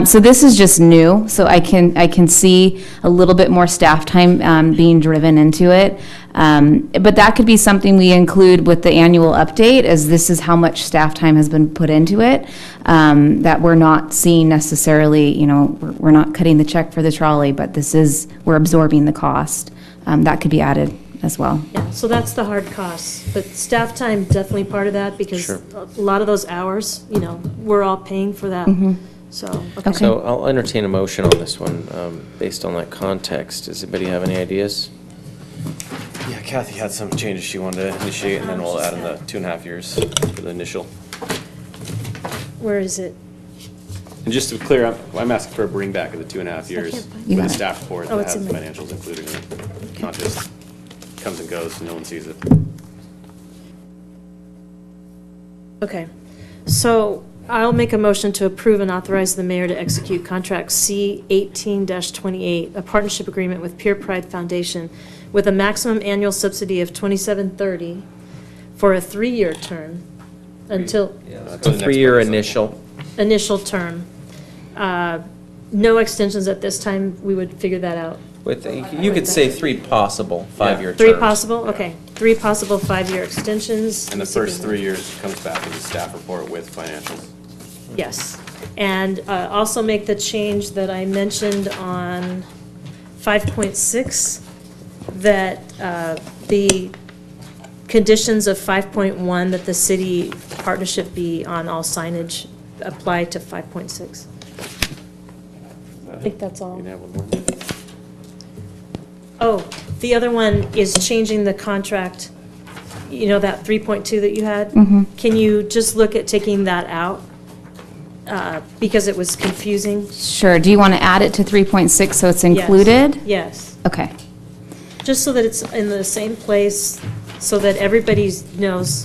S10: So this is just new, so I can see a little bit more staff time being driven into it. But that could be something we include with the annual update, as this is how much staff time has been put into it, that we're not seeing necessarily, we're not cutting the check for the trolley, but we're absorbing the cost. That could be added as well.
S5: Yeah, so that's the hard costs, but staff time definitely part of that, because a lot of those hours, we're all paying for that. So, okay.
S1: So I'll entertain a motion on this one, based on that context. Does anybody have any ideas?
S16: Yeah, Kathy had some changes she wanted to initiate, and then we'll add in the 2.5 years for the initial.
S5: Where is it?
S16: And just to be clear, I'm asking for a bring back of the 2.5 years with a staff report that has financials included in it, not just comes and goes and no one sees it.
S5: Okay, so I'll make a motion to approve and authorize the mayor to execute contract C18-28, a partnership agreement with Pier Pride Foundation with a maximum annual subsidy of $27.30 for a 3-year term until.
S1: It's a 3-year initial
S5: term. No extensions at this time. We would figure that out.
S1: You could say 3 possible 5-year terms.
S5: 3 possible? Okay. 3 possible 5-year extensions.
S16: And the first 3 years comes back as a staff report with financials.
S5: Yes. And also make the change that I mentioned on 5.6, that the conditions of 5.1, that the city partnership be on all signage, apply to 5.6. I think that's all.
S16: You can have one more.
S5: Oh, the other one is changing the contract, that 3.2 that you had? Can you just look at taking that out? Because it was confusing.
S10: Sure. Do you want to add it to 3.6 so it's included?
S5: Yes.
S10: Okay.
S5: Just so that it's in the same place, so that everybody knows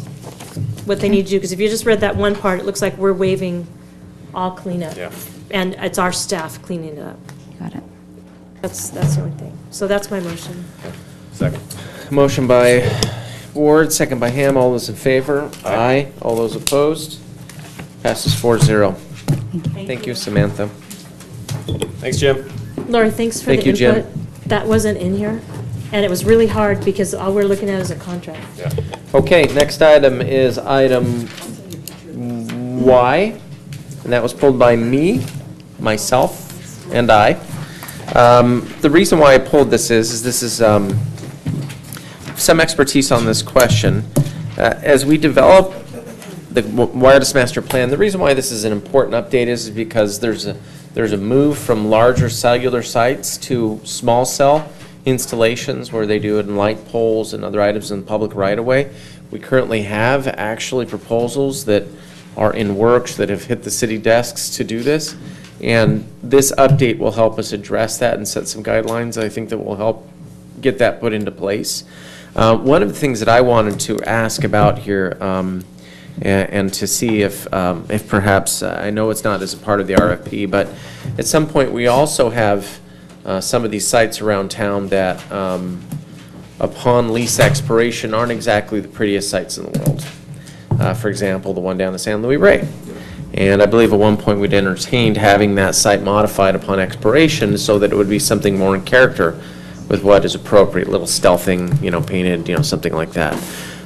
S5: what they need to do. Because if you just read that one part, it looks like we're waiving all cleanup.
S16: Yeah.
S5: And it's our staff cleaning it up.
S10: Got it.
S5: That's the only thing. So that's my motion.
S16: Second.
S1: Motion by Ward, second by Ham. All those in favor? Aye. All those opposed? Passes 4-0. Thank you, Samantha.
S16: Thanks, Jim.
S5: Lori, thanks for the
S1: Thank you, Jim.
S5: input. That wasn't in here, and it was really hard because all we're looking at is a contract.
S16: Yeah.
S1: Okay, next item is item Y, and that was pulled by myself, and I. The reason why I pulled this is this is some expertise on this question. As we develop the wireless master plan, the reason why this is an important update is because there's a move from larger cellular sites to small cell installations where they do it in light poles and other items in the public right-of-way. We currently have actually proposals that are in works that have hit the city desks to do this, and this update will help us address that and set some guidelines, I think, that will help get that put into place. One of the things that I wanted to ask about here, and to see if perhaps, I know it's not as a part of the RFP, but at some point we also have some of these sites around town that upon lease expiration aren't exactly the prettiest sites in the world. For example, the one down the San Luis Rey. And I believe at one point we'd entertained having that site modified upon expiration so that it would be something more in character with what is appropriate, a little stealthing, painted, something like that.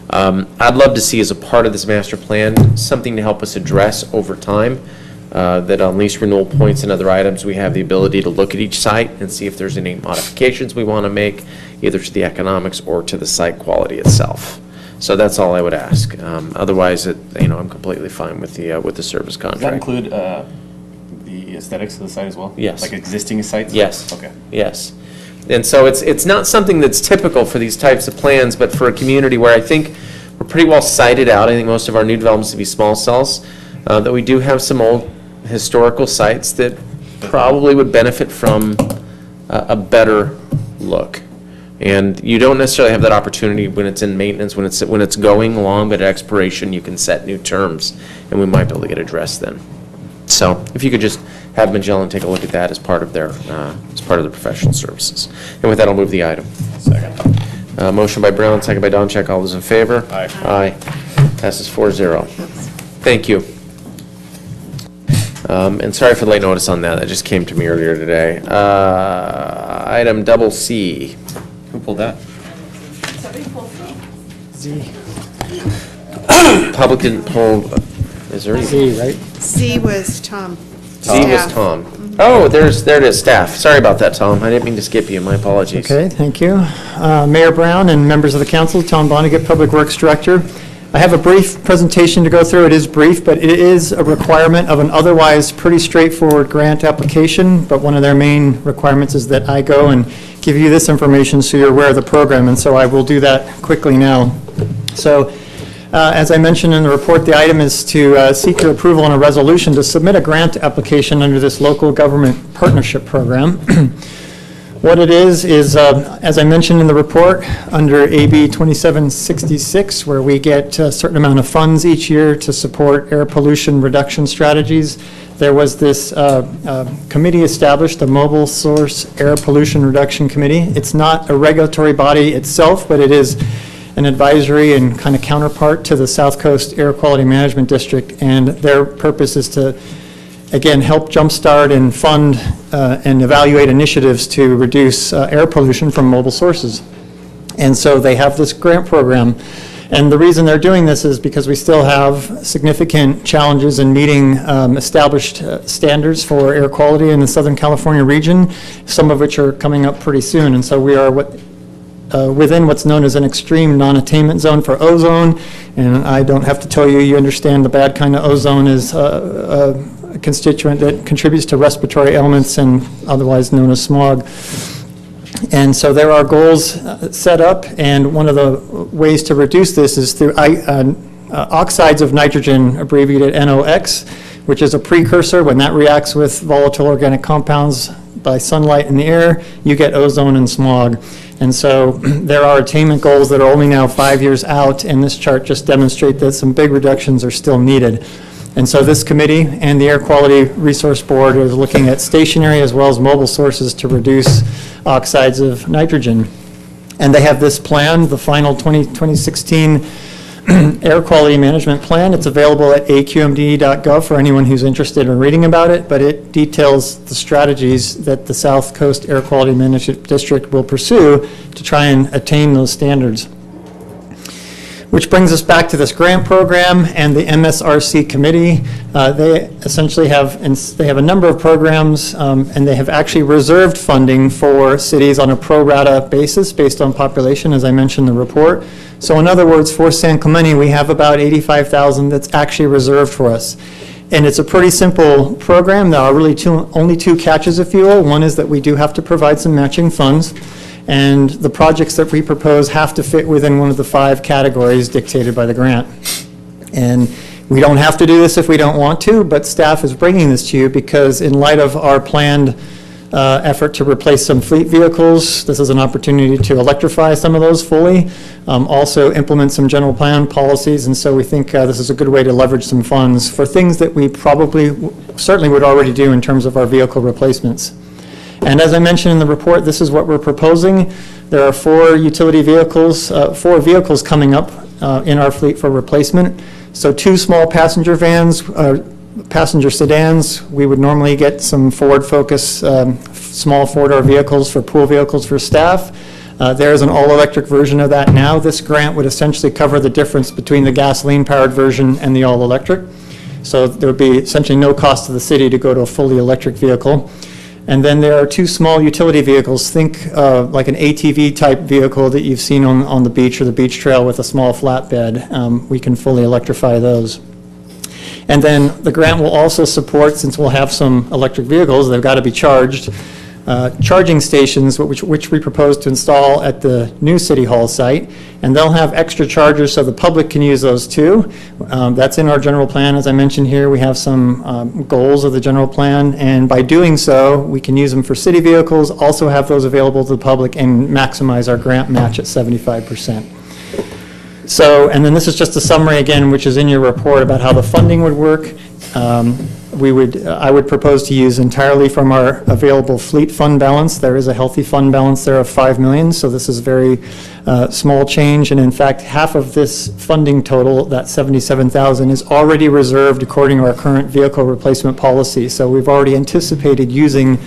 S1: I'd love to see as a part of this master plan, something to help us address over time, that on lease renewal points and other items, we have the ability to look at each site and see if there's any modifications we want to make, either to the economics or to the site quality itself. So that's all I would ask. Otherwise, I'm completely fine with the service
S16: Does that
S1: contract.
S16: include the aesthetics of the site as well?
S1: Yes.
S16: Like existing sites?
S1: Yes.
S16: Okay.
S1: Yes. And so it's not something that's typical for these types of plans, but for a community where I think we're pretty well sited out. I think most of our new developments to be small cells, that we do have some old historical sites that probably would benefit from a better look. And you don't necessarily have that opportunity when it's in maintenance, when it's going along, but at expiration you can set new terms, and we might be able to get addressed then. So if you could just have Magellan take a look at that as part of their professional services. And with that, I'll move the item.
S16: Second.
S1: Motion by Brown, second by Doncheck. All those in favor?
S16: Aye.
S1: Aye. Passes 4-0. Thank you. And sorry for the late notice on that. That just came to me earlier today. Item double C.
S16: Who pulled that?
S1: Public didn't pull, is there any?
S2: Z, right? Z was Tom.
S1: Z was
S2: Staff.
S1: Tom. Oh, there it is, staff. Sorry about that, Tom. I didn't mean to skip you. My apologies.
S12: Okay, thank you. Mayor Brown and members of the council, Tom Vonnegut, Public Works Director. I have a brief presentation to go through. It is brief, but it is a requirement of an otherwise pretty straightforward grant application, but one of their main requirements is that I go and give you this information so you're aware of the program, and so I will do that quickly now. So, as I mentioned in the report, the item is to seek your approval on a resolution to submit a grant application under this local government partnership program. What it is, as I mentioned in the report, under AB 2766, where we get a certain amount of funds each year to support air pollution reduction strategies, there was this committee established, the Mobile Source Air Pollution Reduction Committee. It's not a regulatory body itself, but it is an advisory and kind of counterpart to the South Coast Air Quality Management District, and their purpose is to, again, help jumpstart and fund and evaluate initiatives to reduce air pollution from mobile sources. And so they have this grant program, and the reason they're doing this is because we still have significant challenges in meeting established standards for air quality in the Southern California region, some of which are coming up pretty soon, and so we are within what's known as an extreme non-attainment zone for ozone, and I don't have to tell you, you understand the bad kind of ozone is a constituent that contributes to respiratory ailments and otherwise known as smog. And so there are goals set up, and one of the ways to reduce this is through oxides of nitrogen, abbreviated NOx, which is a precursor. When that reacts with volatile organic compounds by sunlight in the air, you get ozone and smog. And so there are attainment goals that are only now 5 years out, and this chart just demonstrates that some big reductions are still needed. And so this committee and the Air Quality Resource Board is looking at stationary as well as mobile sources to reduce oxides of nitrogen. And they have this plan, the final 2016 Air Quality Management Plan. It's available at aqmd.gov for anyone who's interested in reading about it, but it details the strategies that the South Coast Air Quality Management District will pursue to try and attain those standards. Which brings us back to this grant program and the MSRC committee. They essentially have a number of programs, and they have actually reserved funding for cities on a pro rata basis based on population, as I mentioned in the report. So in other words, for San Clemente, we have about 85,000 that's actually reserved for us. And it's a pretty simple program. There are really only two catches, if you will. One is that we do have to provide some matching funds, and the projects that we propose have to fit within one of the 5 categories dictated by the grant. And we don't have to do this if we don't want to, but staff is bringing this to you because in light of our planned effort to replace some fleet vehicles, this is an opportunity to electrify some of those fully, also implement some general plan policies, and so we think this is a good way to leverage some funds for things that we certainly would already do in terms of our vehicle replacements. And as I mentioned in the report, this is what we're proposing. There are 4 utility vehicles, 4 vehicles coming up in our fleet for replacement. So 2 small passenger vans, passenger sedans. We would normally get some Ford Focus, small 4-door vehicles for pool vehicles for staff. There is an all-electric version of that now. This grant would essentially cover the difference between the gasoline-powered version and the all-electric. So there would be essentially no cost to the city to go to a fully electric vehicle. And then there are 2 small utility vehicles. Think like an ATV type vehicle that you've seen on the beach or the beach trail with a small flatbed. We can fully electrify those. And then the grant will also support, since we'll have some electric vehicles, they've got to be charged, charging stations, which we propose to install at the new City Hall site. And they'll have extra chargers so the public can use those too. That's in our general plan. As I mentioned here, we have some goals of the general plan. And by doing so, we can use them for city vehicles, also have those available to the public, and maximize our grant match at 75%. So, and then this is just a summary again, which is in your report about how the funding would work. I would propose to use entirely from our available fleet fund balance. There is a healthy fund balance there of $5 million, so this is a very small change. And in fact, half of this funding total, that $77,000, is already reserved according to our current vehicle replacement policy. So we've already anticipated using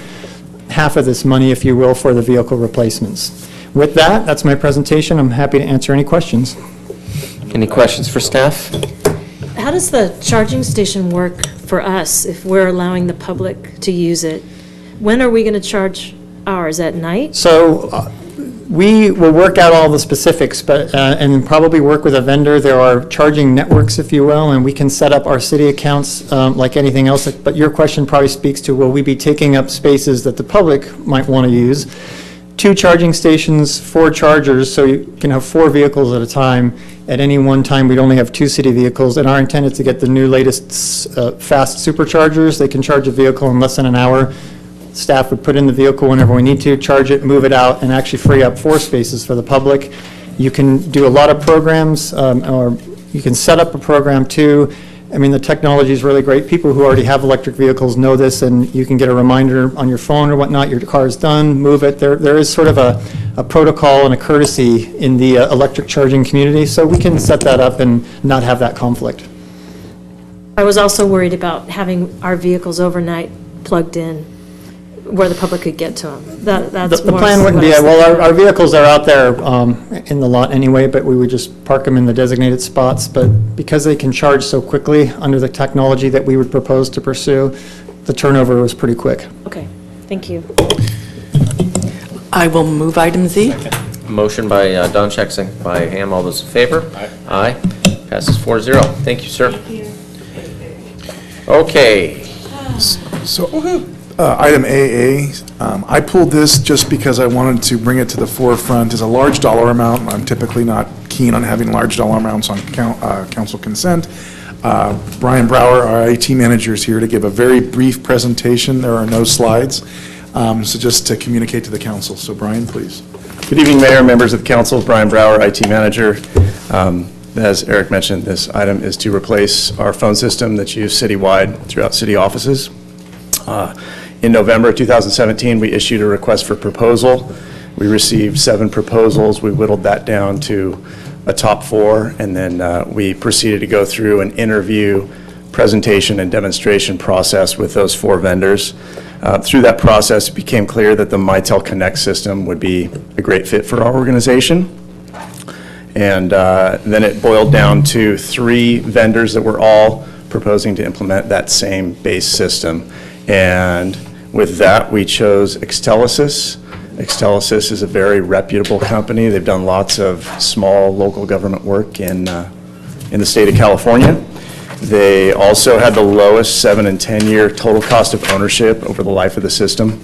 S12: half of this money, if you will, for the vehicle replacements. With that, that's my presentation. I'm happy to answer any questions.
S1: Any questions for staff?
S5: How does the charging station work for us if we're allowing the public to use it? When are we going to charge ours? At night?
S12: So we will work out all the specifics, but and probably work with a vendor. There are charging networks, if you will, and we can set up our city accounts like anything else. But your question probably speaks to, will we be taking up spaces that the public might want to use? 2 charging stations, 4 chargers, so you can have 4 vehicles at a time. At any one time, we'd only have 2 city vehicles, and our intent is to get the new latest fast superchargers. They can charge a vehicle in less than an hour. Staff would put in the vehicle whenever we need to, charge it, move it out, and actually free up 4 spaces for the public. You can do a lot of programs, or you can set up a program too. I mean, the technology is really great. People who already have electric vehicles know this, and you can get a reminder on your phone or whatnot, your car is done, move it. There is sort of a protocol and a courtesy in the electric charging community, so we can set that up and not have that conflict.
S5: I was also worried about having our vehicles overnight plugged in where the public could get to them. That's
S12: The
S5: more
S12: plan wouldn't be,
S5: what I was
S12: well,
S5: thinking.
S12: our vehicles are out there in the lot anyway, but we would just park them in the designated spots. But because they can charge so quickly under the technology that we would propose to pursue, the turnover was pretty quick.
S5: Okay, thank you.
S4: I will move item Z.
S1: Motion by Doncheck, second by Ham. All those in favor? Aye. Passes 4-0. Thank you, sir. Okay.
S15: So, item AA, I pulled this just because I wanted to bring it to the forefront. It's a large dollar amount. I'm typically not keen on having large dollar amounts on council consent. Brian Brower, our IT manager, is here to give a very brief presentation. There are no slides. So just to communicate to the council. So Brian, please.
S13: Good evening, Mayor, members of the council. Brian Brower, IT manager. As Eric mentioned, this item is to replace our phone system that's used citywide throughout city offices. In November 2017, we issued a request for proposal. We received 7 proposals. We whittled that down to a top 4, and then we proceeded to go through an interview, presentation, and demonstration process with those 4 vendors. Through that process, it became clear that the Mitel Connect system would be a great fit for our organization. And then it boiled down to 3 vendors that were all proposing to implement that same base system. And with that, we chose Extellisys. Extellisys is a very reputable company. They've done lots of small local government work in the state of California. They also had the lowest 7- and 10-year total cost of ownership over the life of the system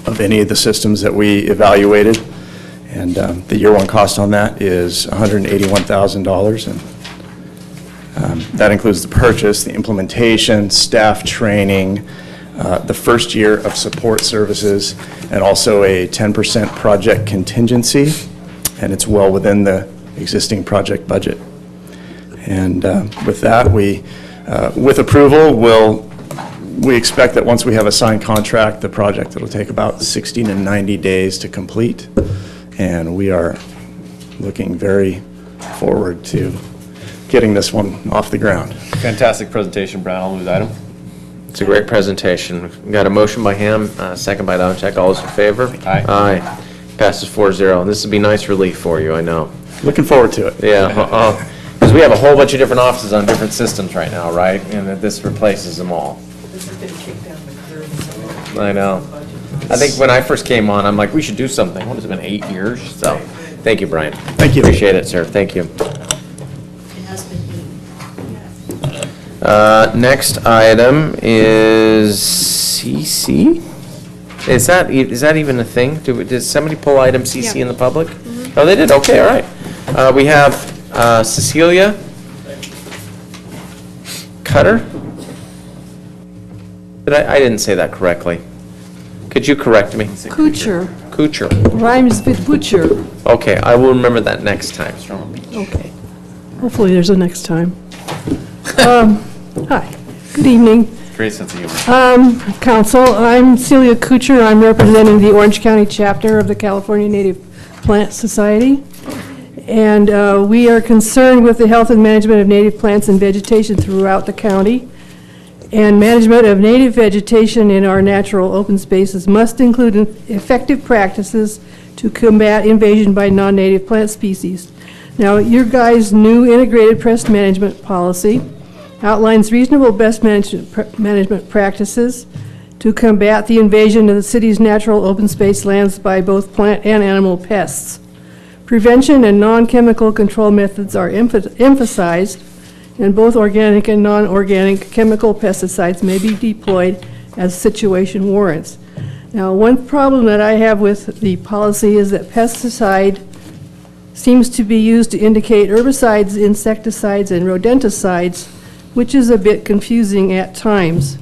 S13: of any of the systems that we evaluated. And the year 1 cost on that is $181,000. And that includes the purchase, the implementation, staff training, the first year of support services, and also a 10% project contingency, and it's well within the existing project budget. And with that, with approval, we expect that once we have a signed contract, the project, it'll take about 60 to 90 days to complete, and we are looking very forward to getting this one off the ground.
S16: Fantastic presentation, Brian. I'll move the item.
S1: It's a great presentation. We got a motion by Ham, second by Doncheck. All those in favor?
S16: Aye.
S1: Aye. Passes 4-0. This would be nice relief for you, I know.
S13: Looking forward to it.
S1: Yeah, because we have a whole bunch of different offices on different systems right now, right? And that this replaces them all. I know. I think when I first came on, I'm like, we should do something. What has it been, 8 years? So, thank you, Brian.
S13: Thank you.
S1: Appreciate it, sir. Thank you. Next item is CC. Is that even a thing? Did somebody pull item CC in the public? Oh, they did? Okay, all right. We have Cecilia Cutter. I didn't say that correctly. Could you correct me?
S14: Kucher.
S1: Kucher.
S14: Rhymes with butcher.
S1: Okay, I will remember that next time.
S14: Okay. Hopefully there's a next time. Hi. Good evening.
S16: Great sense of humor.
S14: Council, I'm Celia Kuchar. I'm representing the Orange County chapter of the California Native Plant Society. And we are concerned with the health and management of native plants and vegetation throughout the county. And management of native vegetation in our natural open spaces must include effective practices to combat invasion by non-native plant species. Now, your guys' new integrated pest management policy outlines reasonable pest management practices to combat the invasion of the city's natural open space lands by both plant and animal pests. Prevention and non-chemical control methods are emphasized, and both organic and non-organic chemical pesticides may be deployed as situation warrants. Now, one problem that I have with the policy is that pesticide seems to be used to indicate herbicides, insecticides, and rodenticides, which is a bit confusing at times.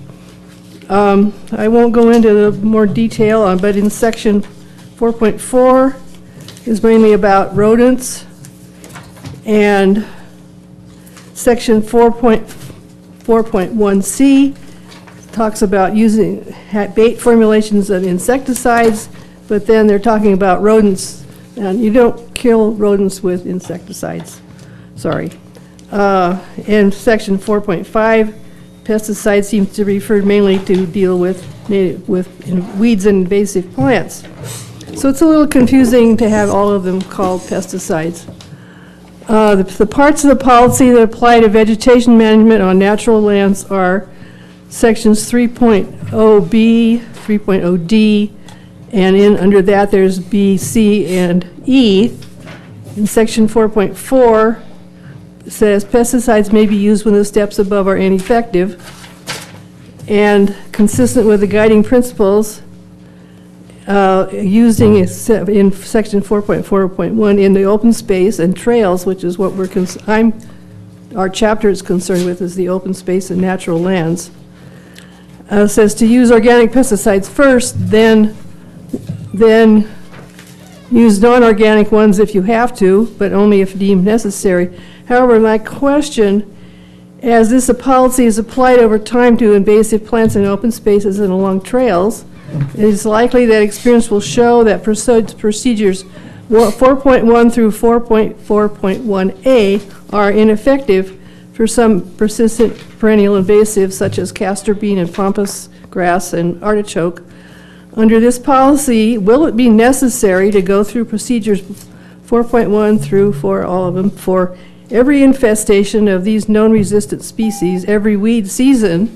S14: I won't go into more detail, but in section 4.4 is mainly about rodents, and section 4.1C talks about using bait formulations of insecticides, but then they're talking about rodents, and you don't kill rodents with insecticides. Sorry. And section 4.5, pesticides seems to refer mainly to deal with weeds and invasive plants. So it's a little confusing to have all of them called pesticides. The parts of the policy that apply to vegetation management on natural lands are sections 3.0B, 3.0D, and under that there's B, C, and E. In section 4.4, it says pesticides may be used when the steps above are ineffective, and consistent with the guiding principles using in section 4.4.1 in the open space and trails, which is what our chapter is concerned with, is the open space and natural lands. It says to use organic pesticides first, then use non-organic ones if you have to, but only if deemed necessary. However, my question, as this policy is applied over time to invasive plants in open spaces and along trails, it is likely that experience will show that procedures 4.1 through 4.4.1A are ineffective for some persistent perennial invasives such as castor bean and pampas grass and artichoke. Under this policy, will it be necessary to go through procedures 4.1 through for all of them for every infestation of these known resistant species every weed season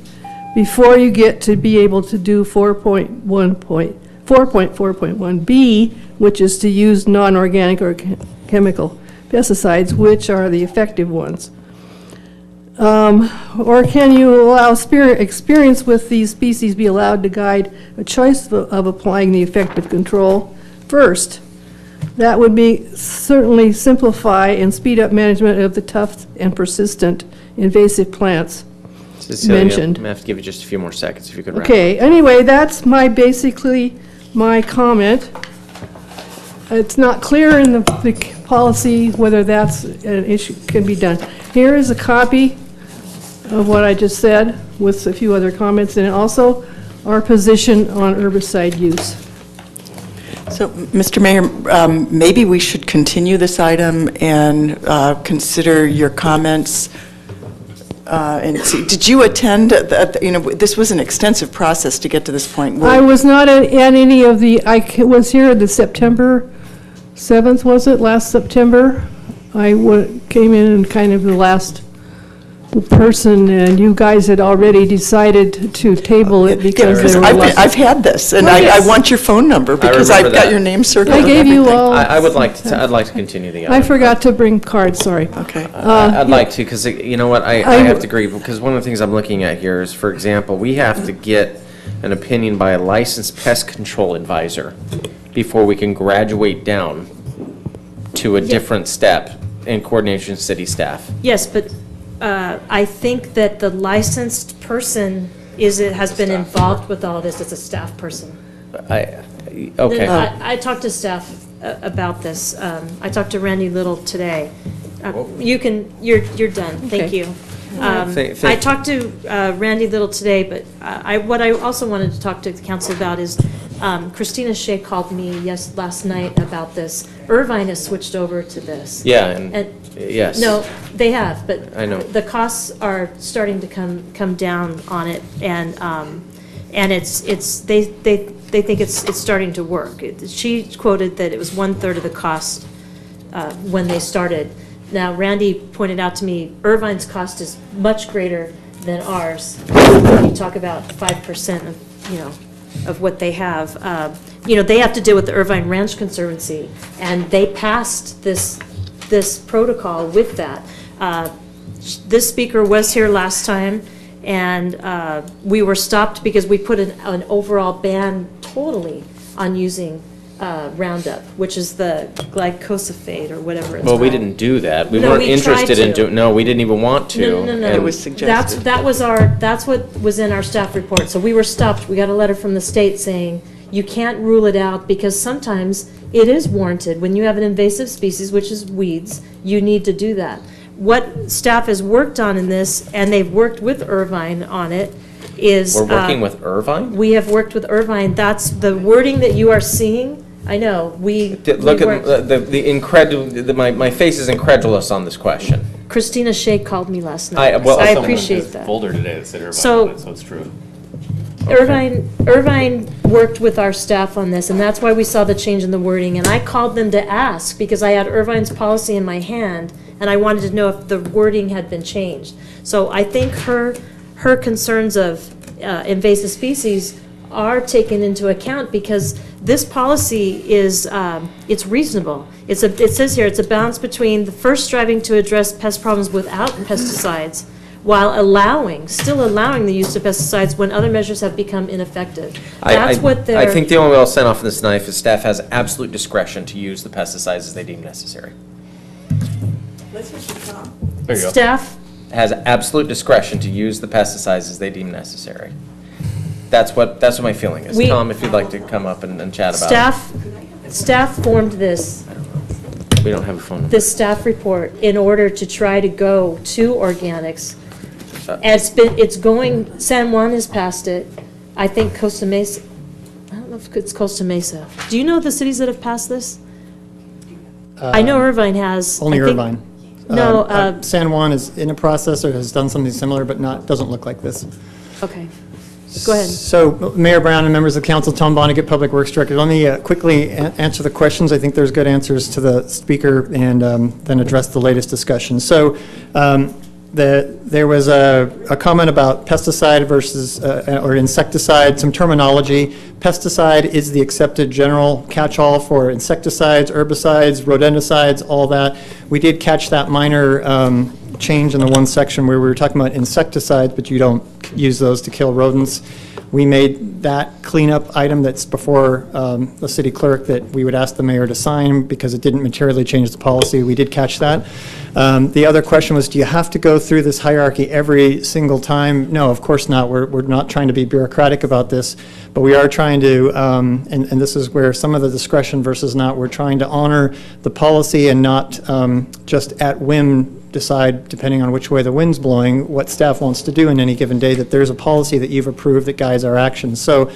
S14: before you get to be able to do 4.4.1B, which is to use non-organic or chemical pesticides, which are the effective ones? Or can you allow experience with these species be allowed to guide a choice of applying the effective control first? That would certainly simplify and speed up management of the tough and persistent invasive plants mentioned.
S1: I'm going to have to give you just a few more seconds if you could wrap
S14: Okay, anyway, that's basically my comment. It's not clear in the policy whether that's an issue can be done. Here is a copy of what I just said with a few other comments, and also our position on herbicide use.
S4: So, Mr. Mayor, maybe we should continue this item and consider your comments. And see, did you attend? This was an extensive process to get to this point.
S14: I was not at any of the. I was here the September 7th. Was it last September? I came in kind of the last person, and you guys had already decided to table it because there were
S4: I've had this, and I want your phone number because I've got your name circled.
S14: I gave you all.
S1: I'd like to continue the item.
S14: I forgot to bring cards, sorry.
S4: Okay.
S1: I'd like to, because you know what, I have to agree, because one of the things I'm looking at here is, for example, we have to get an opinion by a licensed pest control advisor before we can graduate down to a different step in coordination with city staff.
S5: Yes, but I think that the licensed person has been involved with all this as a staff person.
S1: Okay.
S5: I talked to staff about this. I talked to Randy Little today. You're done. Thank you. I talked to Randy Little today, but what I also wanted to talk to the council about is Christina Shea called me last night about this. Irvine has switched over to this.
S1: Yeah, and yes.
S5: No, they have, but
S1: I know.
S5: the costs are starting to come down on it, and they think it's starting to work. She quoted that it was 1/3 of the cost when they started. Now, Randy pointed out to me, Irvine's cost is much greater than ours. You talk about 5% of what they have. They have to deal with the Irvine Ranch Conservancy, and they passed this protocol with that. This speaker was here last time, and we were stopped because we put an overall ban totally on using Roundup, which is the glyphosate or whatever it's called.
S1: Well, we didn't do that. We
S5: No,
S1: weren't
S5: we
S1: interested
S5: tried
S1: in
S5: to.
S1: doing, no, we didn't even want to.
S5: No.
S4: It was suggested.
S5: That's what was in our staff report. So we were stopped. We got a letter from the state saying, you can't rule it out because sometimes it is warranted. When you have an invasive species, which is weeds, you need to do that. What staff has worked on in this, and they've worked with Irvine on it, is...
S1: We're working with Irvine?
S5: We have worked with Irvine. That's the wording that you are seeing. I know,
S1: Look at my face is incredulous on this question.
S5: Christina Shea called me last night.
S1: I
S5: appreciate that.
S9: Folder today that said Irvine
S5: So-
S9: on it, so it's true.
S5: Irvine worked with our staff on this, and that's why we saw the change in the wording. And I called them to ask, because I had Irvine's policy in my hand, and I wanted to know if the wording had been changed. So I think her concerns of invasive species are taken into account, because this policy is, it's reasonable. It says here, it's a balance between the first striving to address pest problems without pesticides, while still allowing the use of pesticides when other measures have become ineffective. That's what they're...
S1: I think the only way I'll send off this knife is staff has absolute discretion to use the pesticides as they deem necessary.
S9: There you go.
S5: Staff
S1: Has absolute discretion to use the pesticides as they deem necessary. That's what my feeling is. Tom, if you'd like to come up and chat about it.
S5: Staff formed this.
S1: We don't have a phone number.
S5: This staff report in order to try to go to organics. It's going, San Juan has passed it. I think Costa Mesa, I don't know if it's Costa Mesa. Do you know the cities that have passed this? I know Irvine has.
S12: Only
S5: I think-
S12: Irvine.
S5: No,
S12: San Juan is in a process or has done something similar, but doesn't look like this.
S5: okay. Go ahead.
S12: So, Mayor Brown and members of council, Tom Vonnegut, Public Works Director, let me quickly answer the questions. I think there's good answers to the speaker, and then address the latest discussion. So, there was a comment about pesticide versus, or insecticide, some terminology. Pesticide is the accepted general catch-all for insecticides, herbicides, rodenticides, all that. We did catch that minor change in the one section where we were talking about insecticides, but you don't use those to kill rodents. We made that cleanup item that's before the city clerk that we would ask the mayor to sign because it didn't materially change the policy. We did catch that. The other question was, do you have to go through this hierarchy every single time? No, of course not. We're not trying to be bureaucratic about this, but we are trying to, and this is where some of the discretion versus not, we're trying to honor the policy and not just at whim decide, depending on which way the wind's blowing, what staff wants to do in any given day, that there's a policy that you've approved that guides our actions. So,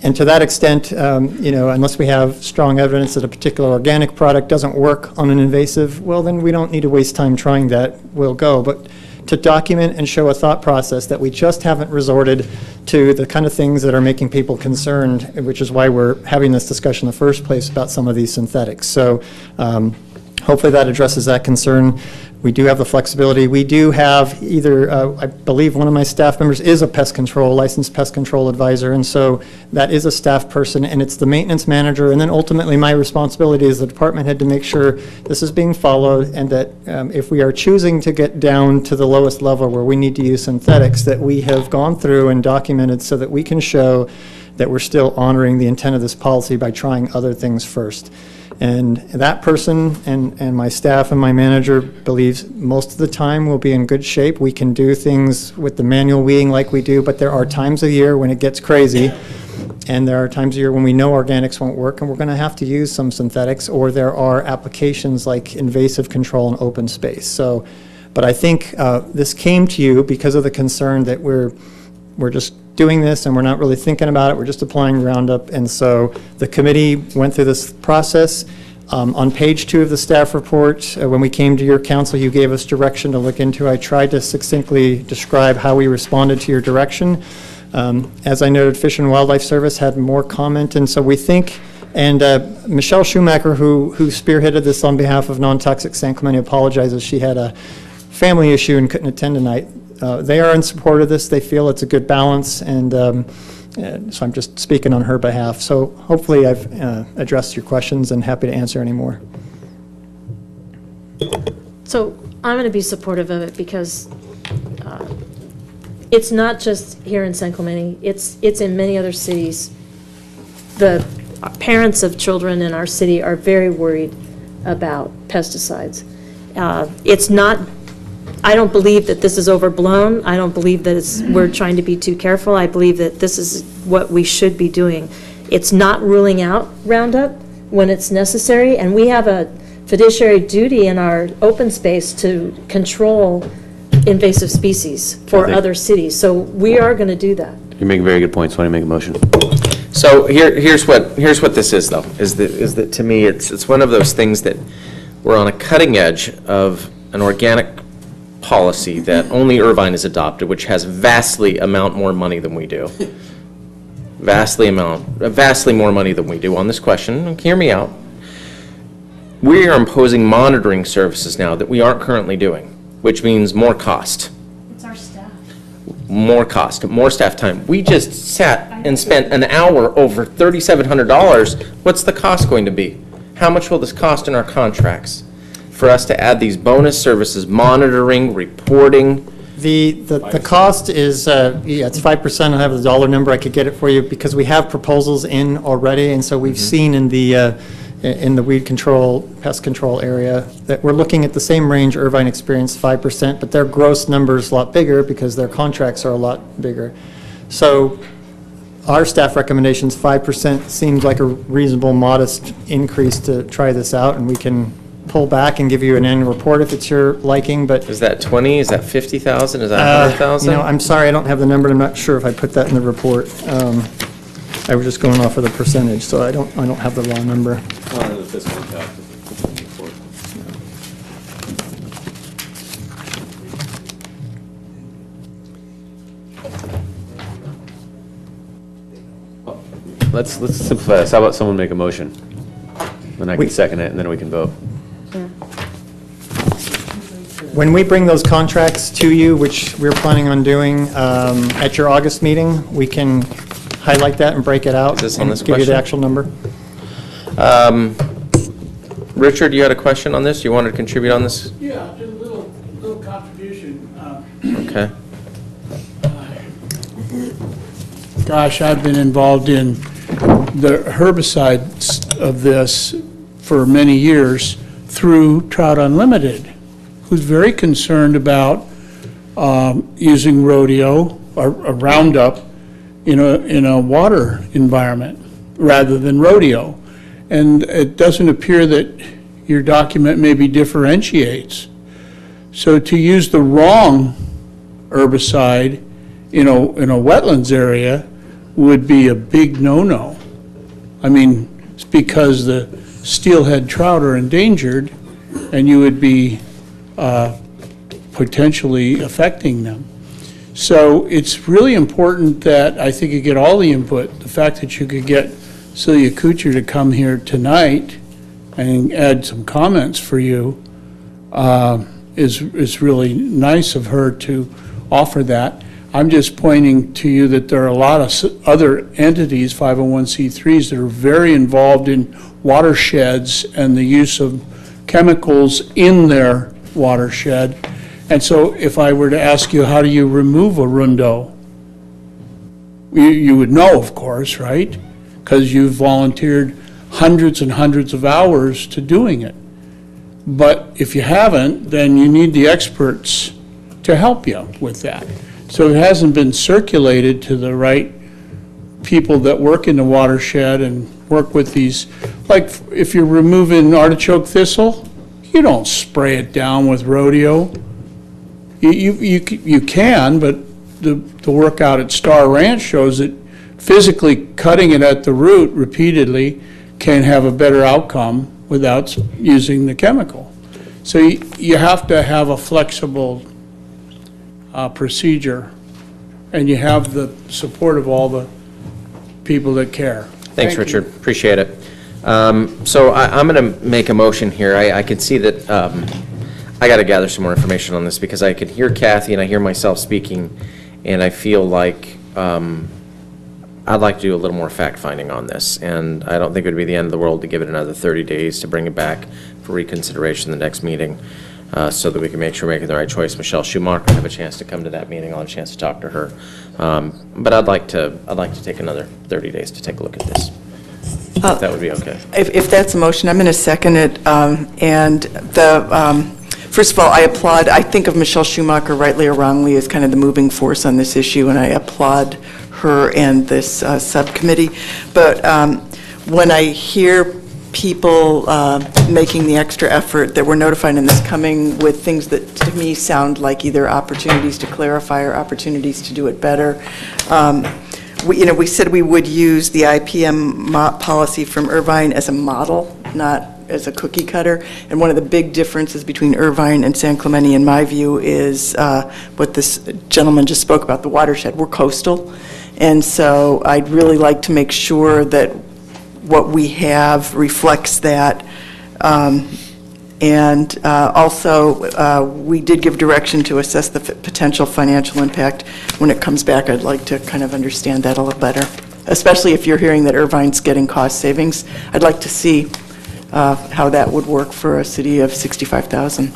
S12: and to that extent, unless we have strong evidence that a particular organic product doesn't work on an invasive, well, then we don't need to waste time trying that. We'll go. But to document and show a thought process that we just haven't resorted to the kind of things that are making people concerned, which is why we're having this discussion in the first place about some of these synthetics. So hopefully that addresses that concern. We do have the flexibility. We do have either, I believe one of my staff members is a licensed pest control advisor, and so that is a staff person, and it's the maintenance manager, and then ultimately my responsibility as the department head to make sure this is being followed, and that if we are choosing to get down to the lowest level where we need to use synthetics, that we have gone through and documented so that we can show that we're still honoring the intent of this policy by trying other things first. And that person and my staff and my manager believes most of the time we'll be in good shape. We can do things with the manual weeding like we do, but there are times of year when it gets crazy, and there are times of year when we know organics won't work, and we're going to have to use some synthetics, or there are applications like invasive control in open space. So But I think this came to you because of the concern that we're just doing this and we're not really thinking about it, we're just applying Roundup. And so the committee went through this process. On page 2 of the staff report, when we came to your council, you gave us direction to look into. I tried to succinctly describe how we responded to your direction. As I noted, Fish and Wildlife Service had more comment, and so we think, and Michelle Schumacher, who spearheaded this on behalf of Non-Toxic San Clemente, apologizes. She had a family issue and couldn't attend tonight. They are in support of this. They feel it's a good balance, and so I'm just speaking on her behalf. So hopefully I've addressed your questions and happy to answer any more.
S5: So I'm going to be supportive of it because it's not just here in San Clemente, it's in many other cities. The parents of children in our city are very worried about pesticides. It's not, I don't believe that this is overblown. I don't believe that we're trying to be too careful. I believe that this is what we should be doing. It's not ruling out Roundup when it's necessary, and we have a fiduciary duty in our open space to control invasive species for other cities. So we are going to do that.
S16: You're making very good points. Why don't you make a motion?
S1: So here's what this is, though, is that to me, it's one of those things that we're on a cutting edge of an organic policy that only Irvine has adopted, which has vastly more money than we do. Vastly more money than we do on this question. Hear me out. We are imposing monitoring services now that we aren't currently doing, which means more cost.
S21: It's our staff.
S1: More cost, more staff time. We just sat and spent an hour over $3,700. What's the cost going to be? How much will this cost in our contracts for us to add these bonus services, monitoring, reporting?
S12: The cost is, it's 5%. I have the dollar number. I could get it for you because we have proposals in already, and so we've seen in the weed control, pest control area that we're looking at the same range Irvine experienced, 5%, but their gross number is a lot bigger because their contracts are a lot bigger. So our staff recommendations, 5% seems like a reasonable, modest increase to try this out, and we can pull back and give you an annual report if it's your liking, but...
S1: Is that 20? Is that 50,000? Is that 100,000?
S12: I'm sorry, I don't have the number. I'm not sure if I put that in the report. I was just going off of the percentage, so I don't have the raw number.
S16: Let's simplify this. How about someone make a motion? Then I can second it, and then we can vote.
S12: When we bring those contracts to you, which we're planning on doing at your August meeting, we can highlight that and break it out and give you the actual number.
S1: Richard, you had a question on this? You wanted to contribute on this?
S22: Yeah, just a little contribution.
S1: Okay.
S22: Gosh, I've been involved in the herbicides of this for many years through Trout Unlimited, who's very concerned about using rodeo or Roundup in a water environment rather than rodeo. And it doesn't appear that your document maybe differentiates. So to use the wrong herbicide in a wetlands area would be a big no-no. I mean, it's because the steelhead trout are endangered and you would be potentially affecting them. So it's really important that I think you get all the input. The fact that you could get Celia Kuchar to come here tonight and add some comments for you is really nice of her to offer that. I'm just pointing to you that there are a lot of other entities, 501c3s, that are very involved in watersheds and the use of chemicals in their watershed. And so if I were to ask you, how do you remove a rundo? You would know, of course, right? Because you've volunteered hundreds and hundreds of hours to doing it. But if you haven't, then you need the experts to help you with that. So it hasn't been circulated to the right people that work in the watershed and work with these. Like if you're removing artichoke thistle, you don't spray it down with rodeo.
S3: You can, but the work out at Star Ranch shows that physically cutting it at the root repeatedly can have a better outcome without using the chemical. So you have to have a flexible procedure, and you have the support of all the people that care.
S1: Thanks,
S3: Thank
S1: Richard.
S3: you.
S1: Appreciate it. So I'm going to make a motion here. I can see that I got to gather some more information on this because I can hear Kathy and I hear myself speaking, and I feel like I'd like to do a little more fact-finding on this, and I don't think it would be the end of the world to give it another 30 days to bring it back for reconsideration the next meeting, so that we can make sure we're making the right choice. Michelle Schumacher will have a chance to come to that meeting. I'll have a chance to talk to her. But I'd like to take another 30 days to take a look at this. If that would be okay.
S4: If that's a motion, I'm going to second it. First of all, I applaud, I think of Michelle Schumacher, rightly or wrongly, as kind of the moving force on this issue, and I applaud her and this subcommittee. But when I hear people making the extra effort that we're notified in this, coming with things that to me sound like either opportunities to clarify or opportunities to do it better, we said we would use the IPM policy from Irvine as a model, not as a cookie cutter. And one of the big differences between Irvine and San Clemente, in my view, is what this gentleman just spoke about, the watershed. We're coastal. And so I'd really like to make sure that what we have reflects that. Also, we did give direction to assess the potential financial impact. When it comes back, I'd like to kind of understand that a little better, especially if you're hearing that Irvine's getting cost savings. I'd like to see how that would work for a city of 65,000.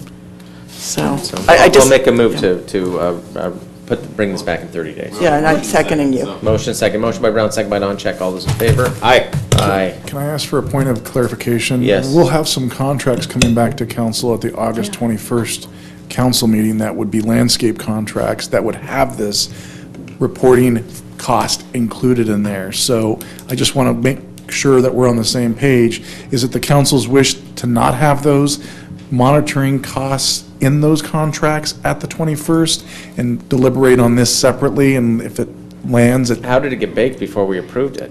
S4: So
S1: I'll make a move to bring this back in 30 days.
S4: Yeah, and I'm seconding you.
S1: Motion second. Motion by Brown, second by Don. Check. All those in favor? Aye. Aye.
S15: Can I ask for a point of clarification?
S1: Yes.
S15: We'll have some contracts coming back to council at the August 21st council meeting that would be landscape contracts that would have this reporting cost included in there. So I just want to make sure that we're on the same page. Is it the council's wish to not have those monitoring costs in those contracts at the 21st and deliberate on this separately, and if it lands at...
S1: How did it get baked before we approved it?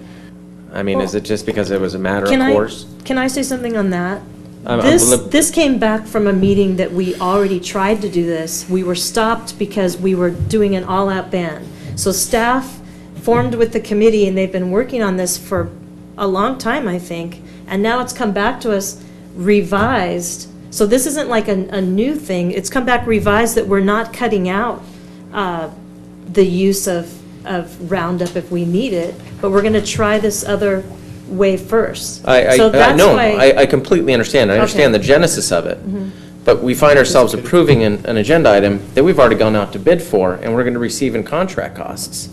S1: I mean, is it just because it was a matter of course?
S5: Can I say something on that?
S1: I'm
S5: This came back from a meeting that we already tried to do this. We were stopped because we were doing an all-out ban. So staff formed with the committee, and they've been working on this for a long time, I think, and now it's come back to us revised. So this isn't like a new thing. It's come back revised that we're not cutting out the use of Roundup if we need it, but we're going to try this other way first.
S1: I completely understand. I understand the genesis of it.
S5: Mhm.
S1: But we find ourselves approving an agenda item that we've already gone out to bid for, and we're going to receive in contract costs.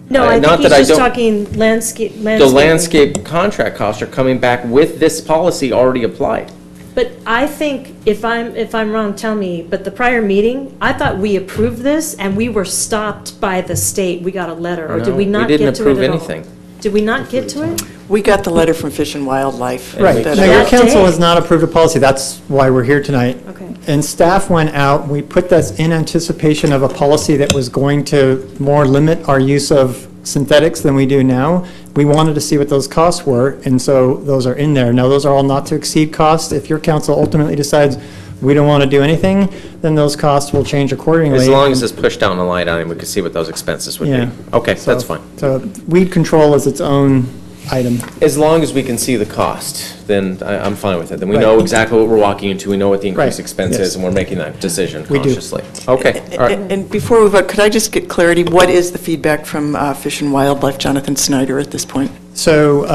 S5: No, I think he's just talking landscape.
S1: The landscape contract costs are coming back with this policy already applied.
S5: But I think, if I'm wrong, tell me, but the prior meeting, I thought we approved this and we were stopped by the state. We got a letter, or did we not get to it at all?
S1: We didn't approve anything.
S5: Did we not get to it?
S4: We got the letter from Fish and Wildlife.
S12: Right. Now, your council has not approved a policy. That's why we're here tonight.
S5: Okay.
S12: And staff went out, we put this in anticipation of a policy that was going to more limit our use of synthetics than we do now. We wanted to see what those costs were, and so those are in there. Now, those are all not to exceed costs. If your council ultimately decides we don't want to do anything, then those costs will change accordingly.
S1: As long as it's pushed down the line item, we can see what those expenses would
S12: Yeah.
S1: be. Okay, that's fine.
S12: So weed control is its own item.
S1: As long as we can see the cost, then I'm fine with it. Then we
S12: Right.
S1: know exactly what we're walking into, we know what the increased
S12: Right.
S1: expense
S12: Yes.
S1: is, and we're making that decision
S12: We do.
S1: consciously. Okay, all right.
S4: And before we vote, could I just get clarity? What is the feedback from Fish and Wildlife, Jonathan Snyder, at this point?
S12: So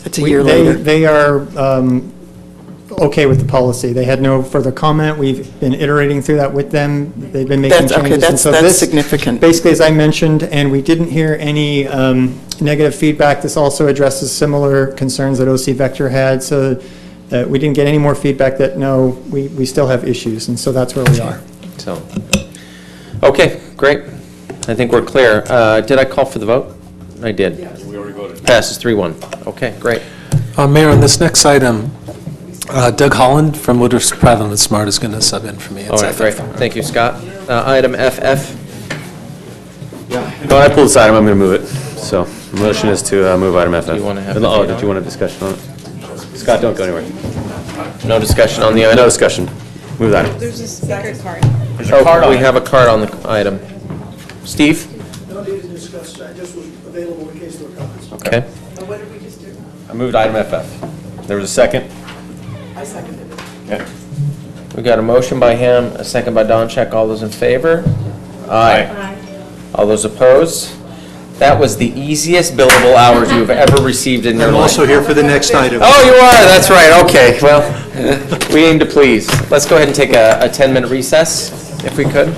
S4: It's a year later.
S12: they are okay with the policy. They had no further comment. We've been iterating through that with them. They've been making
S4: That's okay.
S12: changes. And so
S4: That's
S12: this,
S4: significant.
S12: basically, as I mentioned, and we didn't hear any negative feedback. This also addresses similar concerns that OC Vector had. So we didn't get any more feedback that, no, we still have issues. And so that's where we are.
S1: So, okay, great. I think we're clear. Did I call for the vote? I did.
S9: Yes, we already voted.
S1: Passes 3-1. Okay, great.
S17: Mayor, on this next item, Doug Holland from Woodruff Pratt and Smart is going to sub in for me.
S1: All right, great. Thank you, Scott. item FF.
S16: No, I pulled this item, I'm going to move it. So, the motion is to move item FF.
S1: Do you want to have
S16: Oh,
S1: debate
S16: did
S1: on
S16: you want a discussion on it? Scott, don't go anywhere.
S1: No discussion on the item?
S16: No discussion. Move that.
S2: There's a speaker card.
S1: Oh, we have a card on the item. Steve?
S19: No need to discuss, I just was available in case there were comments.
S1: Okay.
S2: What did we just do?
S16: I moved item FF. There was a second?
S2: I seconded it.
S16: Okay.
S1: We got a motion by him, a second by Don Check. All those in favor? Aye. All those opposed? That was the easiest billable hours you've ever received in your life.
S19: I'm also here for the next item.
S1: Oh, you are? That's right. Okay. Well, we aim to please. Let's go ahead and take a 10-minute recess, if we could.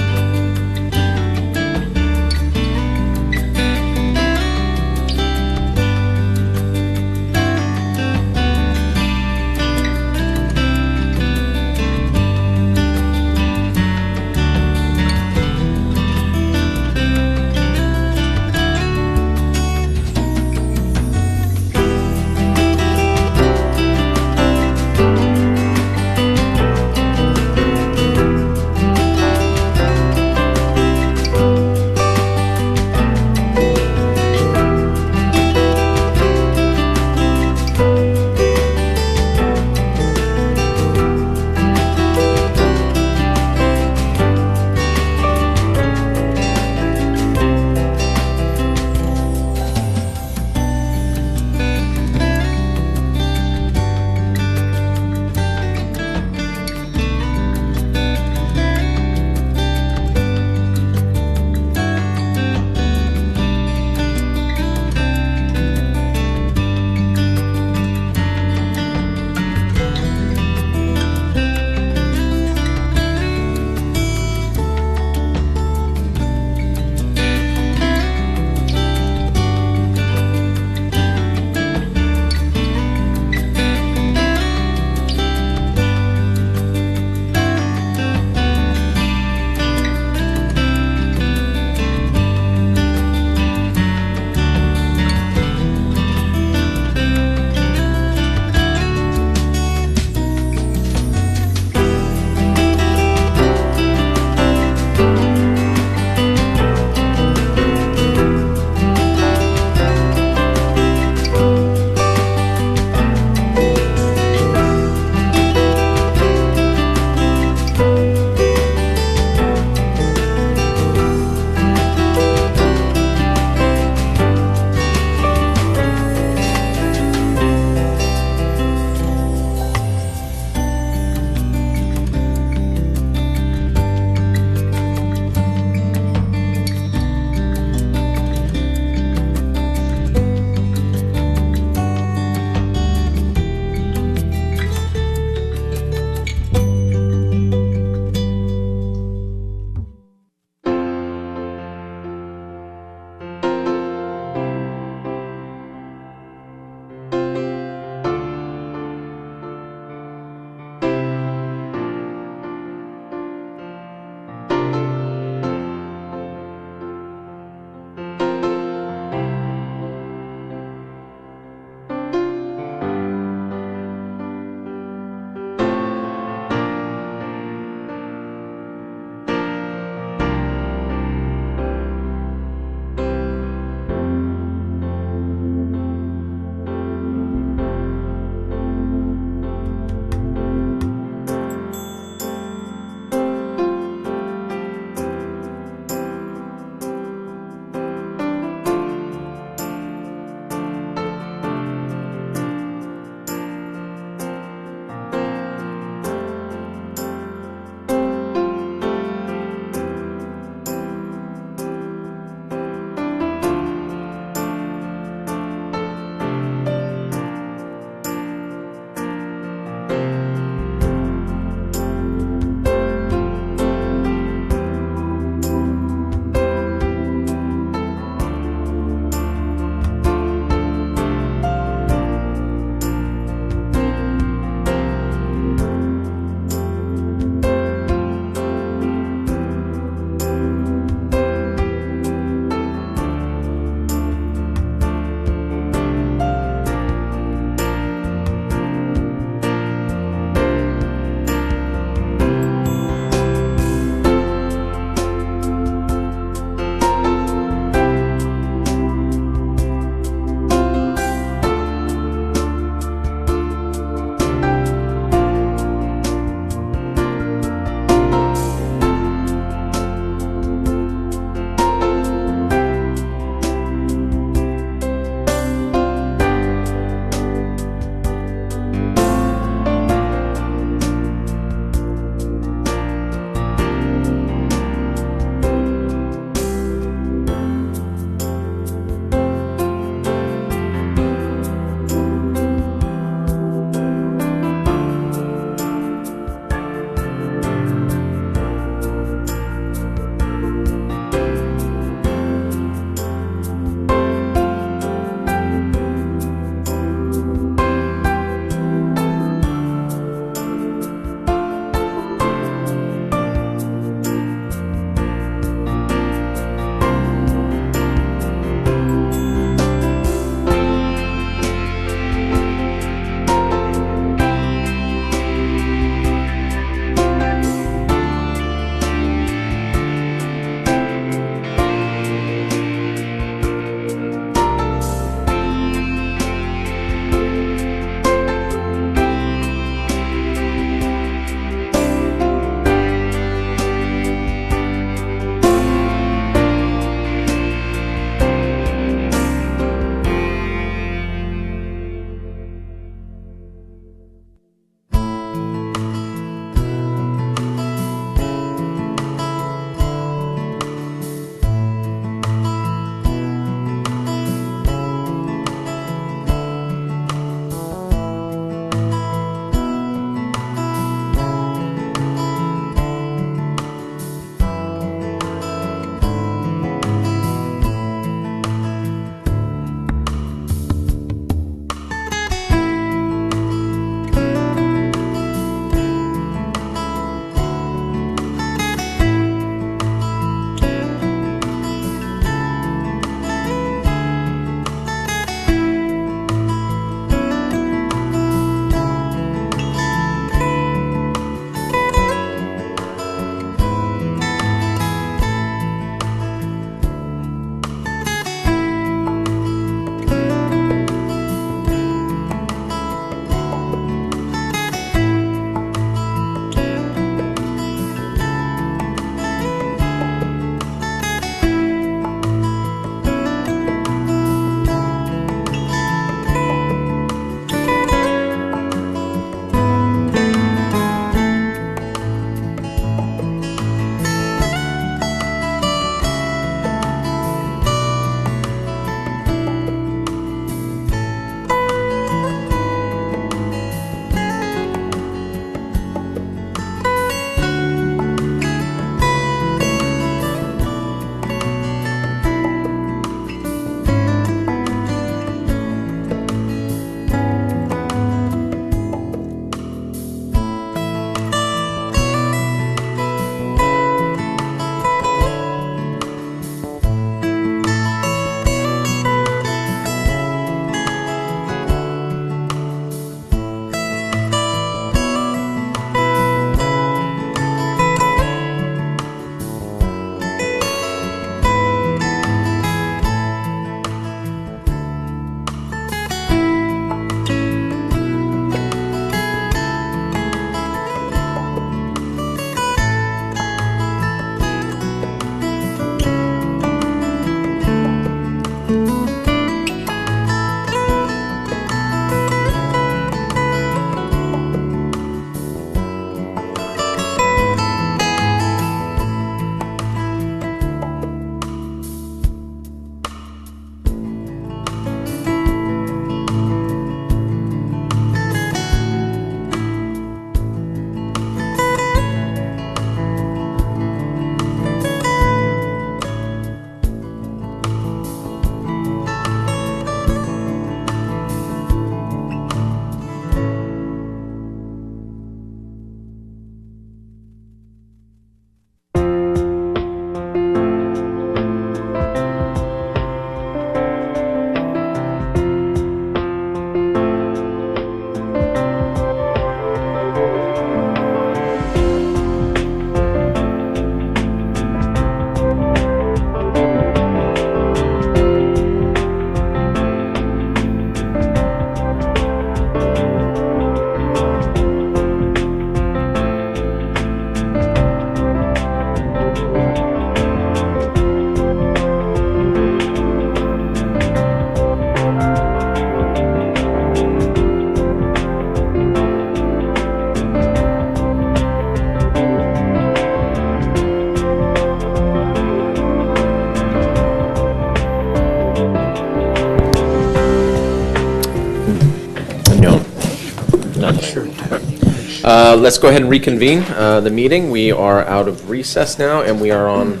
S1: Let's go ahead and reconvene the meeting. We are out of recess now, and we are on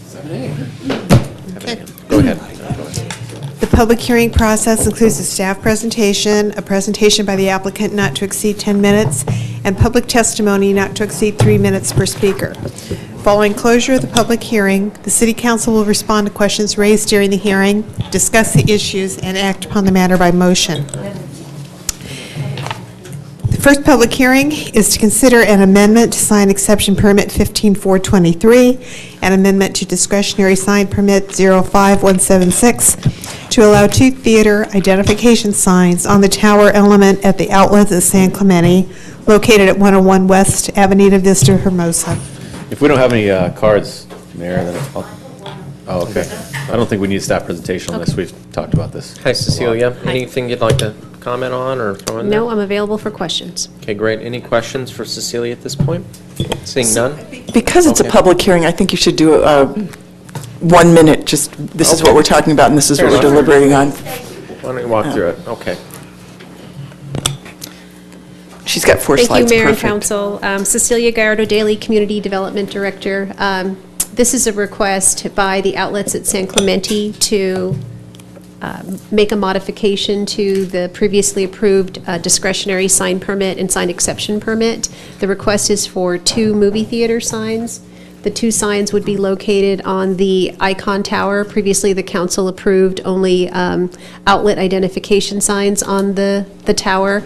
S1: 7A. Go ahead.
S2: The public hearing process includes a staff presentation, a presentation by the applicant not to exceed 10 minutes, and public testimony not to exceed 3 minutes per speaker. Following closure of the public hearing, the City Council will respond to questions raised during the hearing, discuss the issues, and act upon the matter by motion. The first public hearing is to consider an amendment to sign exception permit 15423, an amendment to discretionary sign permit 05176 to allow 2 theater identification signs on the tower element at the outlets of San Clemente, located at 101 West Avenida, Vista, Hermosa.
S16: If we don't have any cards, Mayor, then oh, okay. I don't think we need a staff presentation on this. We've talked about this.
S1: Hi, Cecilia. Anything you'd like to comment on or throw in there?
S6: No, I'm available for questions.
S1: Okay, great. Any questions for Cecilia at this point? Seeing none?
S4: Because it's a public hearing, I think you should do 1 minute, just, this is what we're talking about, and this is what we're deliberating on.
S1: Why don't you walk through it? Okay.
S4: She's got 4 slides,
S6: Thank you, Mayor and
S4: perfect.
S6: Council. Cecilia Gallardo Daly, Community Development Director. This is a request by the outlets at San Clemente to make a modification to the previously approved discretionary sign permit and sign exception permit. The request is for 2 movie theater signs. The 2 signs would be located on the Icon Tower. Previously, the council approved only outlet identification signs on the tower.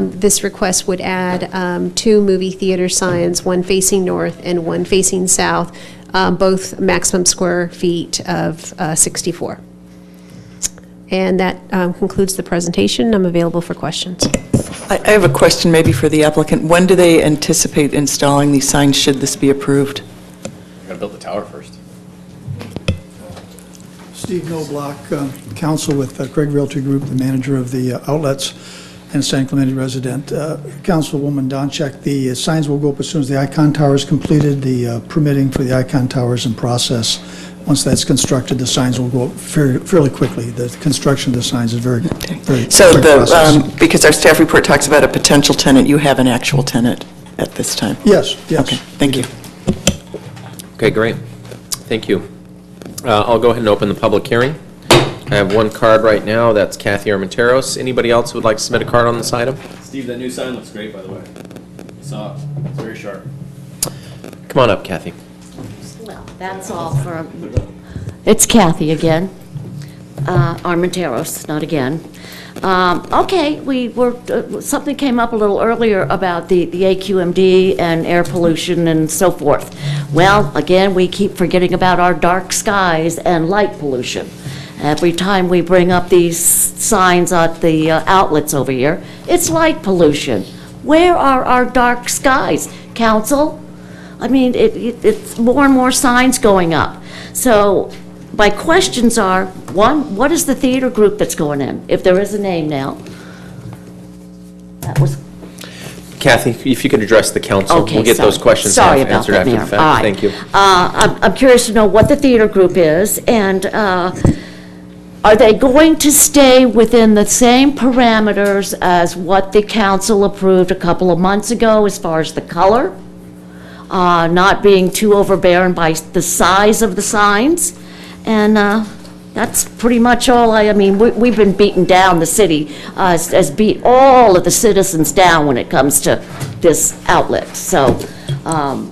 S6: This request would add 2 movie theater signs, one facing north and one facing south, both maximum square feet of 64. And that concludes the presentation. I'm available for questions.
S4: I have a question maybe for the applicant. When do they anticipate installing these signs, should this be approved?
S16: We're going to build the tower first.
S19: Steve Noblock, counsel with Craig Realty Group, the manager of the outlets and San Clemente resident. Councilwoman Donchek, the signs will go up as soon as the Icon Tower is completed. The permitting for the Icon Tower is in process. Once that's constructed, the signs will go up fairly quickly. The construction of the signs is very
S4: So
S19: quick process.
S4: because our staff report talks about a potential tenant, you have an actual tenant at this time?
S19: Yes, yes.
S4: Okay, thank you.
S1: Okay, great. Thank you. I'll go ahead and open the public hearing. I have 1 card right now. That's Kathy Armenteros. Anybody else who would like to submit a card on this item?
S16: Steve, that new sign looks great, by the way. I saw it. It's very sharp.
S1: Come on up, Kathy.
S20: Well, that's all for, it's Kathy again, Armenteros, not again. Okay, we were, something came up a little earlier about the AQMD and air pollution and so forth. Well, again, we keep forgetting about our dark skies and light pollution. Every time we bring up these signs at the outlets over here, it's light pollution. Where are our dark skies, Council? I mean, it's more and more signs going up. So my questions are, 1, what is the theater group that's going in, if there is a name now? That was
S1: Kathy, if you could address the council,
S20: Okay,
S1: we'll get those questions
S20: sorry about
S1: answered
S20: that,
S1: after the
S20: Mayor.
S1: fact.
S20: All right.
S1: Thank you.
S20: I'm curious to know what the theater group is, and are they going to stay within the same parameters as what the council approved a couple of months ago as far as the color? Not being too overbearing by the size of the signs? And that's pretty much all I mean, we've been beaten down, the city has beat all of the citizens down when it comes to this outlet. So I'm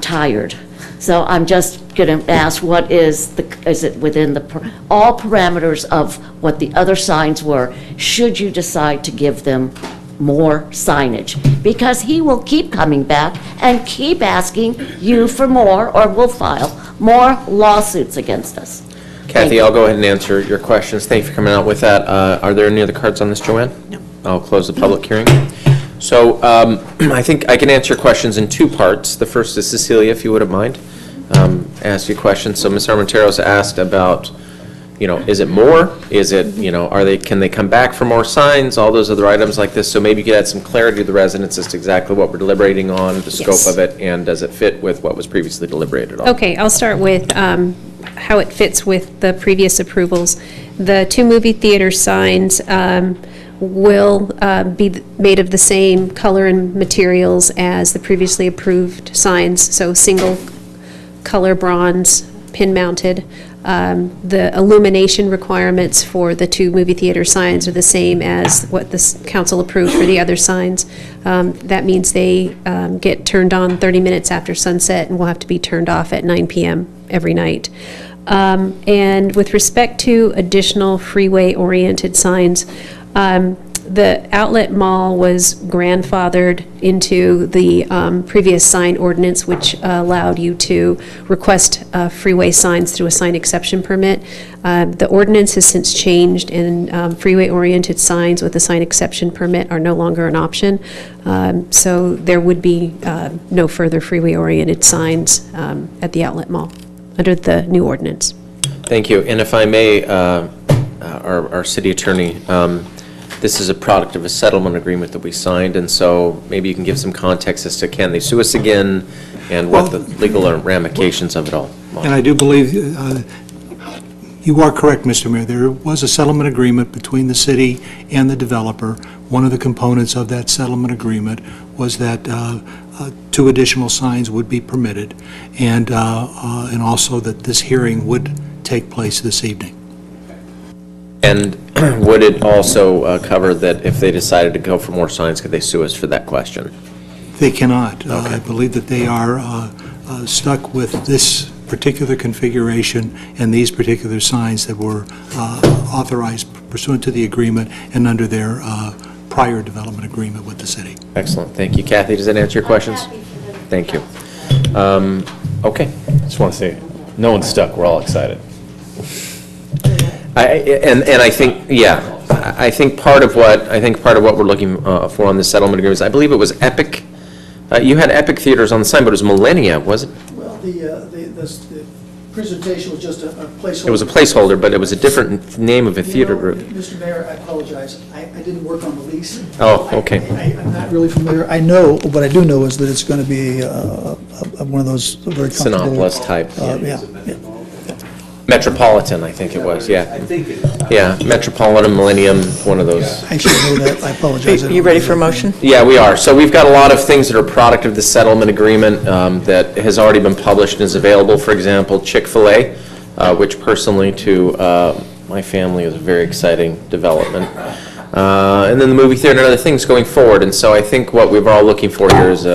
S20: tired. So I'm just going to ask, what is it within all parameters of what the other signs were, should you decide to give them more signage? Because he will keep coming back and keep asking you for more, or we'll file more lawsuits against us.
S1: Kathy, I'll go ahead and answer your questions. Thank you for coming out with that. Are there any other cards on this, Joanne? No. I'll close the public hearing. So I think I can answer your questions in 2 parts. The first is Cecilia, if you wouldn't mind, ask you a question. So Ms. Armenteros asked about, is it more? Is it, can they come back for more signs? All those other items like this. So maybe you could add some clarity to the residents as to exactly what we're deliberating on, the scope of it, and does it fit with what was previously deliberated on?
S6: Okay, I'll start with how it fits with the previous approvals. The 2 movie theater signs will be made of the same color and materials as the previously approved signs, so single color bronze, pin-mounted. The illumination requirements for the 2 movie theater signs are the same as what the council approved for the other signs. That means they get turned on 30 minutes after sunset and will have to be turned off at 9 p.m. every night. And with respect to additional freeway-oriented signs, the outlet mall was grandfathered into the previous sign ordinance, which allowed you to request freeway signs through a sign exception permit. The ordinance has since changed, and freeway-oriented signs with a sign exception permit are no longer an option. So there would be no further freeway-oriented signs at the outlet mall under the new ordinance.
S1: Thank you. And if I may, our city attorney, this is a product of a settlement agreement that we signed, and so maybe you can give some context as to can they sue us again, and what the legal ramifications of it all.
S7: And I do believe you are correct, Mr. Mayor. There was a settlement agreement between the city and the developer. One of the components of that settlement agreement was that 2 additional signs would be permitted, and also that this hearing would take place this evening.
S1: And would it also cover that if they decided to go for more signs, could they sue us for that question?
S7: They cannot. I believe that they are stuck with this particular configuration and these particular signs that were authorized pursuant to the agreement and under their prior development agreement with the city.
S1: Excellent. Thank you. Kathy, does that answer your questions? Thank you. Okay.
S16: Just want to say, no one's stuck. We're all excited.
S1: And I think, yeah, I think part of what we're looking for on this settlement agreement is, I believe it was Epic. You had Epic Theaters on the sign, but it was Millennia, was it?
S19: Well, the presentation was just a placeholder.
S1: It was a placeholder, but it was a different name of a theater group.
S19: Mr. Mayor, I apologize. I didn't work on the lease.
S1: Oh, okay.
S19: I'm not really familiar. I know, what I do know is that it's going to be one of those very comfortable.
S1: Sinopolis type.
S19: Yeah.
S1: Metropolitan, I think it was, yeah. Yeah, Metropolitan, Millennium, one of those.
S19: I should know that. I apologize.
S4: Are you ready for a motion?
S1: Yeah, we are. So we've got a lot of things that are a product of the settlement agreement that has already been published and is available. For example, Chick-fil-A, which personally to my family is a very exciting development. And then the movie theater and other things going forward. And so I think what we're all looking for here is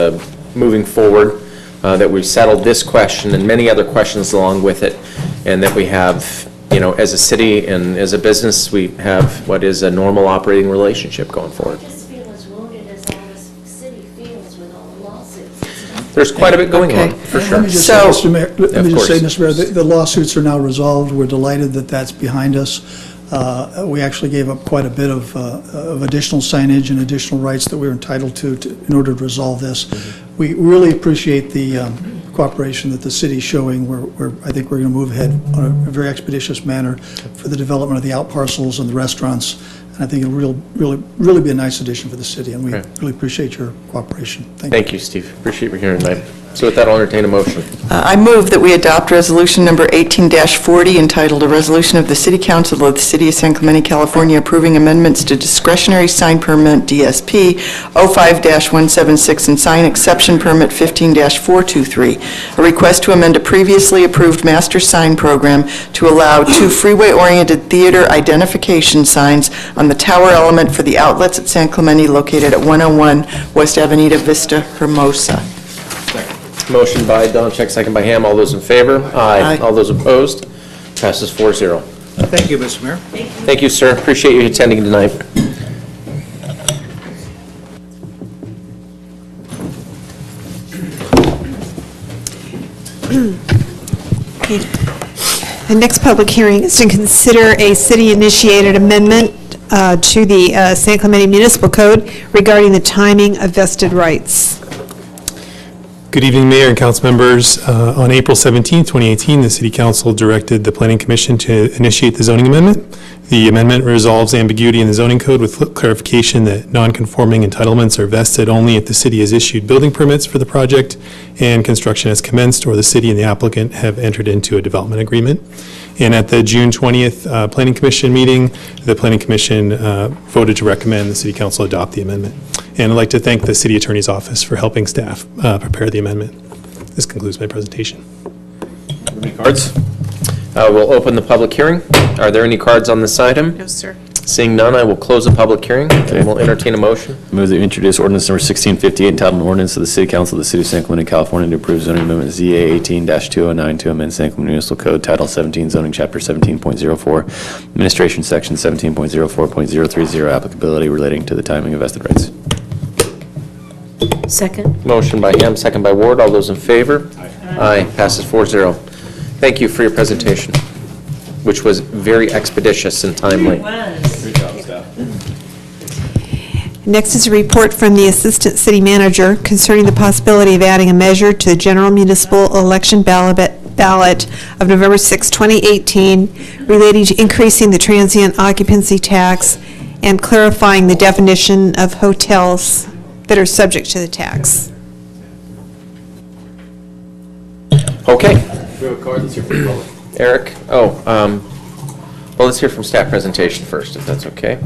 S1: moving forward, that we've settled this question and many other questions along with it, and that we have, as a city and as a business, we have what is a normal operating relationship going forward.
S20: I just feel as wounded as all the city feels with all the lawsuits.
S1: There's quite a bit going on, for sure.
S19: Let me just say, Mr. Mayor, let me just say, Mr. Mayor, the lawsuits are now resolved. We're delighted that that's behind us. We actually gave up quite a bit of additional signage and additional rights that we were entitled to in order to resolve this. We really appreciate the cooperation that the city's showing. I think we're going to move ahead on a very expeditious manner for the development of the out parcels and the restaurants. And I think it'll really be a nice addition for the city, and we really appreciate your cooperation. Thank you,
S1: Steve. Appreciate you here tonight. So with that, I'll entertain a motion.
S4: I move that we adopt resolution number 18-40, entitled "A Resolution of the City Council of the City of San Clemente, California, approving amendments to discretionary sign permit DSP 05-176 and sign exception permit 15-423, a request to amend a previously approved master sign program to allow 2 freeway-oriented theater identification signs on the tower element for the outlets at San Clemente located at 101 West Avenida, Vista, Hermosa."
S1: Motion by Doncheck, second by Ham. All those in favor? Aye. All those opposed? Passes 4-0.
S7: Thank you, Mr. Mayor.
S1: Thank you, sir. Appreciate you attending tonight.
S2: The next public hearing is to consider a city-initiated amendment to the San Clemente Municipal Code regarding the timing of vested rights.
S18: Good evening, Mayor and council members. On April 17, 2018, the City Council directed the Planning Commission to initiate the zoning amendment. The amendment resolves ambiguity in the zoning code with clarification that non-conforming entitlements are vested only if the city has issued building permits for the project and construction has commenced, or the city and the applicant have entered into a development agreement. And at the June 20th Planning Commission meeting, the Planning Commission voted to recommend the City Council adopt the amendment. And I'd like to thank the City Attorney's Office for helping staff prepare the amendment. This concludes my presentation.
S1: Any cards? We'll open the public hearing. Are there any cards on this item?
S2: No, sir.
S1: Seeing none, I will close the public hearing, and we'll entertain a motion.
S16: Move that we introduce ordinance number 1658, entitled an ordinance of the City Council of the City of San Clemente, California, to approve zoning amendment ZA 18-209 to amend San Clemente Municipal Code Title 17, zoning chapter 17.04, administration section 17.04.030, applicability relating to the timing of vested rights.
S5: Second.
S1: Motion by Ham, second by Ward. All those in favor? Aye. Passes 4-0. Thank you for your presentation, which was very expeditious and timely.
S16: Great job, staff.
S2: Next is a report from the Assistant City Manager concerning the possibility of adding a measure to the general municipal election ballot of November 6, 2018, relating to increasing the transient occupancy tax and clarifying the definition of hotels that are subject to the tax.
S1: Okay.
S16: We have a card. Let's hear from the public.
S1: Eric? Well, let's hear from staff presentation first, if that's okay.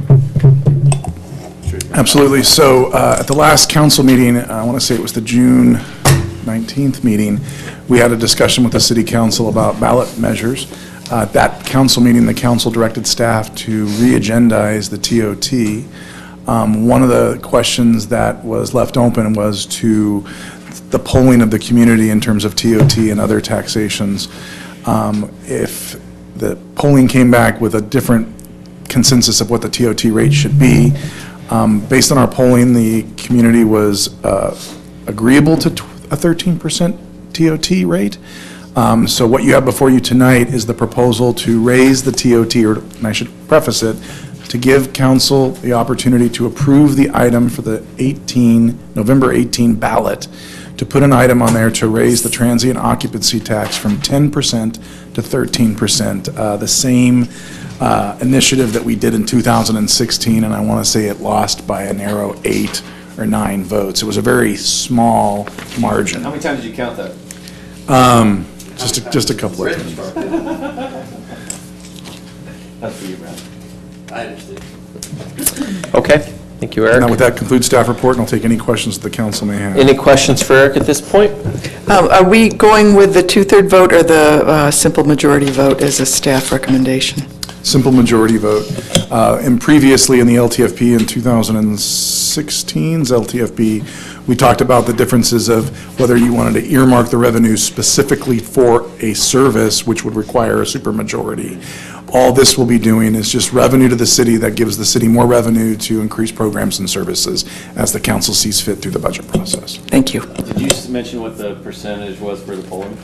S15: Absolutely. So at the last council meeting, I want to say it was the June 19th meeting, we had a discussion with the city council about ballot measures. At that council meeting, the council directed staff to re-agendize the TOT. One of the questions that was left open was to the polling of the community in terms of TOT and other taxations. If the polling came back with a different consensus of what the TOT rate should be, based on our polling, the community was agreeable to a 13% TOT rate. So what you have before you tonight is the proposal to raise the TOT, and I should preface it, to give council the opportunity to approve the item for the November 18 ballot, to put an item on there to raise the transient occupancy tax from 10% to 13%, the same initiative that we did in 2016, and I want to say it lost by a narrow 8 or 9 votes. It was a very small margin.
S16: How many times did you count that?
S15: Just a couple of times.
S16: That's for you, Brad. I understand.
S1: Okay. Thank you, Eric.
S15: Now, with that, concludes staff report, and I'll take any questions that the council may have.
S1: Any questions for Eric at this point?
S4: Are we going with the two-third vote or the simple majority vote as a staff recommendation?
S15: Simple majority vote. And previously in the LTFP in 2016's LTFP, we talked about the differences of whether you wanted to earmark the revenue specifically for a service, which would require a supermajority. All this will be doing is just revenue to the city that gives the city more revenue to increase programs and services as the council sees fit through the budget process.
S4: Thank you.
S16: Did you mention what the percentage was for the polling?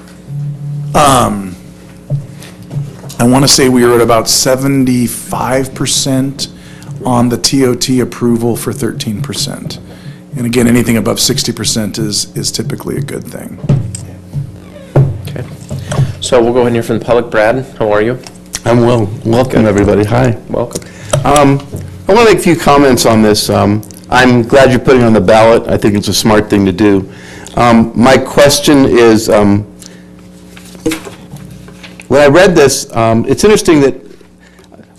S15: I want to say we were at about 75% on the TOT approval for 13%. And again, anything above 60% is typically a good thing.
S1: Okay. So we'll go ahead and hear from the public. Brad, how are you?
S8: I'm well. Welcome, everybody. Hi.
S1: Welcome.
S8: I want to make a few comments on this. I'm glad you're putting it on the ballot. I think it's a smart thing to do. My question is, when I read this, it's interesting that,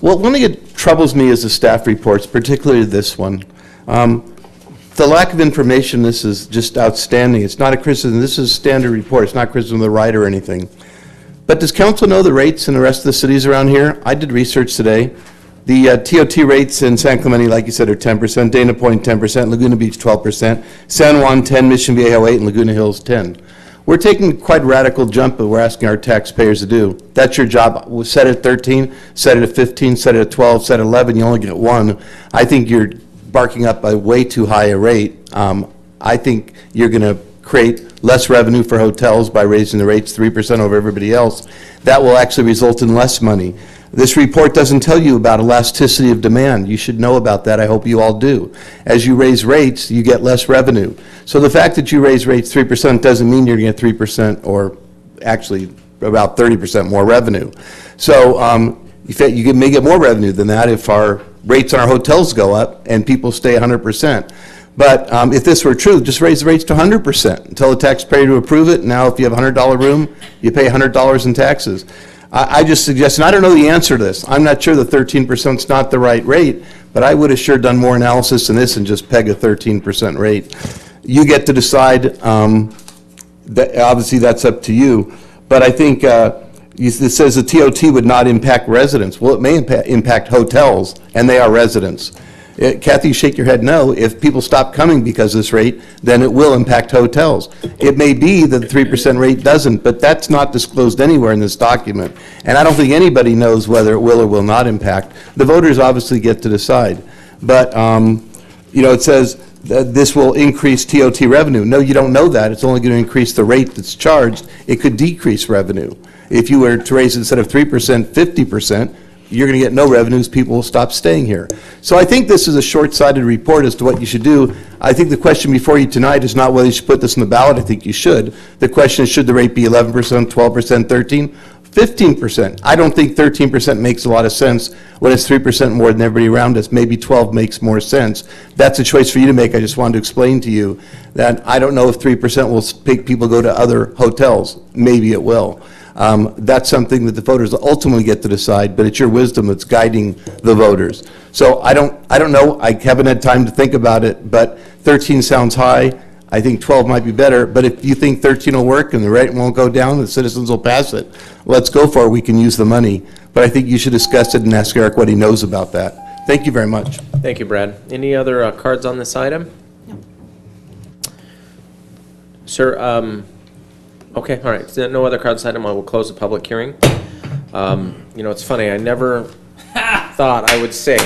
S8: well, one thing that troubles me is the staff reports, particularly this one. The lack of information, this is just outstanding. It's not a criticism. This is a standard report. It's not criticism of the writer or anything. But does council know the rates in the rest of the cities around here? I did research today. The TOT rates in San Clemente, like you said, are 10%, Dana Point 10%, Laguna Beach 12%, San Juan 10, Mission Viejo 8, and Laguna Hills 10. We're taking quite a radical jump that we're asking our taxpayers to do. That's your job. We'll set it at 13, set it at 15, set it at 12, set it at 11, you only get one. I think you're barking up a way too high a rate. I think you're going to create less revenue for hotels by raising the rates 3% over everybody else. That will actually result in less money. This report doesn't tell you about elasticity of demand. You should know about that. I hope you all do. As you raise rates, you get less revenue. So the fact that you raise rates 3% doesn't mean you're going to get 3% or actually about 30% more revenue. So you may get more revenue than that if our rates on our hotels go up and people stay 100%. But if this were true, just raise the rates to 100% and tell the taxpayer to approve it. Now, if you have a $100 room, you pay $100 in taxes. I just suggest, and I don't know the answer to this. I'm not sure the 13% is not the right rate, but I would have sure done more analysis than this and just peg a 13% rate. You get to decide. Obviously, that's up to you. But I think it says the TOT would not impact residents. Well, it may impact hotels, and they are residents. Kathy, you shake your head no. If people stop coming because of this rate, then it will impact hotels. It may be that the 3% rate doesn't, but that's not disclosed anywhere in this document. And I don't think anybody knows whether it will or will not impact. The voters obviously get to decide. But, it says that this will increase TOT revenue. No, you don't know that. It's only going to increase the rate that's charged. It could decrease revenue. If you were to raise instead of 3%, 50%, you're going to get no revenues, people will stop staying here. So I think this is a short-sighted report as to what you should do. I think the question before you tonight is not whether you should put this on the ballot. I think you should. The question is, should the rate be 11%, 12%, 13%, 15%? I don't think 13% makes a lot of sense when it's 3% more than everybody around us. Maybe 12 makes more sense. That's a choice for you to make. I just wanted to explain to you that I don't know if 3% will make people go to other hotels. Maybe it will. That's something that the voters ultimately get to decide, but it's your wisdom that's guiding the voters. So I don't know. I haven't had time to think about it, but 13 sounds high. I think 12 might be better, but if you think 13 will work and the rate won't go down, the citizens will pass it, let's go for it. We can use the money. But I think you should discuss it and ask Eric what he knows about that. Thank you very much.
S1: Thank you, Brad. Any other cards on this item? No. Sir, okay, all right. So no other cards item. I will close the public hearing. It's funny. I never thought I would say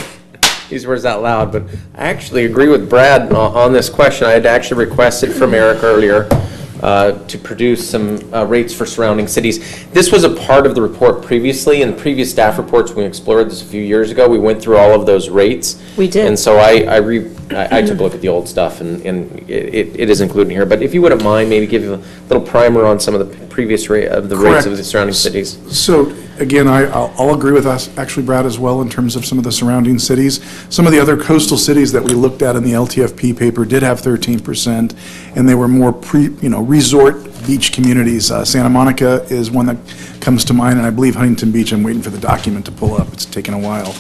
S1: these words out loud, but I actually agree with Brad on this question. I had actually requested from Eric earlier to produce some rates for surrounding cities. This was a part of the report previously. In previous staff reports, when we explored this a few years ago, we went through all of those rates. We did. And so I took a look at the old stuff, and it is included here. But if you wouldn't mind, maybe give you a little primer on some of the previous rates of the surrounding cities.
S15: So again, I'll agree with us, actually, Brad, as well, in terms of some of the surrounding cities. Some of the other coastal cities that we looked at in the LTFP paper did have 13%, and they were more resort beach communities. Santa Monica is one that comes to mind, and I believe Huntington Beach. I'm waiting for the document to pull up. It's taken a while.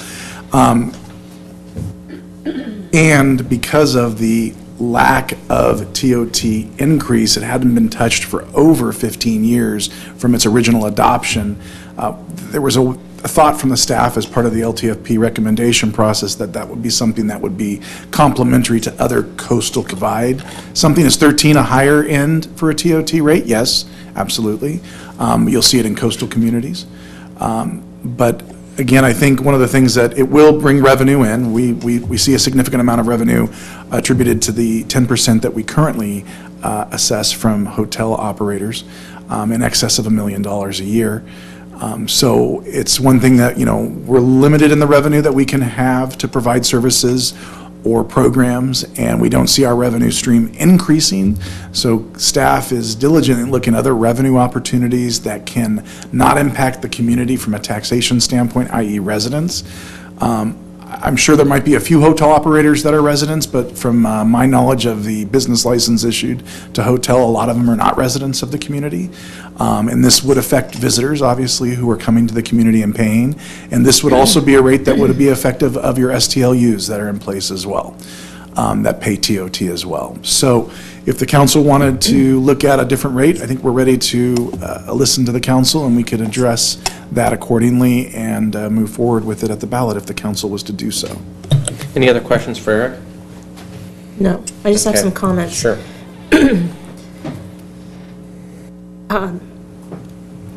S15: And because of the lack of TOT increase, it hadn't been touched for over 15 years from its original adoption. There was a thought from the staff as part of the LTFP recommendation process that would be something that would be complementary to other coastal provide. Something is 13 a higher end for a TOT rate? Yes, absolutely. You'll see it in coastal communities. But again, I think one of the things that it will bring revenue in, we see a significant amount of revenue attributed to the 10% that we currently assess from hotel operators, in excess of $1 million a year. So it's one thing that, we're limited in the revenue that we can have to provide services or programs, and we don't see our revenue stream increasing. So staff is diligent in looking at other revenue opportunities that can not impact the community from a taxation standpoint, i.e. residents. I'm sure there might be a few hotel operators that are residents, but from my knowledge of the business license issued to hotel, a lot of them are not residents of the community. And this would affect visitors, obviously, who are coming to the community and paying. And this would also be a rate that would be effective of your STLUs that are in place as well, that pay TOT as well. So if the council wanted to look at a different rate, I think we're ready to listen to the council, and we could address that accordingly and move forward with it at the ballot if the council was to do so.
S1: Any other questions for Eric?
S5: No, I just have some comments.
S1: Sure.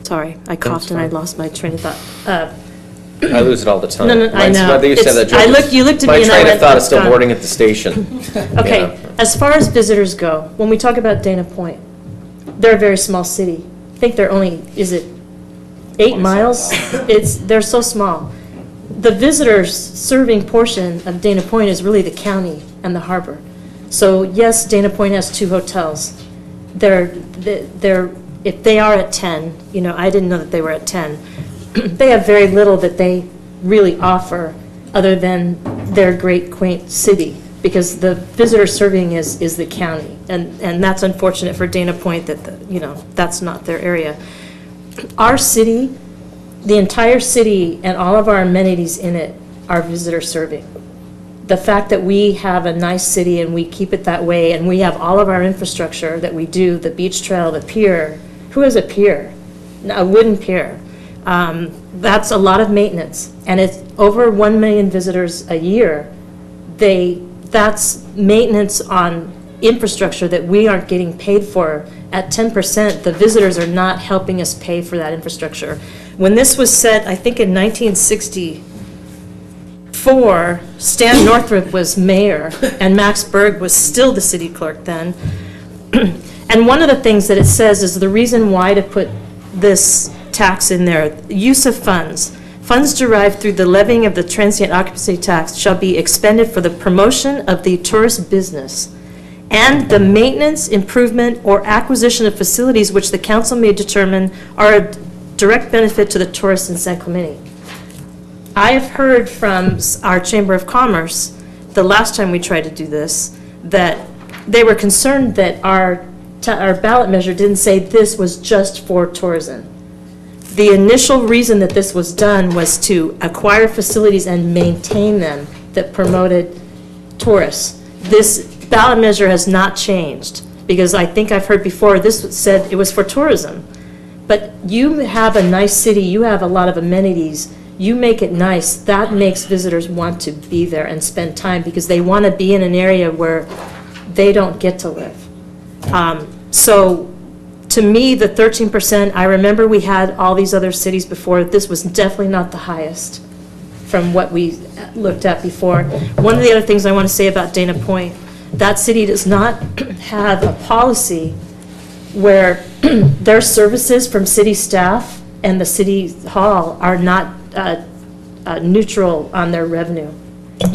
S5: Sorry, I coughed and I lost my train of thought.
S1: I lose it all the time.
S5: No, I know.
S1: You said that joke.
S5: You looked at me and I went,
S1: my train of thought is still boarding at the station.
S5: Okay, as far as visitors go, when we talk about Dana Point, they're a very small city. I think they're only, is it 8 miles? They're so small. The visitors serving portion of Dana Point is really the county and the harbor. So yes, Dana Point has 2 hotels. If they are at 10, I didn't know that they were at 10. They have very little that they really offer other than their great quaint city, because the visitor serving is the county, and that's unfortunate for Dana Point that that's not their area. Our city the entire city and all of our amenities in it are visitor serving. The fact that we have a nice city and we keep it that way, and we have all of our infrastructure that we do, the beach trail, the pier. Who has a pier? A wooden pier. That's a lot of maintenance, and it's over 1 million visitors a year. That's maintenance on infrastructure that we aren't getting paid for. At 10%, the visitors are not helping us pay for that infrastructure. When this was set, I think in 1964, Stan Northrup was mayor, and Max Berg was still the city clerk then. And one of the things that it says is the reason why to put this tax in there, use of funds. Funds derived through the levying of the transient occupancy tax shall be expended for the promotion of the tourist business and the maintenance, improvement, or acquisition of facilities which the council may determine are a direct benefit to the tourists in San Clemente. I have heard from our Chamber of Commerce, the last time we tried to do this, that they were concerned that our ballot measure didn't say this was just for tourism. The initial reason that this was done was to acquire facilities and maintain them that promoted tourists. This ballot measure has not changed, because I think I've heard before this said it was for tourism. But you have a nice city, you have a lot of amenities, you make it nice, that makes visitors want to be there and spend time because they want to be in an area where they don't get to live. So to me, the 13%, I remember we had all these other cities before. This was definitely not the highest from what we looked at before. One of the other things I want to say about Dana Point, that city does not have a policy where their services from city staff and the city hall are not neutral on their revenue.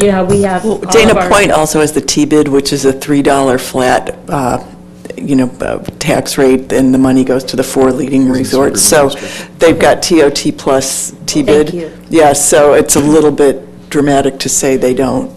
S5: You know, we have all
S4: Dana
S5: of our-
S4: Point also has the T-bid, which is a $3 flat, tax rate, and the money goes to the 4 leading resorts. So they've got TOT plus T-bid.
S5: Thank you.
S4: Yeah, so it's a little bit dramatic to say they don't.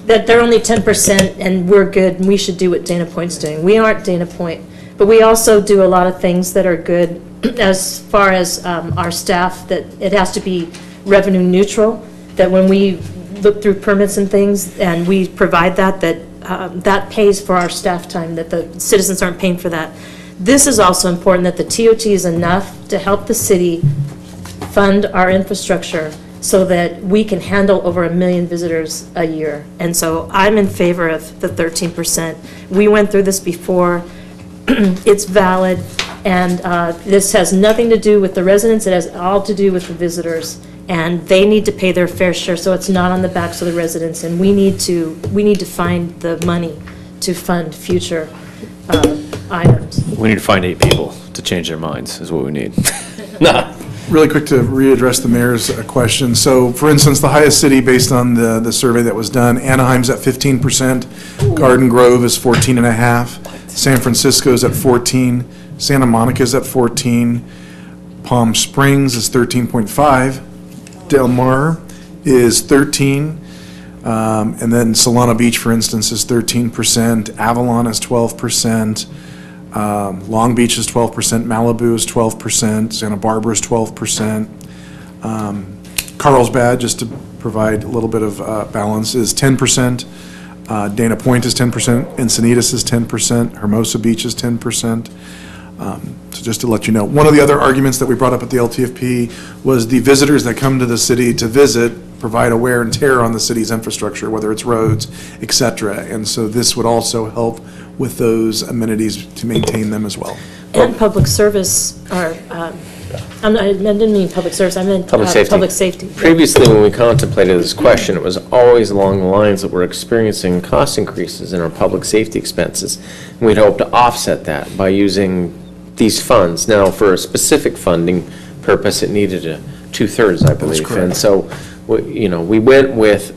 S5: That they're only 10% and we're good and we should do what Dana Point's doing. We aren't Dana Point, but we also do a lot of things that are good as far as our staff, that it has to be revenue neutral, that when we look through permits and things and we provide that pays for our staff time, that the citizens aren't paying for that. This is also important, that the TOT is enough to help the city fund our infrastructure so that we can handle over 1 million visitors a year. And so I'm in favor of the 13%. We went through this before. It's valid, and this has nothing to do with the residents. It has all to do with the visitors, and they need to pay their fair share, so it's not on the backs of the residents. And we need to find the money to fund future items.
S16: We need to find 8 people to change their minds, is what we need.
S15: Really quick to readdress the mayor's question. So, for instance, the highest city, based on the survey that was done, Anaheim's at 15%, Garden Grove is 14.5%, San Francisco's at 14%, Santa Monica's at 14%, Palm Springs is 13.5%, Del Mar is 13%, and then Solana Beach, for instance, is 13%, Avalon is 12%, Long Beach is 12%, Malibu is 12%, Santa Barbara is 12%, Carlsbad, just to provide a little bit of balance, is 10%, Dana Point is 10%, Encinitas is 10%, Hermosa Beach is 10%. So just to let you know, one of the other arguments that we brought up at the LTFP was the visitors that come to the city to visit provide a wear and tear on the city's infrastructure, whether it's roads, et cetera. And so this would also help with those amenities to maintain them as well.
S5: And public service, or, I didn't mean public service, I meant
S1: Public safety.
S5: public safety.
S1: Previously, when we contemplated this question, it was always along the lines that we're experiencing cost increases in our public safety expenses. And we'd hope to offset that by using these funds. Now, for a specific funding purpose, it needed a 2/3, I believe. And so, we went with,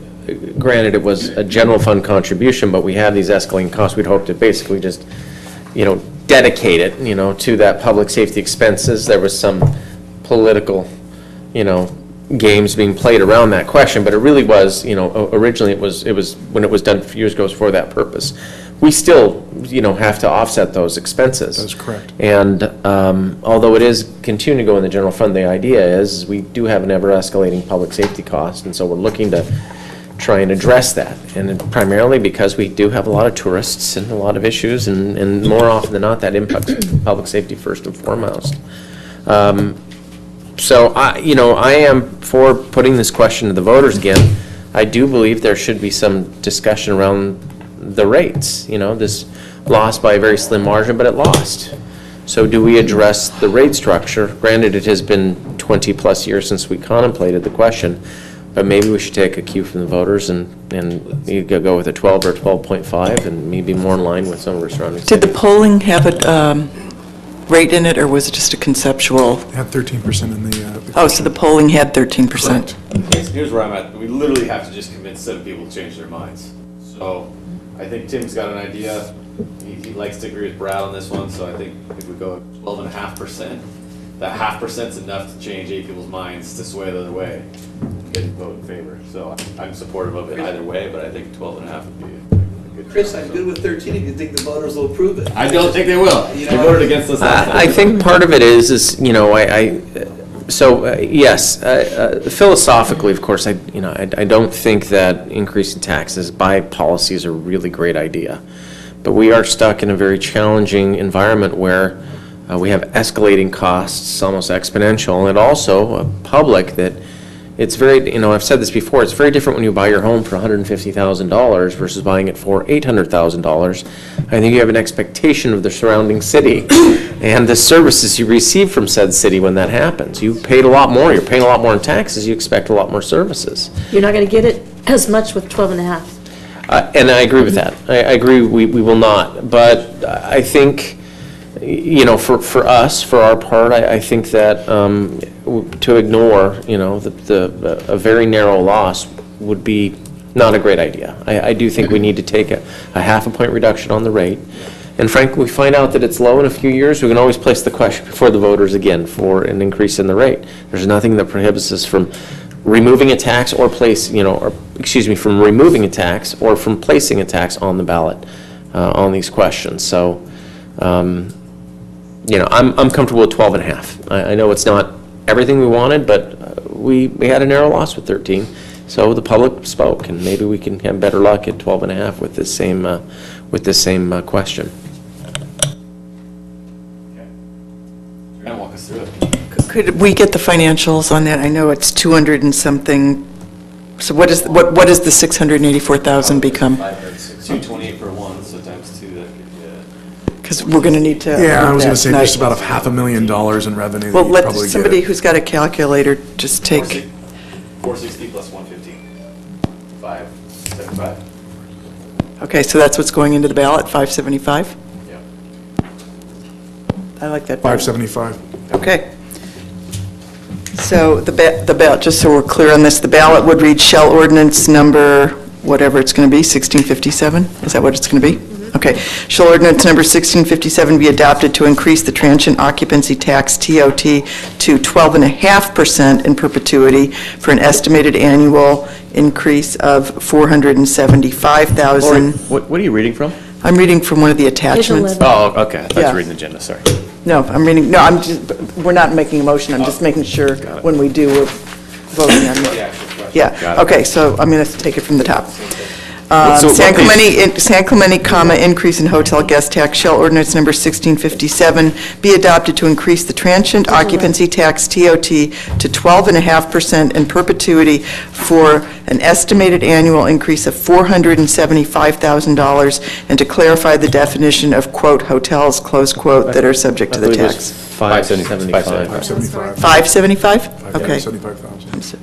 S1: granted, it was a general fund contribution, but we had these escalating costs. We'd hope to basically just, dedicate it, to that public safety expenses. There was some political, games being played around that question, but it really was, originally it was when it was done a few years ago, it was for that purpose. we still, have to offset those expenses.
S15: That's correct.
S1: And although it is continuing to go in the general fund, the idea is we do have an ever-escalating public safety cost, and so we're looking to try and address that. And primarily because we do have a lot of tourists and a lot of issues, and more often than not, that impacts public safety first and foremost. So I am for putting this question to the voters again. I do believe there should be some discussion around the rates. This lost by a very slim margin, but it lost. So do we address the rate structure? Granted, it has been 20-plus years since we contemplated the question, but maybe we should take a cue from the voters and you could go with a 12 or 12.5 and maybe more in line with some of our surrounding cities.
S4: Did the polling have a rate in it, or was it just a conceptual?
S15: It had 13% in the...
S4: Oh, so the polling had 13%.
S9: Here's where I'm at. We literally have to just convince 7 people to change their minds. So I think Tim's got an idea. He likes to agree with Brad on this one, so I think if we go 12.5%, that 0.5% is enough to change 8 people's minds to sway the other way, get a vote in favor. So I'm supportive of it either way, but I think 12.5 would be a good.
S10: Chris, I'm good with 13 if you think the voters will approve it.
S9: I don't think they will. They voted against us last time.
S1: I think part of it is yes, philosophically, of course, I don't think that increasing taxes by policy is a really great idea. But we are stuck in a very challenging environment where we have escalating costs, almost exponential, and also a public that it's very, I've said this before, it's very different when you buy your home for $150,000 versus buying it for $800,000. I think you have an expectation of the surrounding city and the services you receive from said city when that happens. You paid a lot more, you're paying a lot more in taxes, you expect a lot more services.
S5: You're not going to get it as much with 12.5.
S1: And I agree with that. I agree we will not. But I think, for us, for our part, I think that to ignore, a very narrow loss would be not a great idea. I do think we need to take a 0.5 point reduction on the rate. And frankly, we find out that it's low in a few years, we can always place the question before the voters again for an increase in the rate. There's nothing that prohibits us from removing a tax or from removing a tax or from placing a tax on the ballot on these questions. So, I'm comfortable with 12.5. I know it's not everything we wanted, but we had a narrow loss with 13. So the public spoke, and maybe we can have better luck at 12.5 with this same question.
S9: Can walk us through it?
S4: Could we get the financials on that? I know it's 200 and something. So what is the 684,000 become?
S9: 228 per one, so times 2, that could be
S4: because we're going to need to.
S15: Yeah, I was going to say just about $500,000 in revenue.
S4: Well, let somebody who's got a calculator just take.
S9: 460 plus 115, 575.
S4: Okay, so that's what's going into the ballot, 575?
S9: Yeah.
S4: I like that.
S15: 575.
S4: Okay. So the ballot, just so we're clear on this, the ballot would read shall ordinance number, whatever it's going to be, 1657? Is that what it's going to be? Okay. Shall ordinance number 1657 be adopted to increase the transient occupancy tax, TOT, to 12.5% in perpetuity for an estimated annual increase of $475,000.
S16: What are you reading from?
S4: I'm reading from one of the attachments.
S16: Oh, okay. I thought you
S4: Yeah.
S16: were reading the agenda, sorry.
S4: No, we're not making a motion, I'm just making sure when we do, we're voting on it. Yeah, okay, so I'm going to take it from the top. San Clemente, increase in hotel guest tax, shall ordinance number 1657 be adopted to increase the transient occupancy tax, TOT, to 12.5% in perpetuity for an estimated annual increase of $475,000, and to clarify the definition of, quote, hotels, close quote, that are subject to the tax.
S1: 575.
S4: 575? Okay.
S15: 575,000.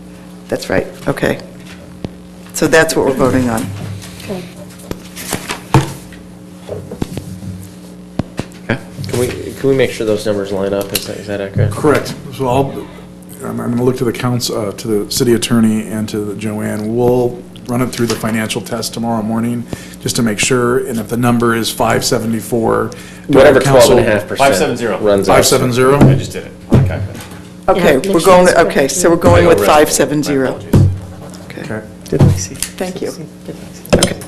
S4: That's right, okay. So that's what we're voting on.
S1: Can we make sure those numbers line up? Is that accurate?
S15: Correct. So I'm going to look to the council, to the city attorney and to Joanne. We'll run it through the financial test tomorrow morning just to make sure. And if the number is 574,
S1: whatever 12.5%
S9: 570
S1: runs.
S15: 570.
S9: I just did it.
S4: Okay, we're going. Okay, so we're going with 570.
S15: Okay.
S1: Did I see?
S4: Thank you.
S1: Okay.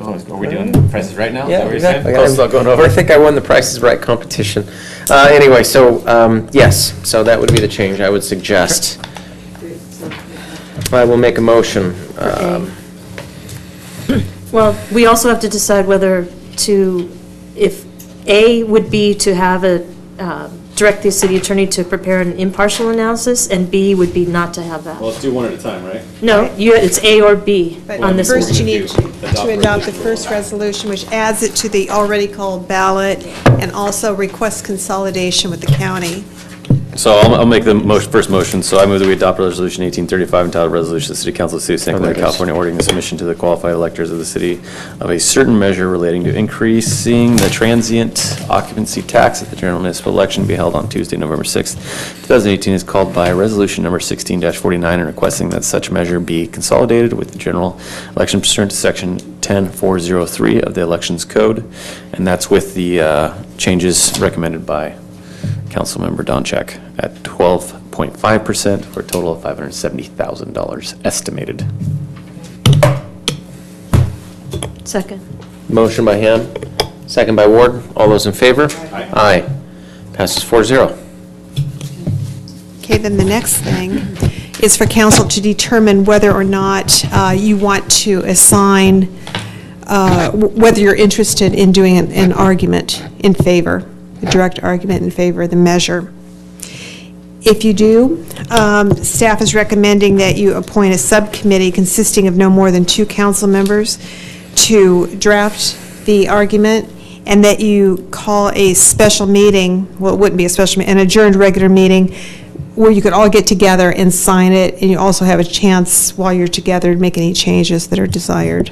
S16: Are we doing prices right now? Is that
S1: Yeah,
S16: what you're
S1: exactly.
S16: saying? Close to going over?
S1: I think I won the Price is Right competition. Anyway, so, yes, so that would be the change I would suggest. I will make a motion.
S5: Well, we also have to decide whether to, if A would be to have direct the city attorney to prepare an impartial analysis, and B would be not to have that.
S9: Well, let's do one at a time, right?
S5: No, it's A or B
S2: But
S5: on this
S2: first
S5: one.
S2: you need to adopt the first resolution, which adds it to the already called ballot, and also request consolidation with the county.
S16: So I'll make the first motion. So I move that we adopt Resolution 1835 entitled Resolution of the City Council of the City of San Clemente, California, ordering the submission to the qualified electors of the city of a certain measure relating to increasing the transient occupancy tax at the general municipal election to be held on Tuesday, November 6th, 2018, is called by Resolution Number 16-49, and requesting that such measure be consolidated with the general election pursuant to Section 10403 of the Elections Code, and that's with the changes recommended by Councilmember Donchak at 12.5% for a total of $570,000 estimated.
S5: Second.
S1: Motion by Ham, second by Ward. All those in favor? Aye. Passes 4-0.
S2: Okay, then the next thing is for council to determine whether or not you want to assign, whether you're interested in doing an argument in favor, a direct argument in favor of the measure. If you do, staff is recommending that you appoint a subcommittee consisting of no more than 2 council members to draft the argument, and that you call a special meeting, well, it wouldn't be a special meeting, an adjourned regular meeting, where you could all get together and sign it, and you also have a chance while you're together to make any changes that are desired.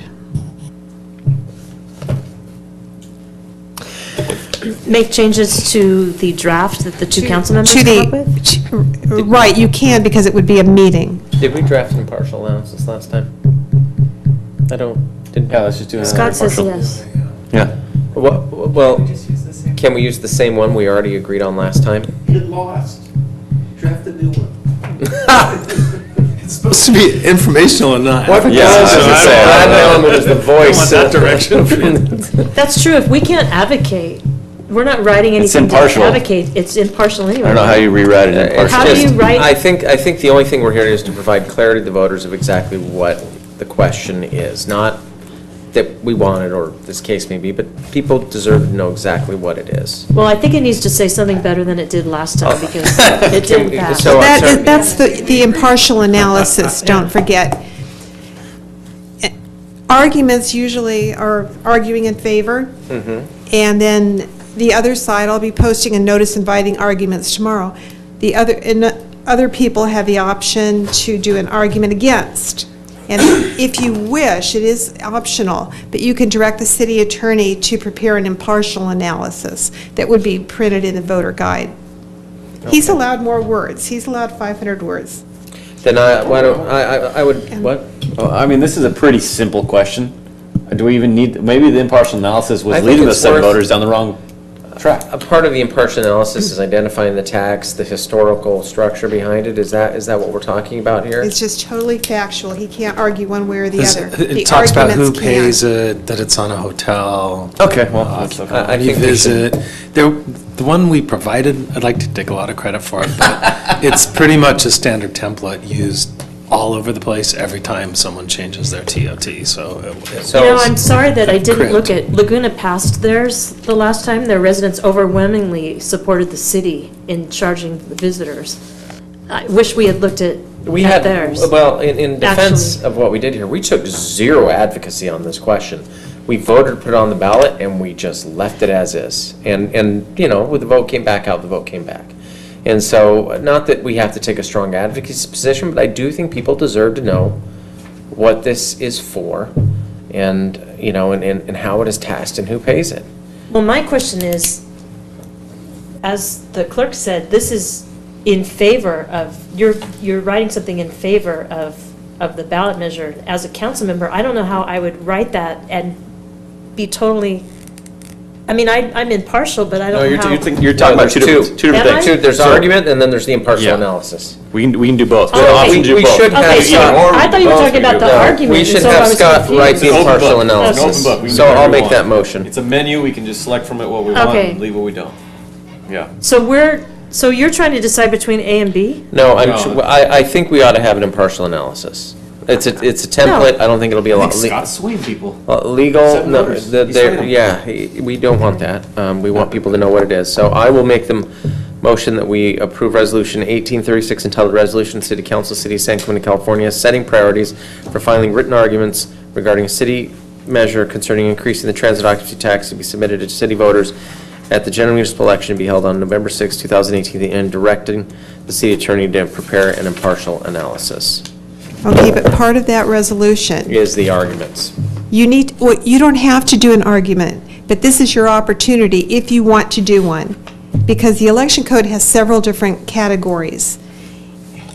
S5: Make changes to the draft that the 2 council members
S2: To
S5: come up with?
S2: Right, you can, because it would be a meeting.
S1: Did we draft an impartial analysis last time? Didn't.
S16: Yeah, let's just do
S5: Scott says yes.
S16: Yeah.
S1: Well, can we use the same one we already agreed on last time?
S10: Get lost. Draft a new one.
S17: It's supposed to be informational and not.
S1: Brad Allen was the voice.
S17: that direction.
S5: That's true. If we can't advocate, we're not writing
S16: It's
S5: anything to
S16: impartial.
S5: advocate. It's impartial anyway.
S16: I don't know how you rewrite it impartial.
S5: How do you write?
S1: I think the only thing we're here is to provide clarity to the voters of exactly what the question is, not that we want it, or this case may be, but people deserve to know exactly what it is.
S5: Well, I think it needs to say something better than it did last time, because it didn't pass.
S1: So,
S2: That's the impartial analysis, don't forget. Arguments usually are arguing in favor, and then the other side, I'll be posting a notice inviting arguments tomorrow. Other people have the option to do an argument against. And if you wish, it is optional, but you can direct the city attorney to prepare an impartial analysis that would be printed in the voter guide. He's allowed more words. He's allowed 500 words.
S1: Then I would, what?
S16: Well, I mean, this is a pretty simple question. Do we even need, maybe the impartial analysis was leading the 7 voters down the wrong track.
S1: A part of the impartial analysis is identifying the tax, the historical structure behind it. Is that what we're talking about here?
S2: It's just totally factual. He can't argue one way or the other.
S17: It talks about who pays it, that it's on a hotel.
S16: Okay, well,
S1: I think we should.
S17: The one we provided, I'd like to take a lot of credit for it, but it's pretty much a standard template used all over the place every time someone changes their TOT, so.
S5: I'm sorry that I didn't look at, Laguna passed theirs the last time. Their residents overwhelmingly supported the city in charging the visitors. I wish we had looked at theirs.
S1: Well, in defense of what we did here, we took zero advocacy on this question. We voted to put it on the ballot, and we just left it as is. And when the vote came back out, the vote came back. And so, not that we have to take a strong advocacy position, but I do think people deserve to know what this is for, and and how it is taxed and who pays it.
S5: Well, my question is, as the clerk said, this is in favor of, you're writing something in favor of the ballot measure. As a council member, I don't know how I would write that and be totally I mean, I'm impartial, but I
S16: No,
S5: don't know how.
S16: you're talking about two different
S5: Am I?
S16: things.
S1: There's
S16: So-
S1: argument, and then there's the impartial
S16: Yeah.
S1: analysis.
S16: We can do both.
S5: Oh, okay.
S1: We should have
S5: Okay, so
S1: Scott.
S5: I thought you were talking about the argument.
S1: We
S5: and
S1: should
S5: so I
S1: have
S5: was
S1: Scott
S5: confused.
S1: write the
S16: It's an open
S1: impartial
S16: book. It's an open
S1: analysis.
S16: book. We can
S1: So
S16: do whatever
S1: I'll
S16: we
S1: make
S16: want.
S1: that motion.
S16: It's a menu, we can just select from it what we want
S5: Okay.
S16: and leave what we don't. Yeah.
S5: So you're trying to decide between A and B?
S1: No,
S16: No.
S1: I think we ought to have an impartial analysis. It's a template, I don't think it'll be a lot.
S16: Scott's swaying people.
S1: Legal,
S16: Seven
S1: no,
S16: voters.
S1: the-
S16: He's
S1: they're-
S16: swaying
S1: yeah, we don't want that. We want people to know what it is. So I will make the motion that we approve Resolution 1836 entitled Resolution City Council, City of San Clemente, California, setting priorities for filing written arguments regarding a city measure concerning increasing the transit occupancy tax to be submitted to city voters at the general municipal election to be held on November 6, 2018, and directing the city attorney to prepare an impartial analysis.
S2: Okay, but part of that resolution,
S1: Is the arguments.
S2: you don't have to do an argument, but this is your opportunity if you want to do one, because the election code has several different categories.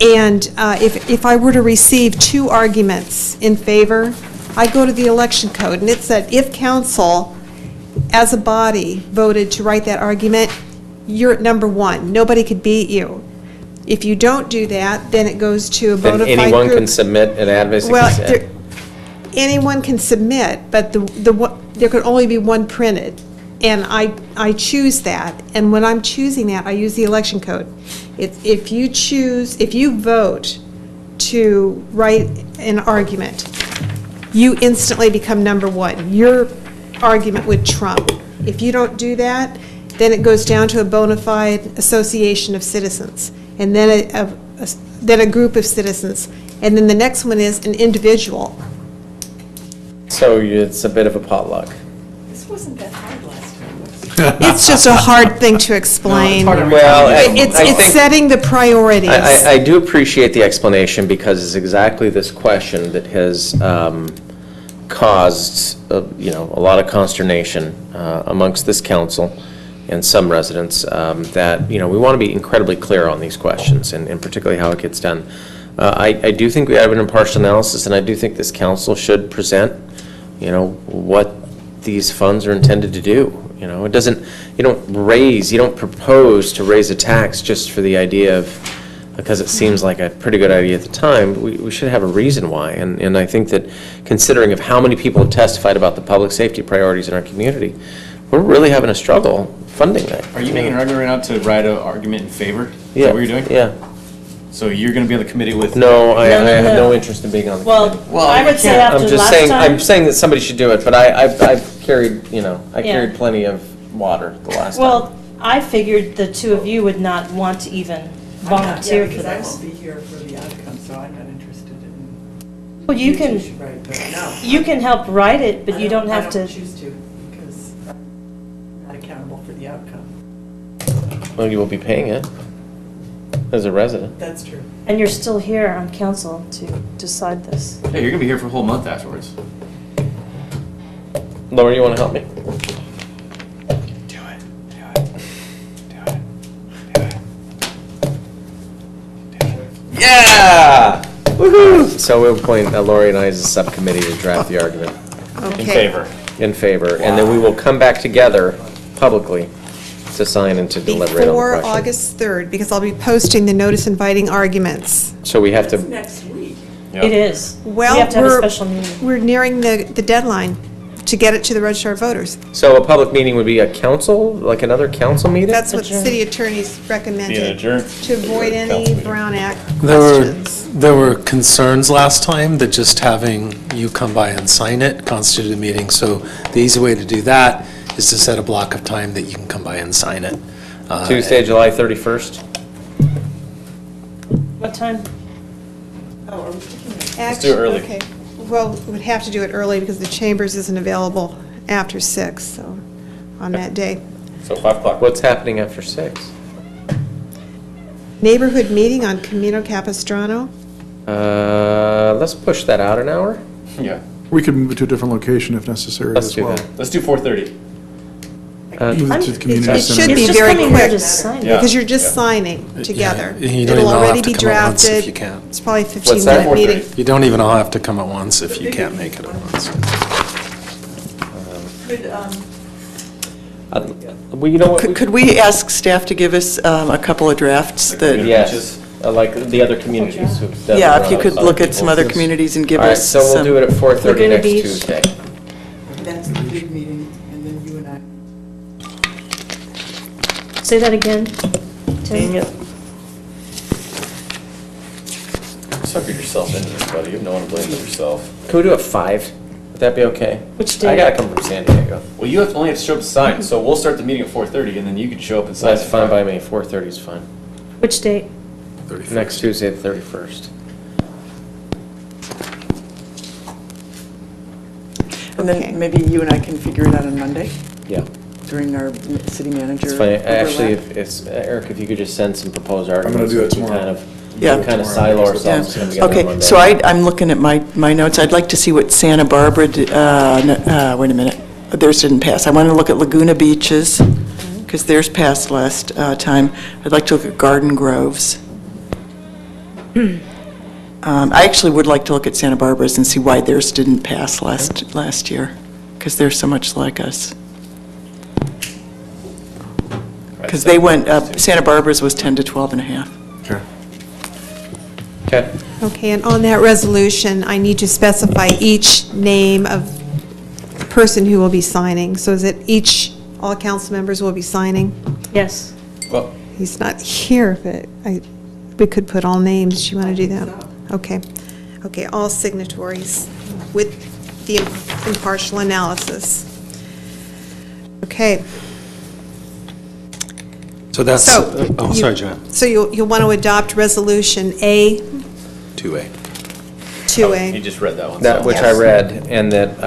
S2: And if I were to receive 2 arguments in favor, I go to the election code, and it said if council, as a body, voted to write that argument, you're at number 1. Nobody could beat you. If you don't do that, then it goes to a bona
S1: Then
S2: fide group.
S1: anyone can submit an advocacy.
S2: Well, anyone can submit, but there could only be one printed, and I choose that. And when I'm choosing that, I use the election code. If you vote to write an argument, you instantly become number 1. Your argument would trump. If you don't do that, then it goes down to a bona fide association of citizens, and then a group of citizens, and then the next one is an individual.
S1: So it's a bit of a potluck.
S4: This wasn't that hard last time.
S2: It's just a hard thing to explain.
S1: Well, I
S2: It's
S1: think-
S2: setting the priorities.
S1: I do appreciate the explanation, because it's exactly this question that has caused, a lot of consternation amongst this council and some residents, that, we want to be incredibly clear on these questions, and particularly how it gets done. I do think we have an impartial analysis, and I do think this council should present, what these funds are intended to do. It doesn't, you don't propose to raise a tax just for the idea of, because it seems like a pretty good idea at the time. We should have a reason why, and I think that considering of how many people have testified about the public safety priorities in our community, we're really having a struggle funding that.
S16: Are you making an argument right now to write an argument in favor? Is
S1: Yeah.
S16: that what you're doing?
S1: Yeah.
S16: So you're going to be on the committee with?
S1: No, I have
S5: no.
S1: no interest in being on the committee.
S5: Well, I would say after
S1: I'm just
S5: last
S1: saying,
S5: time.
S1: I'm saying that somebody should do it, but I've carried,
S5: Yeah.
S1: carried plenty of water the last time.
S5: Well, I figured the 2 of you would not want to even volunteer for
S4: Because I
S5: this.
S4: won't be here for the outcome, so I'm not interested in.
S5: Well, you can,
S4: should write, but no.
S5: you can help write it, but you don't have
S4: I
S5: to.
S4: don't choose to, because I'm not accountable for the outcome.
S1: Well, you will be paying it as a resident.
S4: That's true.
S5: And you're still here on council to decide this.
S16: Hey, you're going to be here for a whole month afterwards.
S1: Laura, you want to help me? Yeah! Woohoo! So we'll appoint Lori and I as a subcommittee to draft the argument.
S2: Okay.
S1: In favor. And then we will come back together publicly to sign and to deliberate on the
S2: Before
S1: question.
S2: August 3rd, because I'll be posting the notice inviting arguments.
S1: So we have
S4: That's
S1: to,
S4: next week.
S5: It is.
S2: Well,
S5: We have to have a special meeting.
S2: we're nearing the deadline to get it to the register of voters.
S1: so a public meeting would be a council, like another council meeting?
S2: That's what the city attorneys recommended,
S16: adjourned.
S2: to avoid any Brown Act
S17: There
S2: questions.
S17: were concerns last time that just having you come by and sign it constituted a meeting. So the easy way to do that is to set a block of time that you can come by and sign it.
S1: Tuesday, July 31st?
S5: What time?
S4: Oh, are we looking at?
S1: Let's do it early.
S2: Okay. Well, we would have to do it early because the chambers isn't available after 6, so, on that day.
S1: So 5 o'clock. What's happening after 6?
S2: Neighborhood meeting on Camino Capistrano.
S1: Let's push that out an hour.
S16: Yeah.
S15: We could move it to a different location if necessary
S1: Let's
S15: as
S1: do
S15: well.
S1: that.
S16: Let's do 4:30.
S15: Move it to the community
S2: It
S15: center.
S2: should
S5: It's
S2: be
S5: just
S2: very
S5: coming here
S2: quick,
S5: to sign.
S16: Yeah.
S2: because you're just
S16: Yeah.
S2: signing together.
S17: Yeah, you don't
S2: It'll
S17: even all
S2: already
S17: have to
S2: be
S17: come at once if
S2: drafted.
S17: you can.
S2: It's probably a
S1: What's that?
S2: 15-minute meeting.
S17: You don't even all have to come at once if you can't make it at once.
S4: Could,
S1: Well, you know what?
S4: Could we ask staff to give us a couple of drafts that?
S1: Yes, like the other communities who've done.
S4: Yeah, if you could look at some other communities and give
S1: All right,
S4: us
S1: so we'll
S4: some.
S1: do it at 4:30
S5: Laguna
S1: next
S5: Beach.
S1: Tuesday.
S4: That's the big meeting, and then you and I.
S5: Say that again, Tim.
S9: Suckered yourself into this, buddy. You have no one to blame but yourself.
S1: Can we do it 5? Would that be okay?
S5: Which
S1: I
S5: day?
S1: gotta come from San Diego.
S9: Well, you only have to show up to sign, so we'll start the meeting at 4:30, and then you can show up and sign.
S1: That's fine by me, 4:30 is fine.
S5: Which date?
S1: Next Tuesday, the 31st.
S4: And then maybe you and I can figure it out on Monday
S1: Yeah.
S4: during our city manager.
S1: It's funny, actually,
S4: overlap.
S1: if it's, Eric, if you could just send some proposed
S15: gonna
S1: arguments.
S15: do that
S1: we can
S15: tomorrow.
S1: kind of-
S4: Yeah.
S1: we kind of silo ourselves and come together on
S4: Okay,
S1: Monday.
S4: so I'm looking at my notes. I'd like to see what Santa Barbara, wait a minute, theirs didn't pass. I want to look at Laguna Beaches, because theirs passed last time. I'd like to look at Garden Groves. I actually would like to look at Santa Barbara's and see why theirs didn't pass last year, because they're so much like us. Because they went, Santa Barbara's was 10 to 12 and a half.
S15: Sure.
S1: Okay.
S2: Okay, and on that resolution, I need to specify each name of the person who will be signing. So is it all council members will be signing?
S5: Yes.
S9: Well,
S2: He's not here, but we could put all names. Do you want to do that? Okay. Okay, all signatories with the impartial analysis. Okay.
S17: So that's,
S2: So,
S17: oh,
S2: you-
S17: sorry, Joanne.
S2: So you'll want to adopt Resolution A,
S17: 2A.
S2: 2A.
S9: you just read that one.
S1: That,
S9: so-
S1: which I read, and that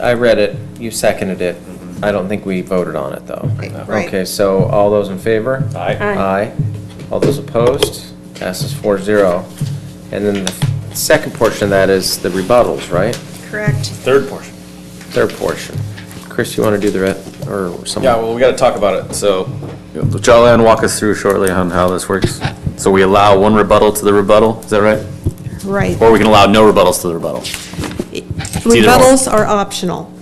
S1: I read it, you seconded it. I don't think we voted on it, though.
S2: Right.
S1: Okay, so all those in favor?
S9: Aye.
S1: Aye. All those opposed? Passes 4-0. And then the second portion of that is the rebuttals, right?
S2: Correct.
S9: Third portion.
S1: Third portion. Chris, you want to do the rest, or someone?
S9: Yeah, well, we got to talk about it. So, Joanne, walk us through shortly on how this works. So we allow one rebuttal to the rebuttal, is that right?
S2: Right.
S9: Or we can allow no rebuttals to the rebuttal. either or.
S2: Rebuttals are optional.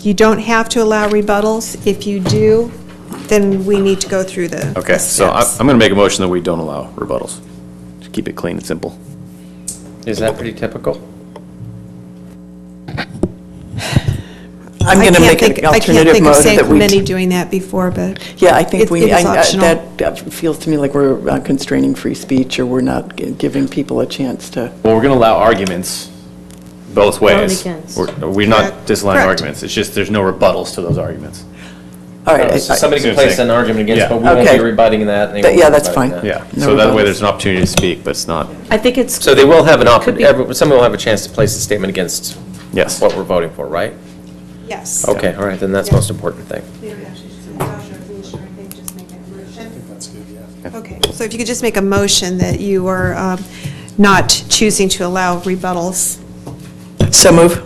S2: You don't have to allow rebuttals. If you do, then we need to go through the
S9: Okay, so
S2: steps.
S9: I'm going to make a motion that we don't allow rebuttals. Just keep it clean and simple.
S1: Is that pretty typical?
S4: I'm going to make an
S2: I can't
S4: alternative
S2: think of
S4: motion
S2: San
S4: that we.
S2: Clemente doing that before, but
S4: Yeah, I think
S2: it is optional.
S4: that feels to me like we're constraining free speech, or we're not giving people a chance to.
S9: Well, we're going to allow arguments both ways.
S5: against.
S9: We're not
S2: Correct.
S9: disallowing
S2: Correct.
S9: arguments. It's just there's no rebuttals to those arguments.
S4: All right.
S1: So somebody can place an argument against,
S9: Yeah.
S1: but we won't
S4: Okay.
S1: be rebutting that. and they won't
S4: Yeah,
S1: be
S4: that's
S1: rebutting
S4: fine.
S1: that.
S9: Yeah,
S4: No
S9: so that way
S4: rebuttals.
S9: there's an opportunity to speak, but it's not,
S5: I think it's.
S1: So they will have an
S5: Could be.
S1: someone will have a chance to place a statement against
S9: yes.
S1: what we're voting for, right?
S2: Yes.
S1: Okay, all right, then that's the most important thing.
S2: Okay, so if you could just make a motion that you are not choosing to allow rebuttals.
S4: So move.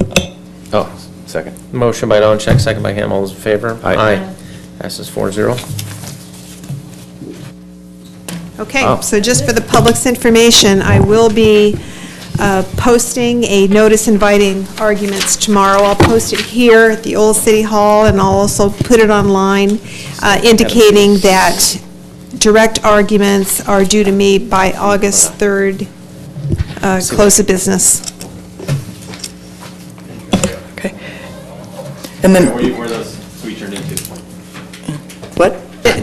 S9: Oh, second.
S1: Motion by Doncheck, second by Ham, all those in favor?
S9: Aye.
S1: Passes 4-0.
S2: Okay,
S9: Wow.
S2: so just for the public's information, I will be posting a notice inviting arguments tomorrow. I'll post it here at the Old City Hall, and I'll also put it online indicating that direct arguments are due to me by August 3rd, close of business.
S4: Okay. And then,
S9: Where those tweets turned into.
S4: what?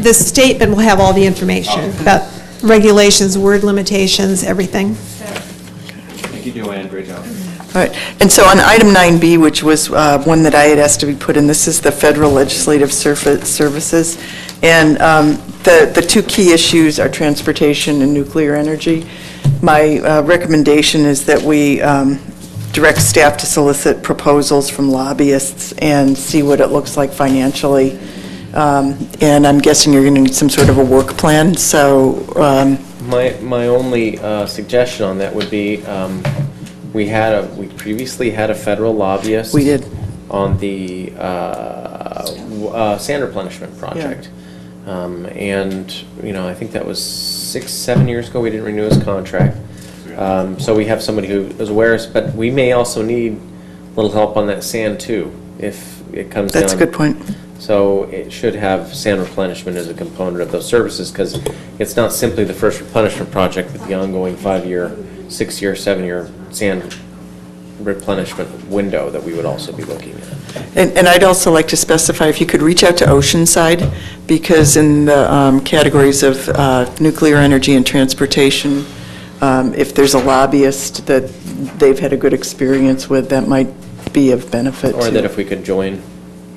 S2: The statement will have all the information about regulations, word limitations, everything.
S9: Thank you, Joanne, great job.
S4: All right, and so on item 9B, which was one that I had asked to be put in, this is the federal legislative services, and the two key issues are transportation and nuclear energy. My recommendation is that we direct staff to solicit proposals from lobbyists and see what it looks like financially, and I'm guessing you're going to need some sort of a work plan, so...
S1: My only suggestion on that would be, we previously had a federal lobbyist.
S4: We did.
S1: On the sand replenishment project. And, I think that was 6-7 years ago, we didn't renew his contract. So we have somebody who is aware, but we may also need a little help on that sand too, if it comes down.
S4: That's a good point.
S1: So it should have sand replenishment as a component of those services, because it's not simply the first replenishment project, but the ongoing 5-year, 6-year, 7-year sand replenishment window that we would also be looking at.
S4: And I'd also like to specify, if you could reach out to Oceanside, because in the categories of nuclear energy and transportation, if there's a lobbyist that they've had a good experience with, that might be of benefit.
S1: Or that if we could join.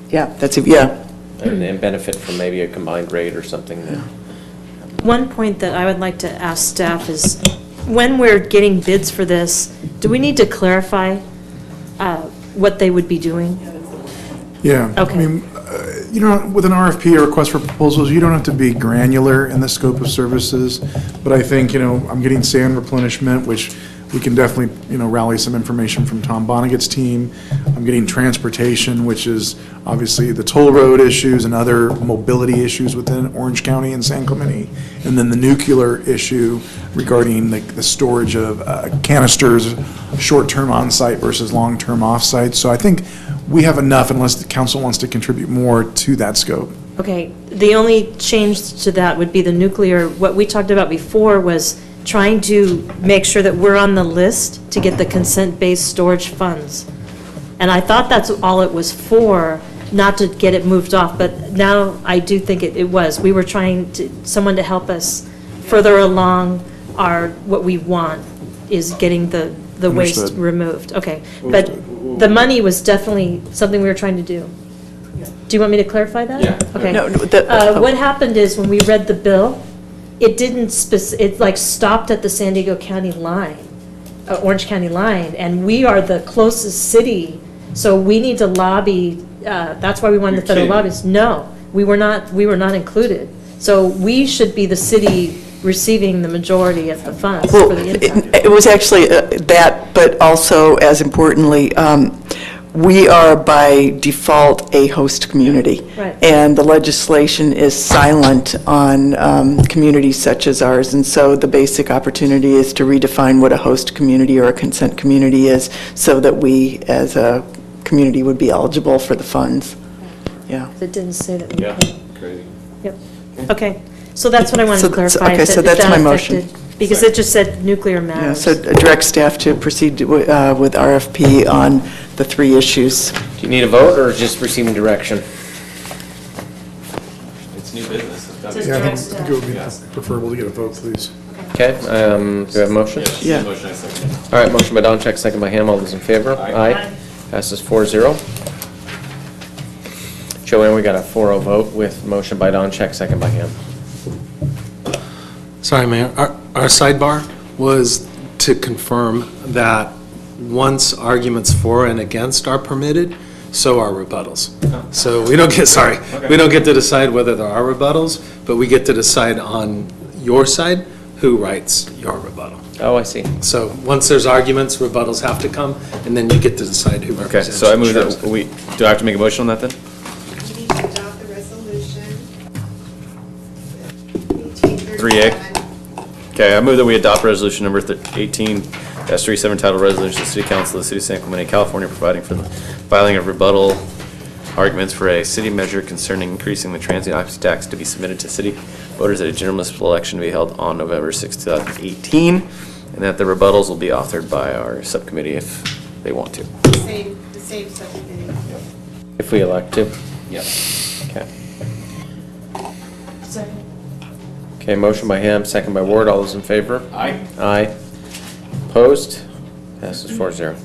S4: Yeah, yeah.
S1: And benefit from maybe a combined rate or something. That.
S5: One point that I would like to ask staff is, when we're getting bids for this, do we need to clarify what they would be doing?
S15: Yeah.
S5: Okay.
S15: I mean, you know, with an RFP, a request for proposals, you don't have to be granular in the scope of services, but I think, you know, I'm getting sand replenishment, which we can definitely, you know, rally some information from Tom Vonnegutt's team. I'm getting transportation, which is obviously the toll road issues and other mobility issues within Orange County and San Clemente. And then the nuclear issue regarding the storage of canisters, short-term on-site versus long-term off-site. So I think we have enough, unless the council wants to contribute more to that scope.
S5: Okay, the only change to that would be the nuclear. What we talked about before was trying to make sure that we're on the list to get the consent-based storage funds. And I thought that's all it was for, not to get it moved off, but now I do think it was. We were trying someone to help us further along what we want is getting the waste
S15: Understood.
S5: removed. Okay, but the money was definitely something we were trying to do. Do you want me to clarify that?
S1: Yeah.
S5: Okay.
S4: No,
S5: What happened is, when we read the bill, it didn't it like stopped at the San Diego County line, Orange County line, and we are the closest city, so we need to lobby, that's why we wanted the federal lobbyists. No, we were not included. So we should be the city receiving the majority of the funds for the impact.
S4: It was actually that, but also, as importantly, we are by default a host community.
S5: Right.
S4: And the legislation is silent on communities such as ours. And so the basic opportunity is to redefine what a host community or a consent community is, so that we, as a community, would be eligible for the funds. Yeah.
S5: It didn't say that.
S9: Yeah, crazy.
S5: Yep. Okay, so that's what I wanted to clarify.
S4: Okay, so that's my motion.
S5: Because it just said nuclear
S4: Yeah,
S5: matters.
S4: so direct staff to proceed with RFP on the 3 issues.
S1: Do you need a vote, or just receiving direction?
S9: It's new business. It's gotta be-
S15: Yeah, I think it would be preferable to get a vote, please.
S1: Okay, do we have a motion?
S4: Yeah.
S9: Motion, I second.
S1: All right, motion by Doncheck, second by Ham. All those in favor?
S9: Aye.
S1: Passes 4-0. Joanne, we got a 4-0 vote with motion by Doncheck, second by Ham.
S17: Sorry, Mayor. Our sidebar was to confirm that once arguments for and against are permitted, so are rebuttals. So we don't get, we don't get to decide whether there are rebuttals, but we get to decide on your side who writes your rebuttal.
S1: Oh, I see.
S17: So once there's arguments, rebuttals have to come, and then you get to decide who
S16: Okay,
S17: represents.
S16: so I move
S17: you.
S16: that do I have to make a motion on that then?
S2: You need to adopt the resolution.
S16: 3A. Okay, I move that we adopt resolution number 18-37, titled Resolution of the City Council of the City of San Clemente, California, providing for the filing of rebuttal arguments for a city measure concerning increasing the transient occupancy tax to be submitted to city voters at a general municipal election to be held on November 6, 2018, and that the rebuttals will be authored by our subcommittee if they want to.
S2: The same subcommittee.
S1: If we elect to.
S9: Yep.
S1: Okay. Okay, motion by Ham, second by Ward. All those in favor?
S9: Aye.
S1: Aye. Opposed? Passes 4-0.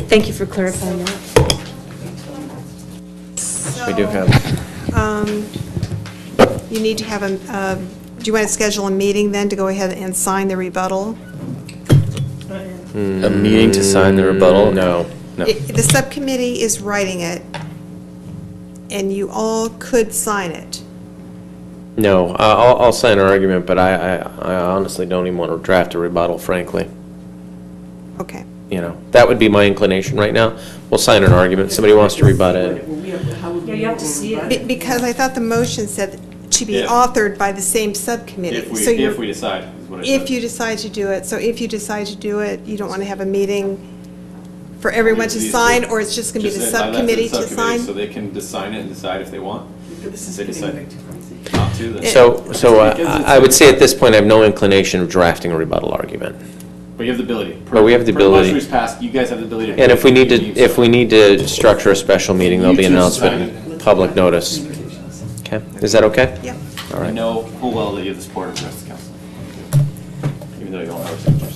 S5: Thank you for clarifying that.
S1: We do have.
S2: You need to have do you want to schedule a meeting then to go ahead and sign the rebuttal?
S16: A meeting to sign the rebuttal?
S1: No.
S16: No.
S2: The subcommittee is writing it, and you all could sign it.
S1: No, I'll sign an argument, but I honestly don't even want to draft a rebuttal, frankly.
S2: Okay.
S1: You know, that would be my inclination right now. We'll sign an argument. Somebody wants to rebut it.
S5: Yeah, you have to see it.
S2: Because I thought the motion said to be
S9: If.
S2: authored by the same subcommittee. So you're-
S9: If we decide, is what I said.
S2: If you decide to do it. So if you decide to do it, you don't want to have a meeting for everyone to sign, or it's just going to be the
S9: Just that-
S2: subcommittee
S9: that's
S2: to
S9: the subcommittee,
S2: sign?
S9: So they can just sign it and decide if they want. If they decide not to, then.
S1: So I would say at this point, I have no inclination of drafting a rebuttal argument.
S9: But you have the ability.
S1: But we have the ability.
S9: Per much passed, you guys have the ability to.
S1: And if we need to structure a special meeting, there'll be an announcement, and public notice. Okay, is that okay?
S2: Yeah.
S1: All right.
S9: I know full well that you have the support of the rest of the council. Even though you don't have our signatures.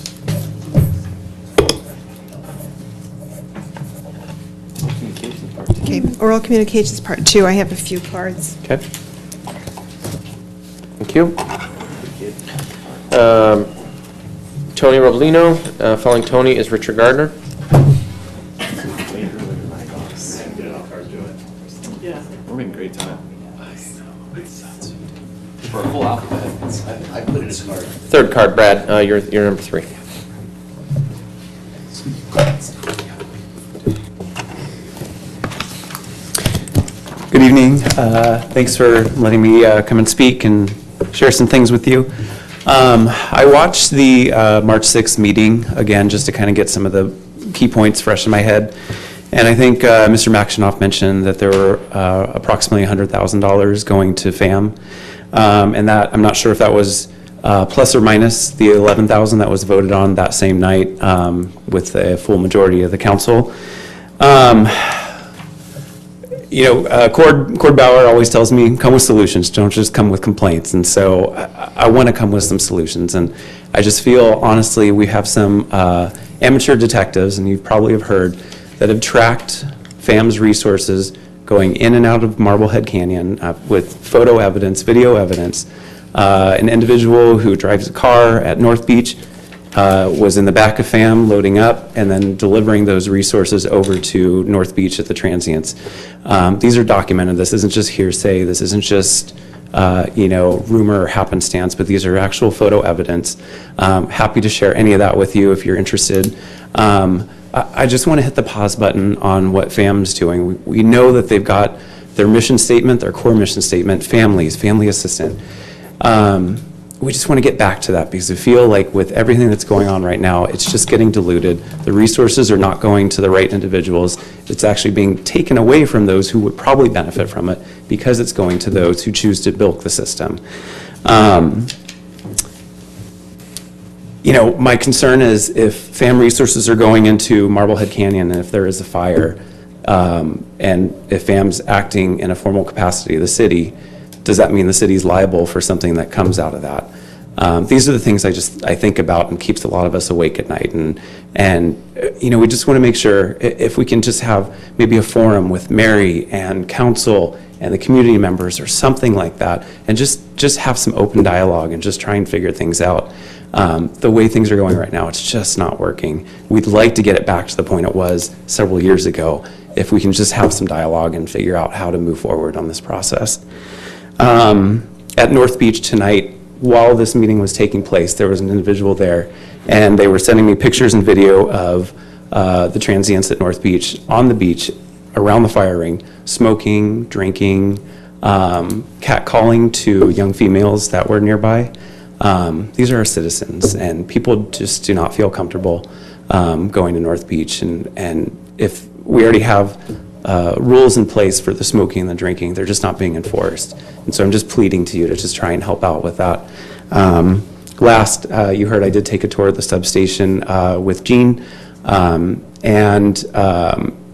S9: Communications part two.
S2: Okay, oral communications part 2, I have a few cards.
S1: Okay. Thank you. Tony Roblino, following Tony is Richard Gardner.
S9: We're making great time. For a full alphabet.
S10: I put it as hard.
S1: Third card, Brad, you're number 3.
S11: Good evening. Thanks for letting me come and speak and share some things with you. I watched the March 6th meeting again just to kind of get some of the key points fresh in my head. And I think Mr. Maxinoff mentioned that there were approximately $100,000 going to FAM. And that, I'm not sure if that was plus or minus the $11,000 that was voted on that same night with a full majority of the council. You know, Cord Bauer always tells me, come with solutions, don't just come with complaints. And so I want to come with some solutions. And I just feel, honestly, we have some amateur detectives, and you probably have heard, that have tracked FAM's resources going in and out of Marblehead Canyon with photo evidence, video evidence. An individual who drives a car at North Beach was in the back of FAM loading up and then delivering those resources over to North Beach at the Transients. These are documented. This isn't just hearsay. This isn't just rumor or happenstance, but these are actual photo evidence. Happy to share any of that with you if you're interested. I just want to hit the pause button on what FAM's doing. We know that they've got their mission statement, their core mission statement, families, family assistant. We just want to get back to that because I feel like with everything that's going on right now, it's just getting diluted. The resources are not going to the right individuals. It's actually being taken away from those who would probably benefit from it because it's going to those who choose to bilk the system. My concern is if FAM resources are going into Marblehead Canyon and if there is a fire, and if FAM's acting in a formal capacity of the city, does that mean the city's liable for something that comes out of that? These are the things I think about and keeps a lot of us awake at night. And we just want to make sure if we can just have maybe a forum with Mary and council and the community members or something like that, and just have some open dialogue and just try and figure things out. The way things are going right now, it's just not working. We'd like to get it back to the point it was several years ago if we can just have some dialogue and figure out how to move forward on this process. At North Beach tonight, while this meeting was taking place, there was an individual there, and they were sending me pictures and video of the transients at North Beach, on the beach, around the fire ring, smoking, drinking, catcalling to young females that were nearby. These are our citizens, and people just do not feel comfortable going to North Beach. And if we already have rules in place for the smoking and the drinking, they're just not being enforced. And so I'm just pleading to you to just try and help out with that. Last, you heard I did take a tour of the substation with Jean, and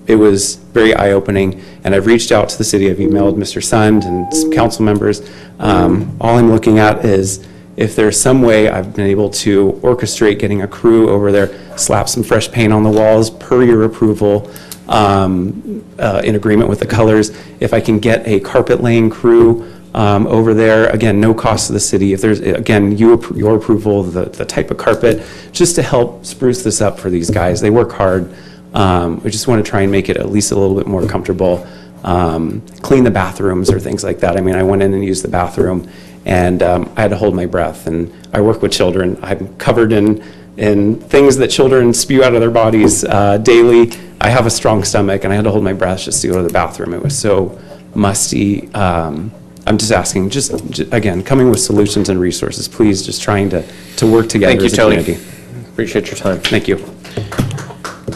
S11: it was very eye-opening. And I've reached out to the city. I've emailed Mr. Sund and some council members. All I'm looking at is if there's some way I've been able to orchestrate getting a crew over there, slap some fresh paint on the walls per your approval, in agreement with the colors. If I can get a carpet laying crew over there, again, no cost to the city. If there's, again, your approval, the type of carpet, just to help spruce this up for these guys. They work hard. We just want to try and make it at least a little bit more comfortable. Clean the bathrooms or things like that. I mean, I went in and used the bathroom, and I had to hold my breath. And I work with children. I'm covered in things that children spew out of their bodies daily. I have a strong stomach, and I had to hold my breath just to go to the bathroom. It was so musty. I'm just asking, just again, coming with solutions and resources, please, just trying to work together as a community.
S1: Thank you, Tony. Appreciate your time.
S11: Thank you.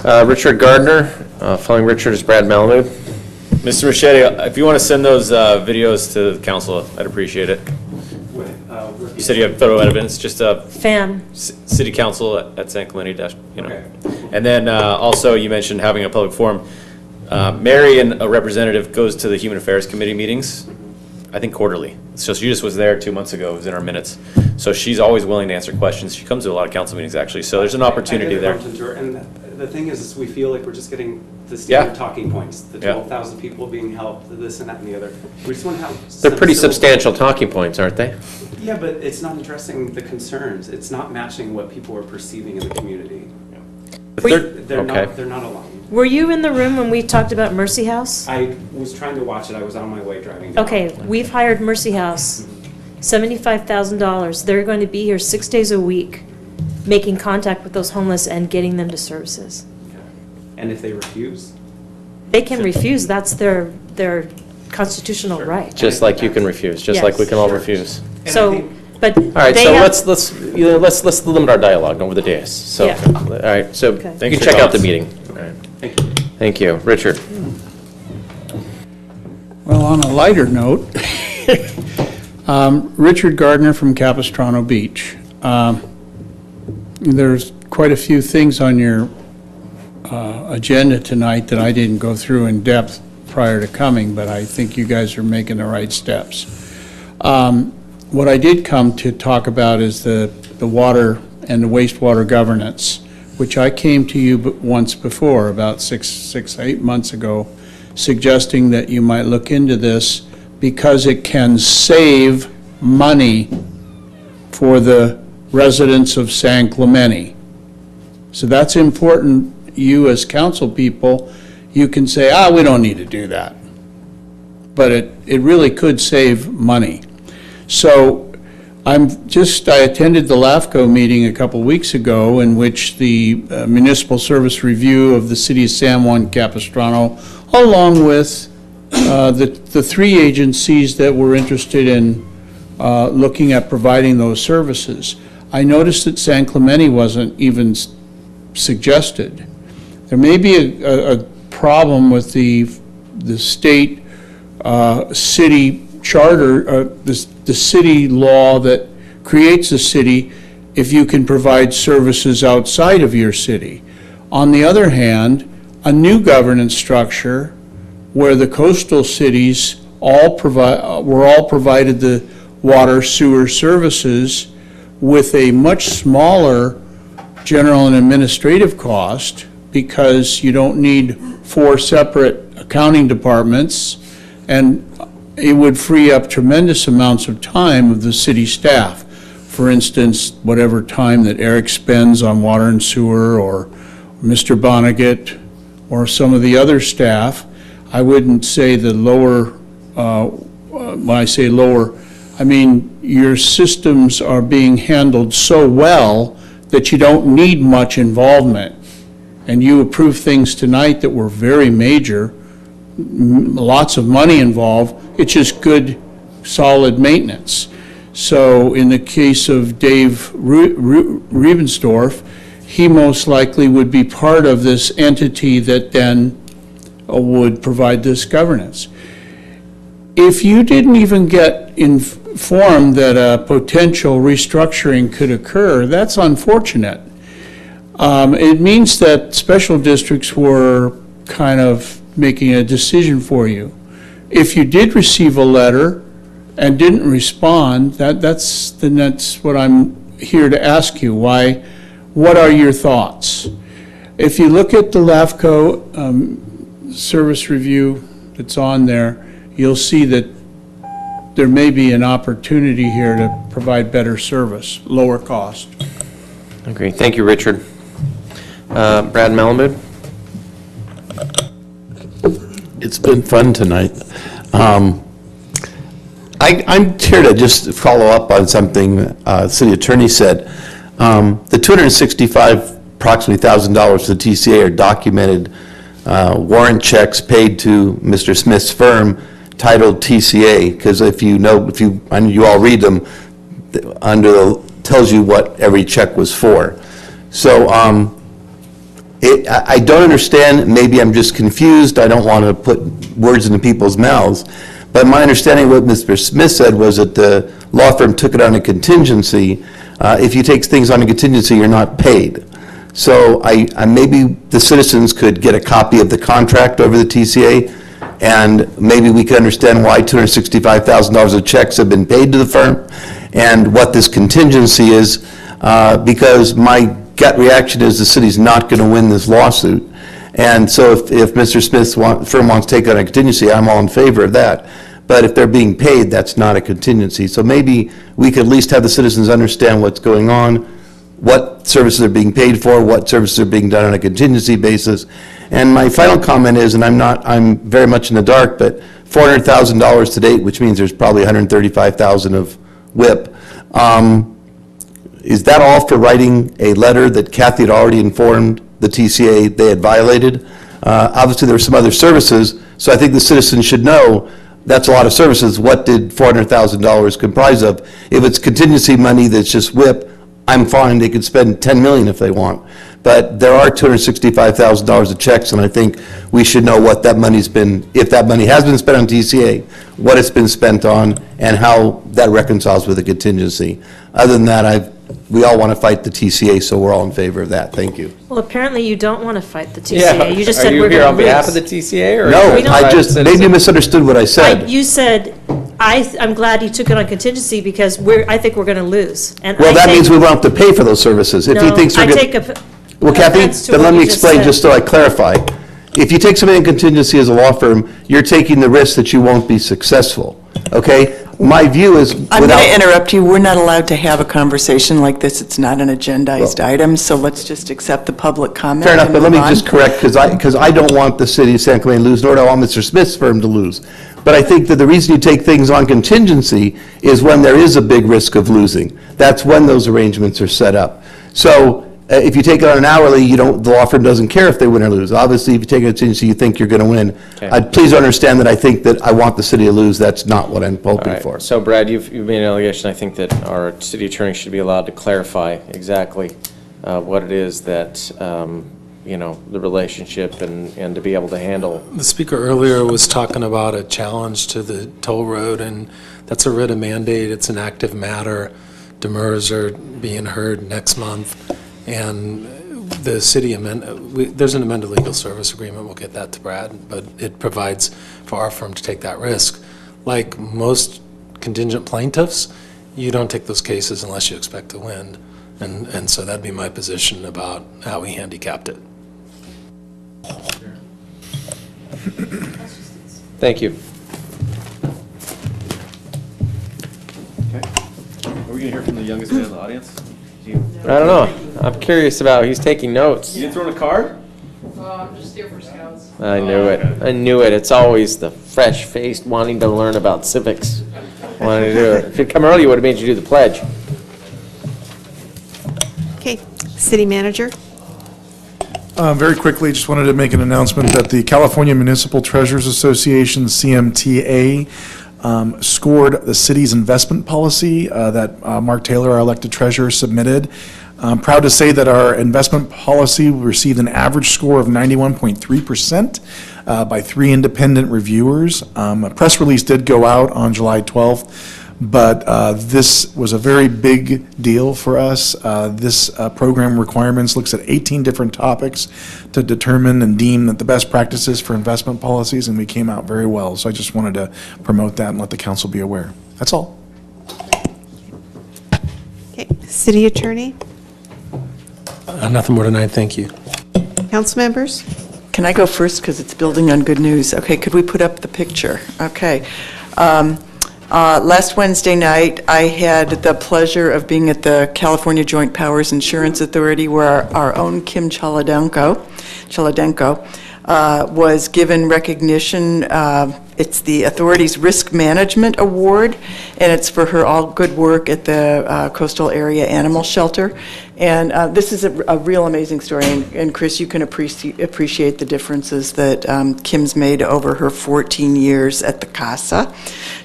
S1: Richard Gardner, following Richard is Brad Malamud.
S16: Mr. Machete, if you want to send those videos to the council, I'd appreciate it. You said you have photo evidence, just
S5: FAM.
S16: City Council at San Clemente dash, you know. Okay. And then also you mentioned having a public forum. Mary and a representative goes to the Human Affairs Committee meetings, I think quarterly. So she just was there 2 months ago, it was in our minutes. So she's always willing to answer questions. She comes to a lot of council meetings actually, so there's an opportunity there.
S11: And the thing is we feel like we're just getting the standard talking points, the 12,000 people being helped, this and that and the other. We just want to have
S1: They're pretty substantial talking points, aren't they?
S11: Yeah, but it's not addressing the concerns. It's not matching what people are perceiving in the community. They're not alone.
S5: Were you in the room when we talked about Mercy House?
S11: I was trying to watch it. I was on my way driving down.
S5: Okay, we've hired Mercy House, $75,000. They're going to be here 6 days a week, making contact with those homeless and getting them to services.
S11: And if they refuse?
S5: They can refuse. That's their constitutional right.
S1: Just like you can refuse, just like we can all refuse.
S5: So, but
S1: all right, so let's limit our dialogue over the days. So, all right, so you can check out the meeting. All right. Thank you, Richard.
S3: Well, on a lighter note, Richard Gardner from Capistrano Beach. There's quite a few things on your agenda tonight that I didn't go through in depth prior to coming, but I think you guys are making the right steps. What I did come to talk about is the water and the wastewater governance, which I came to you once before, about 8 months ago, suggesting that you might look into this because it can save money for the residents of San Clemente. So that's important. You as council people, you can say, we don't need to do that. But it really could save money. So I attended the LAFCO meeting a couple weeks ago in which the municipal service review of the city of San Juan Capistrano, along with the three agencies that were interested in looking at providing those services. I noticed that San Clemente wasn't even suggested. There may be a problem with the state city charter, the city law that creates a city if you can provide services outside of your city. On the other hand, a new governance structure where the coastal cities were all provided the water sewer services with a much smaller general and administrative cost because you don't need 4 separate accounting departments, and it would free up tremendous amounts of time of the city staff. For instance, whatever time that Eric spends on water and sewer, or Mr. Vonnegut, or some of the other staff. I wouldn't say the lower, when I say lower, I mean your systems are being handled so well that you don't need much involvement. And you approved things tonight that were very major, lots of money involved. It's just good, solid maintenance. So in the case of Dave Riebensdorf, he most likely would be part of this entity that then would provide this governance. If you didn't even get informed that a potential restructuring could occur, that's unfortunate. It means that special districts were kind of making a decision for you. If you did receive a letter and didn't respond, that's what I'm here to ask you. Why? What are your thoughts? If you look at the LAFCO service review that's on there, you'll see that there may be an opportunity here to provide better service, lower cost.
S1: Okay, thank you, Richard. Brad Malamud?
S8: It's been fun tonight. I'm here to just follow up on something the city attorney said. The $265 approximately $1,000 to the TCA are documented warrant checks paid to Mr. Smith's firm titled TCA, because and you all read them, tells you what every check was for. So I don't understand, maybe I'm just confused, I don't want to put words into people's mouths, but my understanding of what Mr. Smith said was that the law firm took it on a contingency. If you take things on a contingency, you're not paid. So maybe the citizens could get a copy of the contract over the TCA, and maybe we could understand why $265,000 of checks have been paid to the firm, and what this contingency is, because my gut reaction is the city's not going to win this lawsuit. And so if Mr. Smith's firm wants to take on a contingency, I'm all in favor of that. But if they're being paid, that's not a contingency. So maybe we could at least have the citizens understand what's going on, what services are being paid for, what services are being done on a contingency basis. And my final comment is, and I'm very much in the dark, but $400,000 to date, which means there's probably $135,000 of WIP. Is that all for writing a letter that Kathy had already informed the TCA they had violated? Obviously, there were some other services, so I think the citizens should know that's a lot of services. What did $400,000 comprise of? If it's contingency money that's just WIP, I'm fine. They could spend $10 million if they want. But there are $265,000 of checks, and I think we should know what that money's been, if that money has been spent on TCA, what it's been spent on, and how that reconciles with the contingency. Other than that, we all want to fight the TCA, so we're all in favor of that. Thank you.
S5: Well, apparently you don't want to fight the TCA.
S1: Yeah.
S5: You just
S1: Are
S5: said
S1: you
S5: we're
S1: here
S5: going
S1: on
S5: to
S1: behalf
S5: lose.
S1: of the TCA, or?
S8: No,
S1: are you
S8: I just,
S1: private
S8: maybe you
S1: citizen?
S8: misunderstood what I said.
S5: You said, I'm glad you took it on contingency because I think we're going to lose. And
S8: Well,
S5: I
S8: that
S5: take-
S8: means we won't have to pay for those services. If he
S5: No,
S8: thinks
S5: I
S8: we're
S5: take
S8: going.
S5: a.
S8: Well, Kathy,
S5: offense to
S8: then
S5: what
S8: let me
S5: you just
S8: explain,
S5: said.
S8: just so I clarify. If you take something in contingency as a law firm, you're taking the risk that you won't be successful, okay? My view is,
S4: I'm going to interrupt you. We're not allowed to have a conversation like this. It's not an agendized item, so let's just accept the public comment.
S8: Fair enough,
S4: and
S8: but let me
S4: move on.
S8: just correct, because I don't want the city of San Clemente to lose, nor do I want Mr. Smith's firm to lose. But I think that the reason you take things on contingency is when there is a big risk of losing. That's when those arrangements are set up. So if you take it on an hourly, the law firm doesn't care if they win or lose. Obviously, if you take a contingency, you think you're going to win.
S1: Okay.
S8: Please understand that I think that I want the city to lose. That's not what I'm hoping
S1: All right.
S8: for.
S1: So Brad, you've made an allegation. I think that our city attorney should be allowed to clarify exactly what it is that, the relationship and to be able to handle.
S17: The speaker earlier was talking about a challenge to the toll road, and that's a writ of mandate. It's an active matter. Demurs are being heard next month, and the city there's an amended legal service agreement. We'll get that to Brad, but it provides for our firm to take that risk. Like most contingent plaintiffs, you don't take those cases unless you expect to win, and so that'd be my position about how we handicapped it.
S1: Thank you.
S9: Okay. Are we going to hear from the youngest man in the audience?
S1: I don't know. I'm curious about, he's taking notes.
S9: You didn't throw in a card?
S13: I'm just here for scouts.
S1: I knew it. I knew it. It's always the fresh-faced wanting to learn about civics. Wanting to do it. If you'd come early, it would have made you do the pledge.
S2: Okay, city manager.
S15: Very quickly, just wanted to make an announcement that the California Municipal Treasurers Association, CMTA, scored the city's investment policy that Mark Taylor, our elected treasurer, submitted. I'm proud to say that our investment policy received an average score of 91.3% by 3 independent reviewers. A press release did go out on July 12th, but this was a very big deal for us. This program requirements looks at 18 different topics to determine and deem that the best practices for investment policies, and we came out very well. So I just wanted to promote that and let the council be aware. That's all.
S2: Okay, city attorney,
S17: Nothing more tonight, thank you.
S2: council members.
S4: Can I go first, because it's building on good news? Okay, could we put up the picture? Okay. Last Wednesday night, I had the pleasure of being at the California Joint Powers Insurance Authority, where our own Kim Chaladenko was given recognition. It's the authority's Risk Management Award, and it's for her all good work at the Coastal Area Animal Shelter. And this is a real amazing story, and Chris, you can appreciate the differences that Kim's made over her 14 years at the CASA.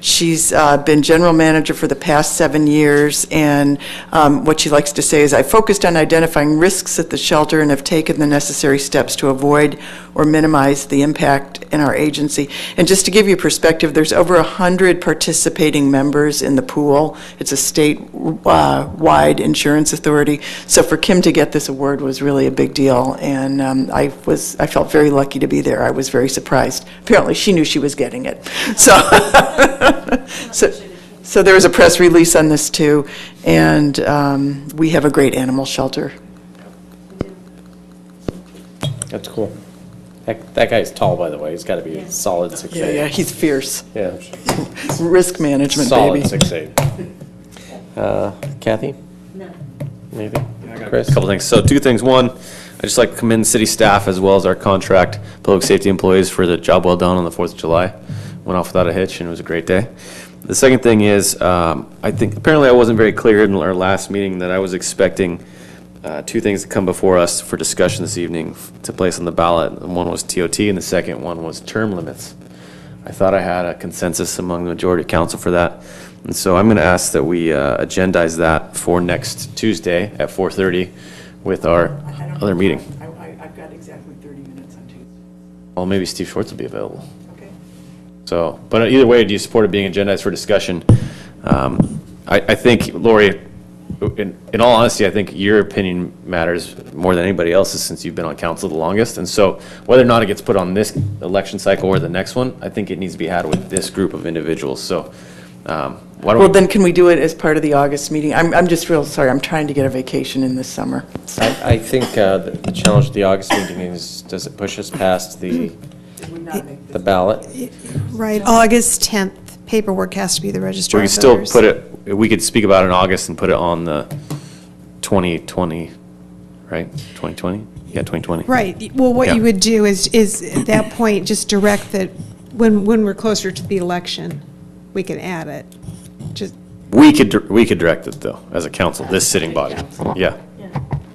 S4: She's been general manager for the past 7 years, and what she likes to say is, I focused on identifying risks at the shelter and have taken the necessary steps to avoid or minimize the impact in our agency. And just to give you perspective, there's over 100 participating members in the pool. It's a state-wide insurance authority. So for Kim to get this award was really a big deal, and I felt very lucky to be there. I was very surprised. Apparently, she knew she was getting it. So there was a press release on this too, and we have a great animal shelter.
S1: That's cool. That guy's tall, by the way. He's got to be a solid 6'8".
S4: Yeah, he's fierce.
S1: Yeah.
S4: Risk management,
S1: solid
S4: baby.
S1: 6'8". Kathy? No. Maybe? Chris?
S16: A couple things. So 2 things. One, I just like to commend city staff as well as our contract public safety employees for the job well done on the 4th of July. Went off without a hitch, and it was a great day. The second thing is, I think apparently I wasn't very clear in our last meeting that I was expecting 2 things to come before us for discussion this evening to place on the ballot. One was TOT, and the second one was term limits. I thought I had a consensus among the majority of council for that. And so I'm going to ask that we agendize that for next Tuesday at 4:30 with our other meeting.
S4: I've got exactly 30 minutes on Tuesday.
S16: Well, maybe Steve Schwartz will be available. Okay. So, but either way, do you support it being agendized for discussion? I think, Lori, in all honesty, I think your opinion matters more than anybody else's since you've been on council the longest. And so whether or not it gets put on this election cycle or the next one, I think it needs to be had with this group of individuals. So why don't
S4: Well, then can we do it as part of the August meeting? I'm just real sorry. I'm trying to get a vacation in this summer.
S1: I think the challenge of the August meeting is, does it push us past the ballot?
S2: Right, August 10th, paperwork has to be the registrar
S16: We
S2: of
S16: could still
S2: voters.
S16: put it, we could speak about it in August and put it on the 2020, right? 2020? Yeah, 2020.
S2: Right, well, what
S16: Yeah.
S2: you would do is at that point, just direct that when we're closer to the election, we can add it. Just,
S16: We could direct it, though, as a council, this sitting body. Yeah.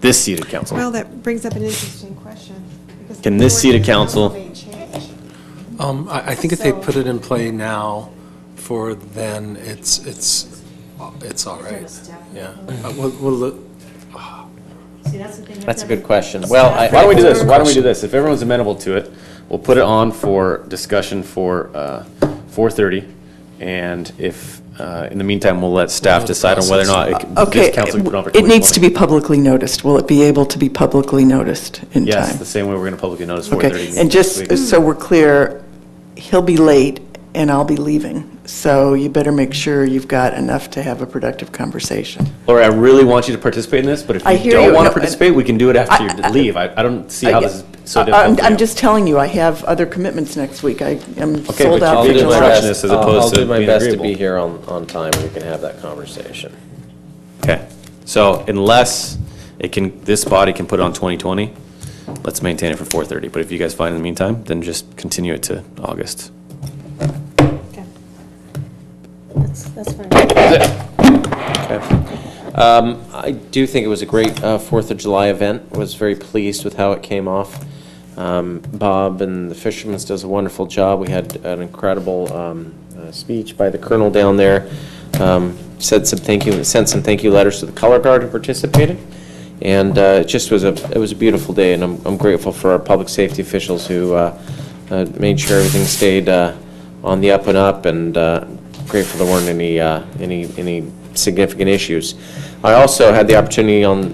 S16: This seated council.
S2: well, that brings up an interesting question. because
S16: Can
S2: the
S16: this seated
S2: board
S16: council-
S2: may change.
S17: I think if they put it in play now, for then, it's all right. Yeah. We'll look.
S1: That's a good question. Well,
S16: Why don't we do this? Why don't we do this? If everyone's amenable to it, we'll put it on for discussion for 4:30. And if, in the meantime, we'll let staff decide on whether or not
S4: Okay,
S16: this council can put it on for
S4: it needs
S16: 2020.
S4: to be publicly noticed. Will it be able to be publicly noticed in time?
S16: Yes, the same way we're going to publicly notice 4:30.
S4: Okay, and just so we're clear, he'll be late and I'll be leaving. So you better make sure you've got enough to have a productive conversation.
S16: Lori, I really want you to participate in this, but if
S4: I
S16: you
S4: hear
S16: don't
S4: you.
S16: want
S4: No,
S16: to participate, we can do it after you leave. I don't see how this is so difficult for
S4: I'm
S16: you.
S4: just telling you, I have other commitments next week. I am
S16: Okay,
S4: sold
S16: but
S4: out.
S16: I'll
S4: for
S16: do my
S4: July.
S16: best. As opposed
S1: I'll
S16: to
S1: do my
S16: being
S1: best to
S16: agreeable.
S1: be here on time, and we can have that conversation.
S16: Okay, so unless this body can put it on 2020, let's maintain it for 4:30. But if you guys find in the meantime, then just continue it to August.
S5: That's fine.
S1: Okay. I do think it was a great 4th of July event. Was very pleased with how it came off. Bob and the Fisherman's does a wonderful job. We had an incredible speech by the Colonel down there. Sent some thank you letters to the color guard who participated. And it just was it was a beautiful day, and I'm grateful for our public safety officials who made sure everything stayed on the up and up, and grateful there weren't any significant issues. I also had the opportunity on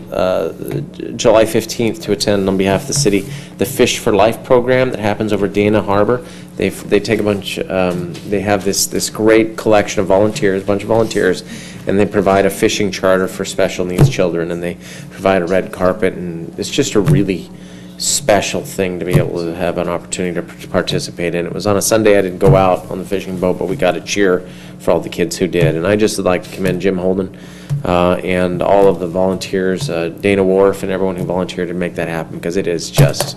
S1: July 15th to attend on behalf of the city the Fish for Life program that happens over Dana Harbor. They take a bunch. They have this great collection of volunteers, a bunch of volunteers, and they provide a fishing charter for special needs children, and they provide a red carpet, and it's just a really special thing to be able to have an opportunity to participate in. It was on a Sunday. I didn't go out on the fishing boat, but we got a cheer for all the kids who did. And I just would like to commend Jim Holden and all of the volunteers, Dana Wharf and everyone who volunteered to make that happen, because it's just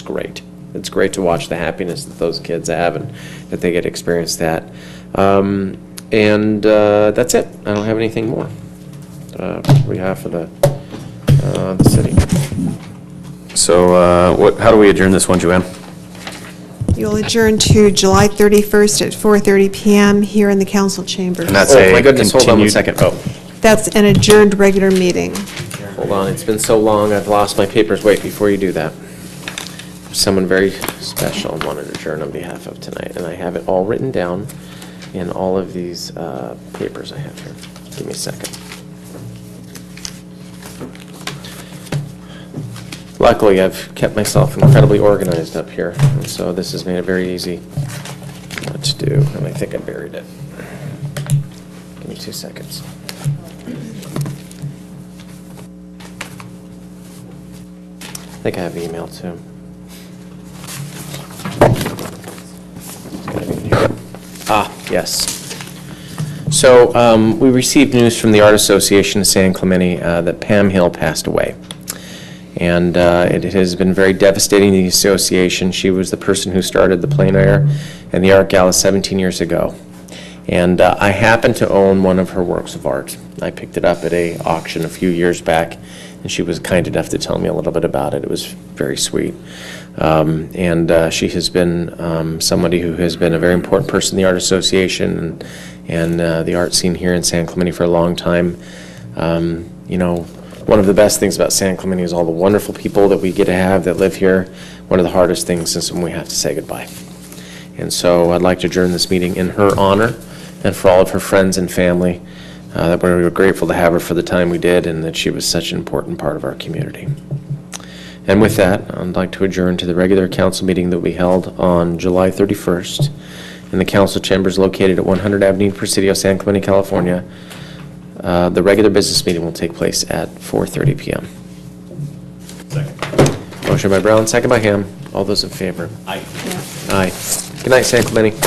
S1: great. it's great to watch the happiness that those kids have and that they get to experience that. And that's it. I don't have anything more on behalf of the city.
S16: So how do we adjourn this one, Joanne?
S2: You'll adjourn to July 31st at 4:30 PM here in the council chambers.
S16: And that's
S1: my goodness, hold on 1 second. Oh,
S2: That's an adjourned regular meeting.
S1: hold on. It's been so long, I've lost my papers. Wait, before you do that. Someone very special wanted to adjourn on behalf of tonight, and I have it all written down in all of these papers I have here. Give me a second. Luckily, I've kept myself incredibly organized up here, and so this has made it very easy to do, and I think I buried it. Give me 2 seconds. I think I have email too. Yes. So we received news from the Art Association of San Clemente that Pam Hill passed away. And it has been very devastating to the association. She was the person who started the Plein Air and the Art Gala 17 years ago. And I happen to own one of her works of art. I picked it up at an auction a few years back, and she was kind enough to tell me a little bit about it. It was very sweet. And she has been somebody who has been a very important person in the Art Association and the art scene here in San Clemente for a long time. You know, one of the best things about San Clemente is all the wonderful people that we get to have that live here. One of the hardest things is when we have to say goodbye. And so I'd like to adjourn this meeting in her honor and for all of her friends and family, that we were grateful to have her for the time we did and that she was such an important part of our community. And with that, I'd like to adjourn to the regular council meeting that will be held on July 31st in the council chambers located at 100 Avenida, Presidio, San Clemente, California. The regular business meeting will take place at 4:30 p.m.
S9: Second.
S1: Motion by Brown, second by Ham. All those in favor?
S9: Aye.
S1: Aye. Good night, San Clemente.